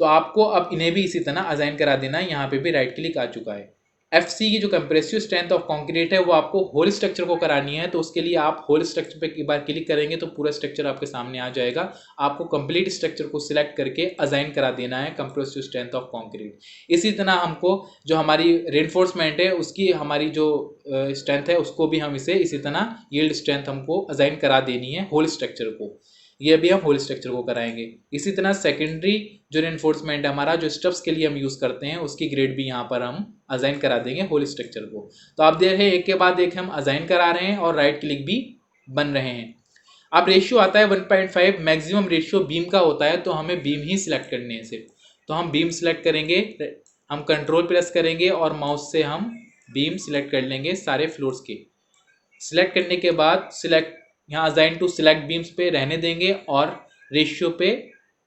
तो आपको अब इन्हें भी इसी तरह असाइन करा देना है। यहाँ पे भी राइट क्लिक आ चुका है। FC की जो कंप्रेसिव स्ट्रेंथ ऑफ कंक्रीट है वो आपको होल स्ट्रक्चर को करानी है, तो उसके लिए आप होल स्ट्रक्चर पे एक बार क्लिक करेंगे तो पूरा स्ट्रक्चर आपके सामने आ जाएगा। आपको कंप्लीट स्ट्रक्चर को सिलेक्ट करके असाइन करा देना है कंप्रेसिव स्ट्रेंथ ऑफ कंक्रीट। इसी तरह हमको जो हमारी रेनफोर्समेंट है उसकी हमारी जो स्ट्रेंथ है उसको भी हम इसी तरह यील्ड स्ट्रेंथ हमको असाइन करा देनी है होल स्ट्रक्चर को। ये भी हम होल स्ट्रक्चर को कराएंगे। इसी तरह सेकेंडरी जो रेनफोर्समेंट है हमारा जो स्टब्स के लिए हम यूज़ करते हैं उसकी ग्रेड भी यहाँ पर हम असाइन करा देंगे होल स्ट्रक्चर को। तो आप देख रहे हैं एक के बाद एक हम असाइन करा रहे हैं और राइट क्लिक भी बन रहे हैं। अब रेशियो आता है 1.5, मैक्सिमम रेशियो बीम का होता है, तो हमें बीम ही सिलेक्ट करनी है सिर्फ। तो हम बीम सिलेक्ट करेंगे, हम कंट्रोल प्रेस करेंगे और माउस से हम बीम सिलेक्ट कर लेंगे सारे फ्लोर्स के। सिलेक्ट करने के बाद सिलेक्ट यहाँ असाइन टू सिलेक्ट बीम्स पे रहने देंगे और रेशियो पे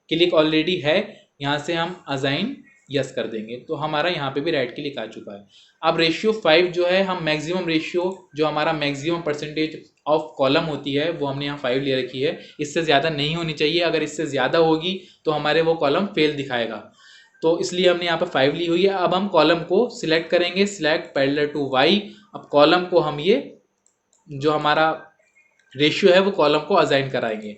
क्लिक ऑलरेडी है, यहाँ से हम असाइन यस कर देंगे तो हमारा यहाँ पे भी राइट क्लिक आ चुका है। अब रेशियो 5 जो है हम मैक्सिमम रेशियो जो हमारा मैक्सिमम परसेंटेज ऑफ कॉलम होती है वो हमने यहाँ 5 ले रखी है, इससे ज़्यादा नहीं होनी चाहिए। अगर इससे ज़्यादा होगी तो हमारे वो कॉलम फेल दिखाएगा, तो इसलिए हमने यहाँ पर 5 ली हुई है। अब हम कॉलम को सिलेक्ट करेंगे, सिलेक्ट पैरेलल टू वाई। अब कॉलम को हम ये जो हमारा रेशियो है वो कॉलम को असाइन कराएंगे,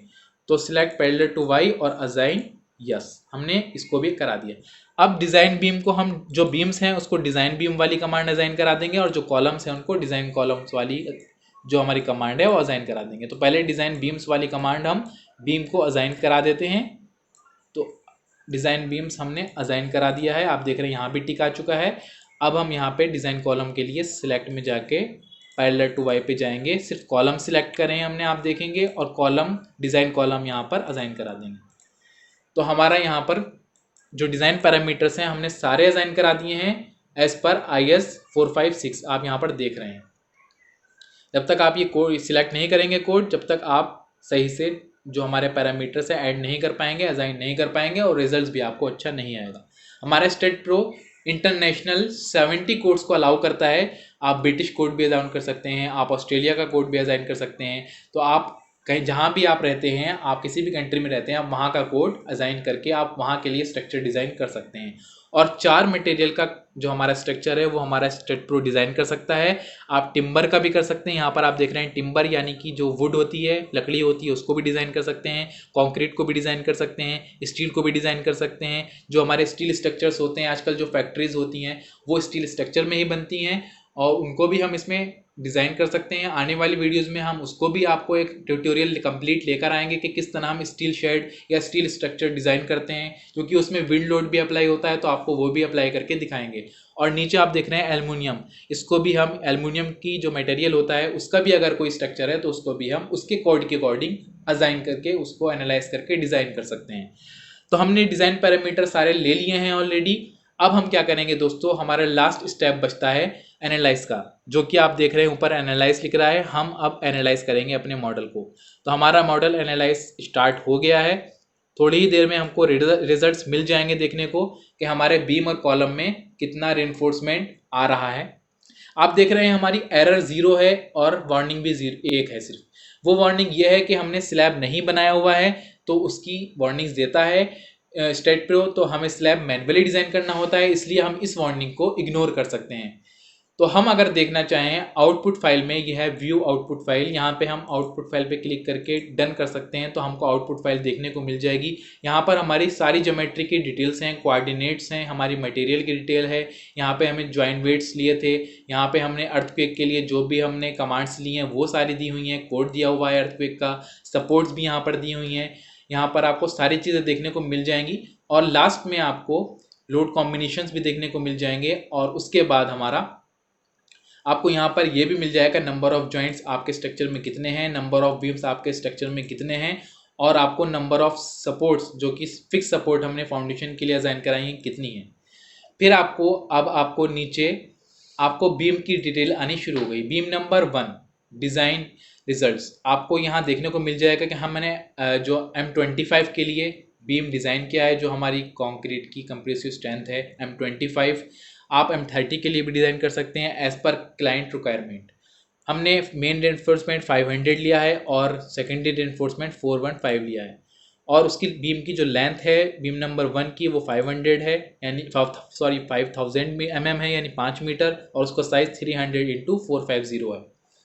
तो सिलेक्ट पैरेलल टू वाई और असाइन यस, हमने इसको भी करा दिया। अब डिज़ाइन बीम को हम जो बीम्स हैं उसको डिज़ाइन बीम वाली कमांड असाइन करा देंगे और जो कॉलम्स हैं उनको डिज़ाइन कॉलम्स वाली जो हमारी कमांड है वो असाइन करा देंगे। तो पहले डिज़ाइन बीम्स वाली कमांड हम बीम को असाइन करा देते हैं। तो डिज़ाइन बीम्स हमने असाइन करा दिया है, आप देख रहे हैं यहाँ भी टिक आ चुका है। अब हम यहाँ पे डिज़ाइन कॉलम के लिए सिलेक्ट में जाके पैरेलल टू वाई पे जाएंगे, सिर्फ कॉलम सिलेक्ट करें हमने, आप देखेंगे, और कॉलम डिज़ाइन कॉलम यहाँ पर असाइन करा देंगे। तो हमारा यहाँ पर जो डिज़ाइन पैरामीटर्स हैं हमने सारे असाइन करा दिए हैं एज पर IS 456, आप यहाँ पर देख रहे हैं। जब तक आप ये कोड सिलेक्ट नहीं करेंगे कोड, जब तक आप सही से जो हमारे पैरामीटर्स है ऐड नहीं कर पाएंगे, असाइन नहीं कर पाएंगे और रिजल्ट्स भी आपको अच्छा नहीं आएगा। हमारा स्टेट प्रो इंटरनेशनल 70 कोड्स को अलाउ करता है। आप ब्रिटिश कोड भी असाइन कर सकते हैं, आप ऑस्ट्रेलिया का कोड भी असाइन कर सकते हैं। तो आप कहीं जहाँ भी आप रहते हैं, आप किसी भी कंट्री में रहते हैं, आप वहाँ का कोड असाइन करके आप वहाँ के लिए स्ट्रक्चर डिज़ाइन कर सकते हैं। और 4 मटेरियल का जो हमारा स्ट्रक्चर है वो हमारा स्टेट प्रो डिज़ाइन कर सकता है। आप टिम्बर का भी कर सकते हैं, यहाँ पर आप देख रहे हैं टिम्बर यानी कि जो वुड होती है, लकड़ी होती है, उसको भी डिज़ाइन कर सकते हैं। कंक्रीट को भी डिज़ाइन कर सकते हैं, स्टील को भी डिज़ाइन कर सकते हैं। जो हमारे स्टील स्ट्रक्चर्स होते हैं, आजकल जो फैक्ट्रीज होती हैं वो स्टील स्ट्रक्चर में ही बनती हैं और उनको भी हम इसमें डिज़ाइन कर सकते हैं। आने वाली वीडियोस में हम उसको भी आपको एक ट्यूटोरियल कंप्लीट लेकर आएंगे कि किस तरह हम स्टील शेड या स्टील स्ट्रक्चर डिज़ाइन करते हैं, क्योंकि उसमें विंड लोड भी अप्लाई होता है, तो आपको वो भी अप्लाई करके दिखाएंगे। और नीचे आप देख रहे हैं एल्युमिनियम, इसको भी हम एल्युमिनियम की जो मटेरियल होता है उसका भी अगर कोई स्ट्रक्चर है तो उसको भी हम उसके कोड के अकॉर्डिंग असाइन करके उसको एनालाइज करके डिज़ाइन कर सकते हैं। तो हमने डिज़ाइन पैरामीटर सारे ले लिए हैं ऑलरेडी। अब हम क्या करेंगे दोस्तों, हमारा लास्ट स्टेप बचता है एनालाइज का, जो कि आप देख रहे हैं ऊपर एनालाइज लिख रहा है। हम अब एनालाइज करेंगे अपने मॉडल को। तो हमारा मॉडल एनालाइज स्टार्ट हो गया है। थोड़ी ही देर में हमको रिजल्ट्स मिल जाएंगे देखने को कि हमारे बीम और कॉलम में कितना रेनफोर्समेंट आ रहा है। आप देख रहे हैं हमारी एरर 0 है और वार्निंग भी 1 है। सिर्फ वो वार्निंग ये है कि हमने स्लैब नहीं बनाया हुआ है, तो उसकी वार्निंग्स देता है स्टेट प्रो। तो हमें स्लैब मैन्युअली डिज़ाइन करना होता है, इसलिए हम इस वार्निंग को इग्नोर कर सकते हैं। तो हम अगर देखना चाहें आउटपुट फाइल में, यह है व्यू आउटपुट फाइल, यहाँ पे हम आउटपुट फाइल पे क्लिक करके डन कर सकते हैं, तो हमको आउटपुट फाइल देखने को मिल जाएगी। यहाँ पर हमारी सारी ज्योमेट्री की डिटेल्स हैं, कोऑर्डिनेट्स हैं, हमारी मटेरियल की डिटेल है। यहाँ पे हमें ज्वाइंट वेट्स लिए थे, यहाँ पे हमने अर्थक्वेक के लिए जो भी हमने कमांड्स ली हैं वो सारी दी हुई हैं, कोड दिया हुआ है अर्थक्वेक का, सपोर्ट्स भी यहाँ पर दी हुई हैं। यहाँ पर आपको सारी चीज़ें देखने को मिल जाएंगी और लास्ट में आपको लोड कॉम्बिनेशंस भी देखने को मिल जाएंगे। और उसके बाद हमारा आपको यहाँ पर ये भी मिल जाएगा नंबर ऑफ जॉइंट्स आपके स्ट्रक्चर में कितने हैं, नंबर ऑफ बीम्स आपके स्ट्रक्चर में कितने हैं, और आपको नंबर ऑफ सपोर्ट्स जो कि फिक्स सपोर्ट हमने फाउंडेशन के लिए असाइन कराई हैं कितनी है। फिर आपको नीचे आपको बीम की डिटेल आनी शुरू हो गई। बीम नंबर 1 डिज़ाइन रिजल्ट्स आपको यहाँ देखने को मिल जाएगा कि हमने जो M25 के लिए बीम डिज़ाइन किया है, जो हमारी कंक्रीट की कंप्रेसिव स्ट्रेंथ है M25। आप M30 के लिए भी डिज़ाइन कर सकते हैं एज़ पर क्लाइंट रिक्वायरमेंट। हमने मेन रेनफोर्समेंट 500 लिया है और सेकेंडरी रेनफोर्समेंट 415 लिया है। और उसकी बीम की जो लेंथ है बीम नंबर 1 की वो 500 है, यानी 5000 mm है, यानी 5 मीटर, और उसका साइज 300 इंटू 450 है,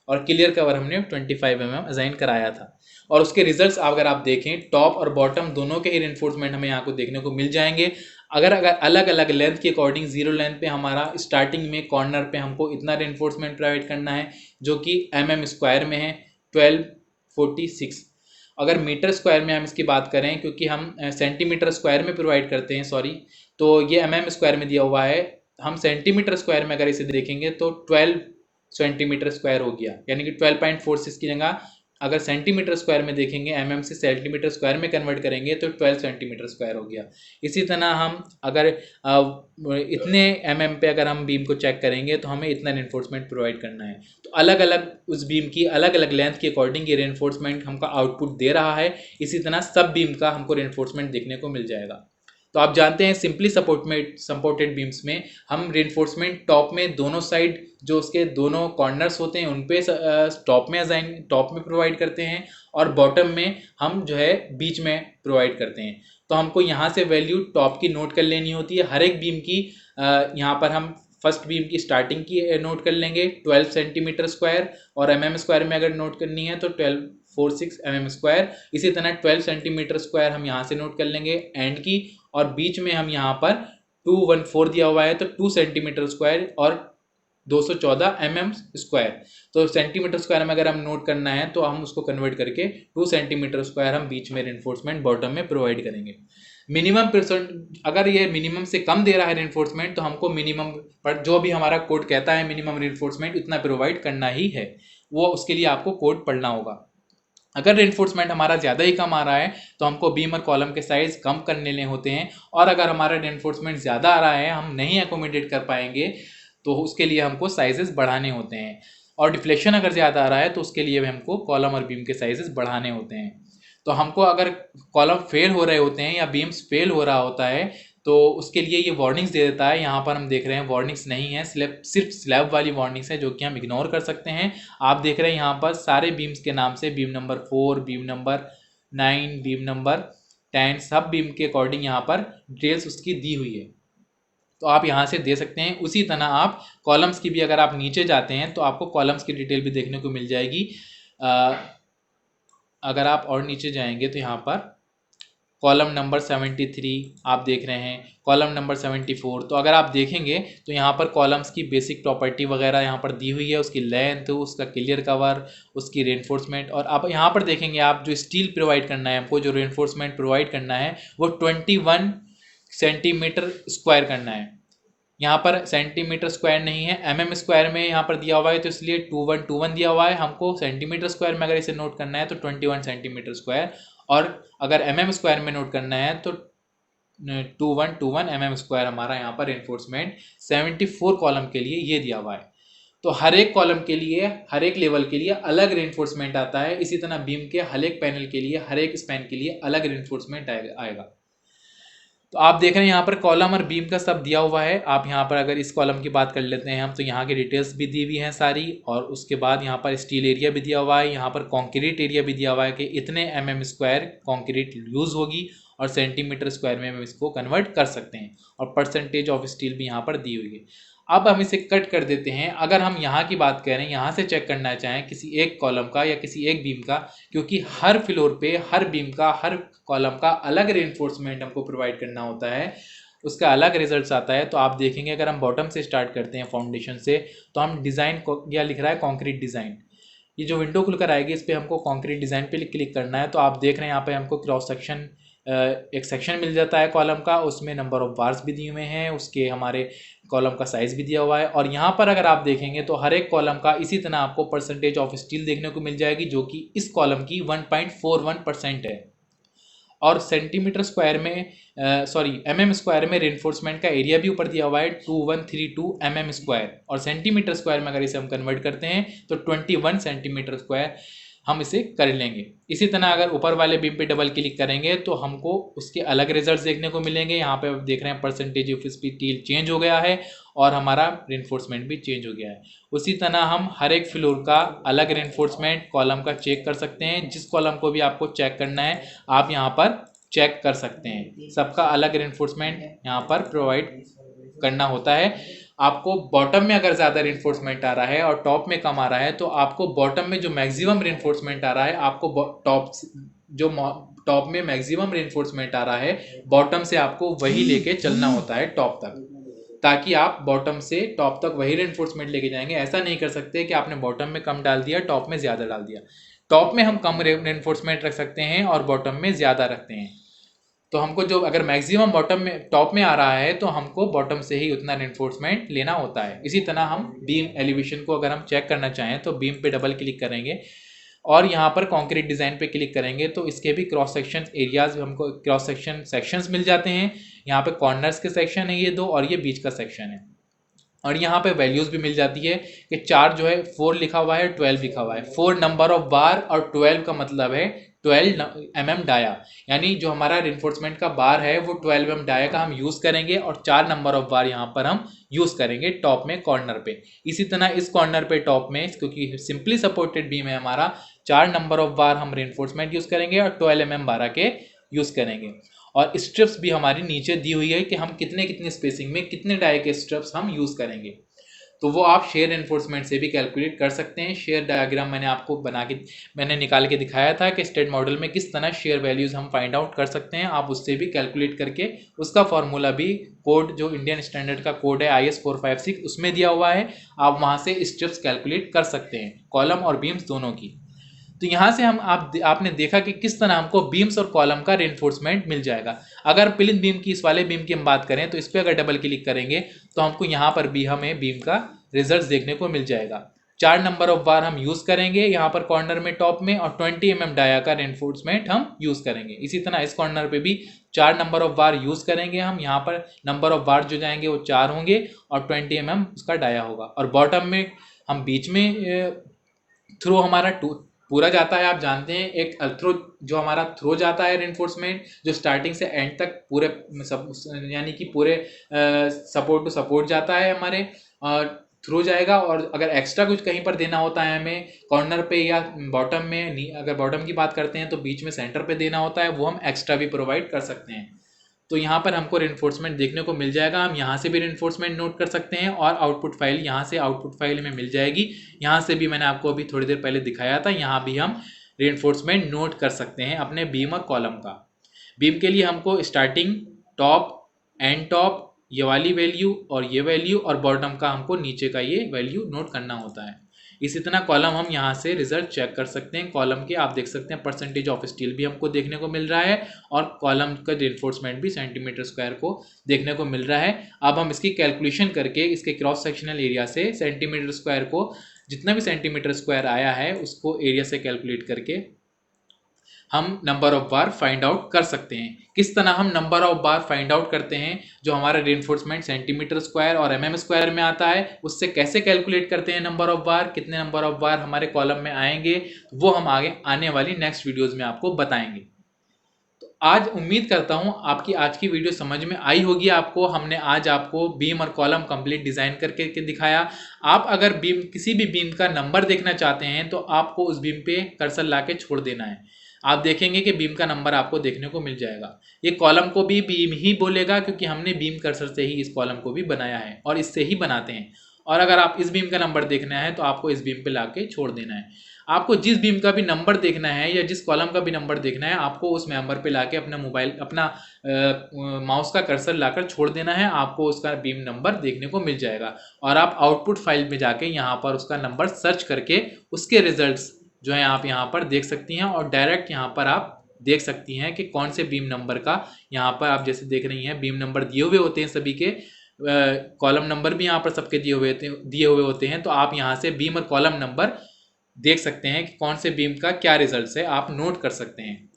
और क्लियर कवर हमने 25 mm असाइन कराया था। और उसके रिजल्ट्स अगर आप देखें, टॉप और बॉटम दोनों के ही रेनफोर्समेंट हमें यहाँ को देखने को मिल जाएंगे। अगर अलग अलग लेंथ के अकॉर्डिंग, जीरो लेंथ पे हमारा स्टार्टिंग में कॉर्नर पे हमको इतना रेनफोर्समेंट प्रोवाइड करना है जो कि mm² में है 1246। अगर मीटर स्क्वायर में हम इसकी बात करें, क्योंकि हम सेंटीमीटर स्क्वायर में प्रोवाइड करते हैं, सॉरी, तो ये mm² में दिया हुआ है, हम सेंटीमीटर स्क्वायर में अगर इसे देखेंगे तो 12 सेंटीमीटर स्क्वायर हो गया, यानी कि 12.46 की जगह अगर सेंटीमीटर स्क्वायर में देखेंगे, से सेंटीमीटर स्क्वायर में कन्वर्ट करेंगे तो 12 सेंटीमीटर स्क्वायर हो गया। इसी तरह हम अगर इतने पे अगर हम बीम को चेक करेंगे तो हमें इतना रेनफोर्समेंट प्रोवाइड करना है। तो अलग अलग उस बीम की अलग अलग लेंथ के अकॉर्डिंग ये रेनफोर्समेंट हमका आउटपुट दे रहा है। इसी तरह सब बीम का हमको रेनफोर्समेंट देखने को मिल जाएगा। तो आप जानते हैं सिंपली सपोर्टेड बीम्स में हम रेनफोर्समेंट टॉप में दोनों साइड जो उसके दोनों कॉर्नर्स होते हैं उन पे टॉप में प्रोवाइड करते हैं, और बॉटम में हम जो है बीच में प्रोवाइड करते हैं। तो हमको यहाँ से वैल्यू टॉप की नोट कर लेनी होती है हर एक बीम की। यहाँ पर हम फर्स्ट बीम की स्टार्टिंग की नोट कर लेंगे 12 सेंटीमीटर स्क्वायर, और mm² में अगर नोट करनी है तो 1246 mm²। इसी तरह 12 सेंटीमीटर स्क्वायर हम यहाँ से नोट कर लेंगे एंड की, और बीच में हम यहाँ पर 214 दिया हुआ है तो 2 सेंटीमीटर स्क्वायर और 214 mm²। तो सेंटीमीटर स्क्वायर में अगर हम नोट करना है तो हम उसको कन्वर्ट करके 2 सेंटीमीटर स्क्वायर हम बीच में रेनफोर्समेंट बॉटम में प्रोवाइड करेंगे। मिनिमम परसेंट अगर ये मिनिमम से कम दे रहा है रेनफोर्समेंट तो हमको मिनिमम पर जो भी हमारा कोड कहता है मिनिमम रेनफोर्समेंट इतना प्रोवाइड करना ही है, वो उसके लिए आपको कोड पढ़ना होगा। अगर रेनफोर्समेंट हमारा ज़्यादा ही कम आ रहा है तो हमको बीम और कॉलम के साइज कम कर लेने होते हैं, और अगर हमारा रेनफोर्समेंट ज़्यादा आ रहा है हम नहीं एकोमोडेट कर पाएंगे तो उसके लिए हमको साइजेस बढ़ाने होते हैं। और डिफ्लेक्शन अगर ज़्यादा आ रहा है तो उसके लिए भी हमको कॉलम और बीम के साइजेस बढ़ाने होते हैं। तो हमको अगर कॉलम फेल हो रहे होते हैं या बीम्स फेल हो रहा होता है तो उसके लिए ये वार्निंग्स दे देता है। यहाँ पर हम देख रहे हैं वार्निंग्स नहीं है, सिर्फ स्लैब वाली वार्निंग्स है जो कि हम इग्नोर कर सकते हैं। आप देख रहे हैं यहाँ पर सारे बीम्स के नाम से beam number 4, beam number 9, beam number 10, सब बीम के अकॉर्डिंग यहाँ पर डिटेल्स उसकी दी हुई है, तो आप यहाँ से दे सकते हैं। उसी तरह आप कॉलम्स की भी अगर आप नीचे जाते हैं तो आपको कॉलम्स की डिटेल भी देखने को मिल जाएगी। अगर आप और नीचे जाएंगे तो यहाँ पर कॉलम नंबर 73 आप देख रहे हैं, कॉलम नंबर 74। तो अगर आप देखेंगे तो यहाँ पर कॉलम्स की बेसिक प्रॉपर्टी वगैरह यहाँ पर दी हुई है, उसकी लेंथ, उसका क्लियर कवर, उसकी रेनफोर्समेंट। और आप यहाँ पर देखेंगे आप जो स्टील प्रोवाइड करना है हमको, जो रेनफोर्समेंट प्रोवाइड करना है वो 21 सेंटीमीटर स्क्वायर करना है। यहाँ पर सेंटीमीटर स्क्वायर नहीं है, mm² में यहाँ पर दिया हुआ है तो इसलिए 2121 दिया हुआ है। हमको सेंटीमीटर स्क्वायर में अगर इसे नोट करना है तो 21 सेंटीमीटर स्क्वायर, और अगर mm² में नोट करना है तो 2121 mm² हमारा यहाँ पर रेनफोर्समेंट 74 कॉलम के लिए ये दिया हुआ है। तो हर एक कॉलम के लिए, हर एक लेवल के लिए अलग रेनफोर्समेंट आता है। इसी तरह बीम के हर एक पैनल के लिए, हर एक स्पैन के लिए अलग रेनफोर्समेंट आएगा। तो आप देख रहे हैं यहाँ पर कॉलम और बीम का सब दिया हुआ है। आप यहाँ पर अगर इस कॉलम की बात कर लेते हैं हम तो यहाँ की डिटेल्स भी दी हुई हैं सारी, और उसके बाद यहाँ पर स्टील एरिया भी दिया हुआ है, यहाँ पर कंक्रीट एरिया भी दिया हुआ है कि इतने mm² कंक्रीट यूज़ होगी, और सेंटीमीटर स्क्वायर में हम इसको कन्वर्ट कर सकते हैं, और परसेंटेज ऑफ स्टील भी यहाँ पर दी हुई है। अब हम इसे कट कर देते हैं। अगर हम यहाँ की बात करें, यहाँ से चेक करना चाहें किसी एक कॉलम का या किसी एक बीम का, क्योंकि हर फ्लोर पे हर बीम का, हर कॉलम का अलग रेनफोर्समेंट हमको प्रोवाइड करना होता है, उसका अलग रिजल्ट्स आता है। तो आप देखेंगे अगर हम बॉटम से स्टार्ट करते हैं फाउंडेशन से, तो हम डिज़ाइन को, या लिख रहा है कॉन्क्रीट डिज़ाइन, ये जो विंडो खुलकर आएगी इस पर हमको कॉन्क्रीट डिज़ाइन पे क्लिक करना है। तो आप देख रहे हैं यहाँ पे हमको क्रॉस सेक्शन, एक सेक्शन मिल जाता है कॉलम का, उसमें नंबर ऑफ बार्स भी दिए हुए हैं, उसके हमारे कॉलम का साइज़ भी दिया हुआ है। और यहाँ पर अगर आप देखेंगे तो हर एक कॉलम का इसी तरह आपको परसेंटेज ऑफ स्टील देखने को मिल जाएगी, जो कि इस कॉलम की 1.41% है। और सेंटीमीटर स्क्वायर में mm² में रेनफोर्समेंट का एरिया भी ऊपर दिया हुआ है 2132 mm², और सेंटीमीटर स्क्वायर में अगर इसे हम कन्वर्ट करते हैं तो 21 सेंटीमीटर स्क्वायर हम इसे कर लेंगे। इसी तरह अगर ऊपर वाले बीम पे डबल क्लिक करेंगे तो हमको उसके अलग रिजल्ट्स देखने को मिलेंगे। यहाँ पे आप देख रहे हैं परसेंटेज ऑफ स्टील चेंज हो गया है और हमारा रेनफोर्समेंट भी चेंज हो गया है। उसी तरह हम हर एक फ्लोर का अलग रेनफोर्समेंट कॉलम का चेक कर सकते हैं। जिस कॉलम को भी आपको चेक करना है आप यहाँ पर चेक कर सकते हैं। सबका अलग रेनफोर्समेंट यहाँ पर प्रोवाइड करना होता है। आपको बॉटम में अगर ज़्यादा रेनफोर्समेंट आ रहा है और टॉप में कम आ रहा है तो आपको बॉटम में जो मैक्सिमम रेनफोर्समेंट आ रहा है आपको टॉप में मैक्सिमम रेनफोर्समेंट आ रहा है बॉटम से आपको वही लेके चलना होता है टॉप तक, ताकि आप बॉटम से टॉप तक वही रेनफोर्समेंट लेके जाएंगे। ऐसा नहीं कर सकते कि आपने बॉटम में कम डाल दिया टॉप में ज़्यादा डाल दिया। टॉप में हम कम रेनफोर्समेंट रख सकते हैं और बॉटम में ज़्यादा रखते हैं। तो हमको जो अगर मैक्सिमम बॉटम में टॉप में आ रहा है तो हमको बॉटम से ही उतना रेनफोर्समेंट लेना होता है। इसी तरह हम बीम एलिवेशन को अगर हम चेक करना चाहें तो बीम पे डबल क्लिक करेंगे और यहाँ पर कंक्रीट डिज़ाइन पे क्लिक करेंगे तो इसके भी क्रॉस सेक्शन एरियाज हमको क्रॉस सेक्शंस मिल जाते हैं। यहाँ पे कॉर्नर्स के सेक्शन है ये दो और ये बीच का सेक्शन है और यहाँ पे वैल्यूज़ भी मिल जाती है कि 4 जो है 4 लिखा हुआ है 12 लिखा हुआ है। 4 नंबर ऑफ बार और 12 का मतलब है 12 mm डाया, यानी जो हमारा रिइंफोर्समेंट का बार है वो 12 mm डाया का हम यूज़ करेंगे और 4 नंबर ऑफ बार यहाँ पर हम यूज़ करेंगे टॉप में कॉर्नर पे। इसी तरह इस कॉर्नर पे टॉप में क्योंकि सिंपली सपोर्टेड बीम है हमारा 4 नंबर ऑफ बार हम रिइंफोर्समेंट यूज़ करेंगे और 12 mm बारह के यूज़ करेंगे। और स्ट्रिप्स भी हमारी नीचे दी हुई है कि हम कितने कितने स्पेसिंग में कितने डाई के स्ट्रिप्स हम यूज़ करेंगे। तो वो आप शेयर एनफोर्समेंट से भी कैलकुलेट कर सकते हैं। शेयर डायग्राम मैंने आपको मैंने निकाल के दिखाया था कि स्टेट मॉडल में किस तरह शेयर वैल्यूज़ हम फाइंड आउट कर सकते हैं। आप उससे भी कैलकुलेट करके उसका फॉर्मूला भी कोड जो इंडियन स्टैंडर्ड का कोड है IS 456 उसमें दिया हुआ है। आप वहाँ से स्ट्रिप्स कैलकुलेट कर सकते हैं कॉलम और बीम्स दोनों की। तो यहाँ से आपने देखा कि किस तरह हमको बीम्स और कॉलम का रेनफोर्समेंट मिल जाएगा। अगर प्लिंथ बीम की इस वाले बीम की हम बात करें तो इस पर अगर डबल क्लिक करेंगे तो हमको यहाँ पर भी हमें बीम का रिजल्ट देखने को मिल जाएगा। 4 नंबर ऑफ बार हम यूज़ करेंगे यहाँ पर कॉर्नर में टॉप में और 20 mm डाया का रेनफोर्समेंट हम यूज़ करेंगे। इसी तरह इस कॉर्नर पे भी 4 नंबर ऑफ बार यूज़ करेंगे हम। यहाँ पर नंबर ऑफ बार जो जाएंगे वो 4 होंगे और 20 mm उसका डाया होगा। और बॉटम में हम बीच में थ्रो हमारा पूरा जाता है। आप जानते हैं एक थ्रो जो हमारा थ्रो जाता है रेनफोर्समेंट जो स्टार्टिंग से एंड तक पूरे यानी कि पूरे सपोर्ट टू सपोर्ट जाता है हमारे थ्रो जाएगा। और अगर एक्स्ट्रा कुछ कहीं पर देना होता है हमें कॉर्नर पे या बॉटम में, अगर बॉटम की बात करते हैं तो बीच में सेंटर पे देना होता है, वो हम एक्स्ट्रा भी प्रोवाइड कर सकते हैं। तो यहाँ पर हमको रेनफोर्समेंट देखने को मिल जाएगा। हम यहाँ से भी रेनफोर्समेंट नोट कर सकते हैं और आउटपुट फाइल यहाँ से आउटपुट फाइल में मिल जाएगी। यहाँ से भी मैंने आपको अभी थोड़ी देर पहले दिखाया था, यहाँ भी हम रेनफोर्समेंट नोट कर सकते हैं अपने बीम और कॉलम का। बीम के लिए हमको स्टार्टिंग, टॉप, एंड टॉप ये वाली वैल्यू और ये वैल्यू और बॉटम का हमको नीचे का ये वैल्यू नोट करना होता है। इसी तरह कॉलम हम यहाँ से रिजल्ट चेक कर सकते हैं। कॉलम के आप देख सकते हैं परसेंटेज ऑफ स्टील भी हमको देखने को मिल रहा है और कॉलम का रेनफोर्समेंट भी सेंटीमीटर स्क्वायर को देखने को मिल रहा है। अब हम इसकी कैलकुलेशन करके इसके क्रॉस सेक्शनल एरिया से सेंटीमीटर स्क्वायर को जितना भी सेंटीमीटर स्क्वायर आया है उसको एरिया से कैलकुलेट करके हम number of bar find out कर सकते हैं। किस तरह हम number of bar find out करते हैं जो हमारा रेनफोर्समेंट सेंटीमीटर स्क्वायर और mm स्क्वायर में आता है, उससे कैसे कैलकुलेट करते हैं नंबर ऑफ बार, कितने नंबर ऑफ बार हमारे कॉलम में आएंगे, वो हम आगे आने वाली नेक्स्ट वीडियोस में आपको बताएंगे। तो आज उम्मीद करता हूँ आपकी आज की वीडियो समझ में आई होगी आपको। हमने आज आपको बीम और कॉलम कंप्लीट डिज़ाइन करके दिखाया। आप अगर बीम किसी भी बीम का नंबर देखना चाहते हैं तो आपको उस बीम पे कर्सर ला के छोड़ देना है। आप देखेंगे कि बीम का नंबर आपको देखने को मिल जाएगा। ये कॉलम को भी बीम ही बोलेगा क्योंकि हमने बीम कर्सर से ही इस कॉलम को भी बनाया है और इससे ही बनाते हैं। और अगर आप इस बीम का नंबर देखना है तो आपको इस बीम पे लाके छोड़ देना है। आपको जिस बीम का भी नंबर देखना है या जिस कॉलम का भी नंबर देखना है आपको उस नंबर पे लाके अपना माउस का कर्सर लाकर छोड़ देना है। आपको उसका बीम नंबर देखने को मिल जाएगा और आप आउटपुट फाइल में जाके यहाँ पर उसका नंबर सर्च करके उसके रिजल्ट्स जो है आप यहाँ पर देख सकती हैं और डायरेक्ट यहाँ पर आप देख सकती हैं कि कौन से बीम नंबर का यहाँ पर आप जैसे देख रही हैं बीम नंबर दिए हुए होते हैं सभी के, कॉलम नंबर भी यहाँ पर सबके दिए हुए होते हैं। तो आप यहाँ से बीम और कॉलम नंबर देख सकते हैं कि कौन से बीम का क्या रिजल्ट है, आप नोट कर सकते हैं।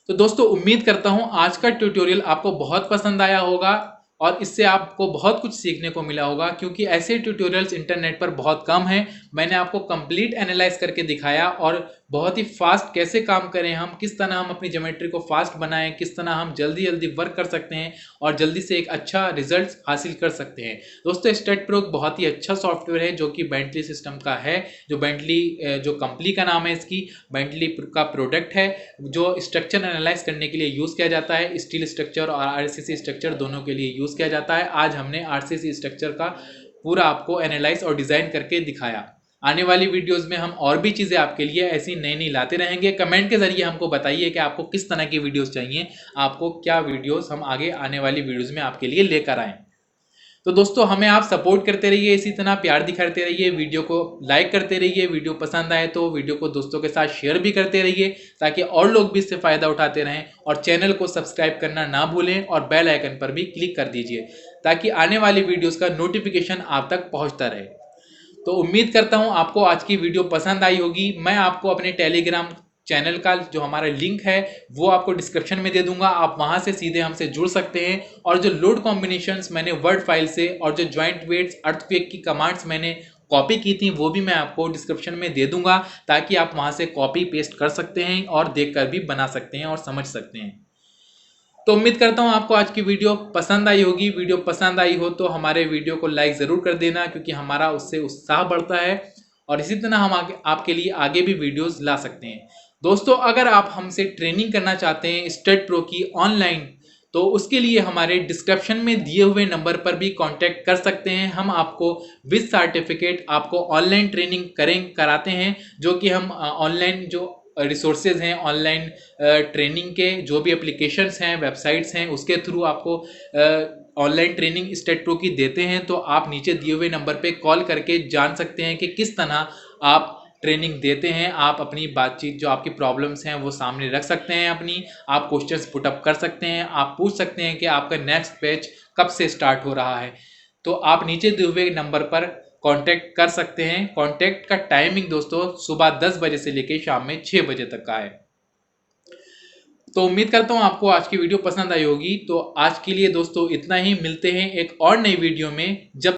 तो दोस्तों उम्मीद करता हूँ आज का ट्यूटोरियल आपको बहुत पसंद आया होगा और इससे आपको बहुत कुछ सीखने को मिला होगा, क्योंकि ऐसे ट्यूटोरियल्स इंटरनेट पर बहुत कम हैं। मैंने आपको कंप्लीट एनालाइज करके दिखाया और बहुत ही फास्ट कैसे काम करें हम, किस तरह हम अपनी ज्योमेट्री को फास्ट बनाएं, किस तरह हम जल्दी जल्दी वर्क कर सकते हैं और जल्दी से एक अच्छा रिजल्ट हासिल कर सकते हैं। दोस्तों, स्टेट प्रो बहुत ही अच्छा सॉफ्टवेयर है जो कि बेंटली सिस्टम का है, जो बेंटली जो कंपनी का नाम है इसकी, बेंटली का प्रोडक्ट है, जो स्ट्रक्चर एनालाइज करने के लिए यूज़ किया जाता है। स्टील स्ट्रक्चर और आरसीसी स्ट्रक्चर दोनों के लिए यूज़ किया जाता है। आज हमने आरसीसी स्ट्रक्चर का पूरा आपको एनालाइज और डिज़ाइन करके दिखाया। आने वाली वीडियोस में हम और भी चीज़ें आपके लिए ऐसी नई नई लाते रहेंगे। कमेंट के जरिए हमको बताइए कि आपको किस तरह की वीडियोस चाहिए, आपको क्या वीडियोस हम आगे आने वाली वीडियोस में आपके लिए लेकर आएँ। तो दोस्तों, हमें आप सपोर्ट करते रहिए, इसी तरह प्यार दिखाते रहिए, वीडियो को लाइक करते रहिए, वीडियो पसंद आए तो वीडियो को दोस्तों के साथ शेयर भी करते रहिए ताकि और लोग भी इससे फ़ायदा उठाते रहें। और चैनल को सब्सक्राइब करना ना भूलें और बेल आइकन पर भी क्लिक कर दीजिए ताकि आने वाली वीडियोज़ का नोटिफिकेशन आप तक पहुँचता रहे। तो उम्मीद करता हूँ आपको आज की वीडियो पसंद आई होगी। मैं आपको अपने टेलीग्राम चैनल का जो हमारा लिंक है वो आपको डिस्क्रिप्शन में दे दूंगा, आप वहां से सीधे हमसे जुड़ सकते हैं। और जो लोड कॉम्बिनेशंस मैंने वर्ड फाइल से और जो ज्वाइंट वेट्स अर्थक्वेक की कमांड्स मैंने कॉपी की थी वो भी मैं आपको डिस्क्रिप्शन में दे दूंगा ताकि आप वहां से कॉपी पेस्ट कर सकते हैं और देखकर भी बना सकते हैं और समझ सकते हैं। तो उम्मीद करता हूँ आपको आज की वीडियो पसंद आई होगी। वीडियो पसंद आई हो तो हमारे वीडियो को लाइक ज़रूर कर देना, क्योंकि हमारा उससे उत्साह बढ़ता है और इसी तरह हम आपके लिए आगे भी वीडियोस ला सकते हैं। दोस्तों, अगर आप हमसे ट्रेनिंग करना चाहते हैं स्टेट प्रो की ऑनलाइन, तो उसके लिए हमारे डिस्क्रिप्शन में दिए हुए नंबर पर भी कांटेक्ट कर सकते हैं। हम आपको विद सर्टिफिकेट आपको ऑनलाइन ट्रेनिंग कराते हैं, जो कि हम ऑनलाइन जो रिसोर्सेज हैं, ऑनलाइन ट्रेनिंग के जो भी एप्लीकेशंस हैं, वेबसाइट्स हैं, उसके थ्रू आपको ऑनलाइन ट्रेनिंग स्टेट प्रो की देते हैं। तो आप नीचे दिए हुए नंबर पे कॉल करके जान सकते हैं कि किस तरह आप ट्रेनिंग देते हैं। आप अपनी बातचीत, जो आपकी प्रॉब्लम्स हैं वो सामने रख सकते हैं अपनी, आप क्वेश्चंस पुटअप कर सकते हैं, आप पूछ सकते हैं कि आपका नेक्स्ट बैच कब से स्टार्ट हो रहा है। तो आप नीचे दिए हुए नंबर पर कांटेक्ट कर सकते हैं। कांटेक्ट का टाइमिंग दोस्तों सुबह 10 बजे से लेकर शाम में 6 बजे तक का है। तो उम्मीद करता हूँ आपको आज की वीडियो पसंद आई होगी। तो आज के लिए दोस्तों इतना ही, मिलते हैं एक और नई वीडियो में। जब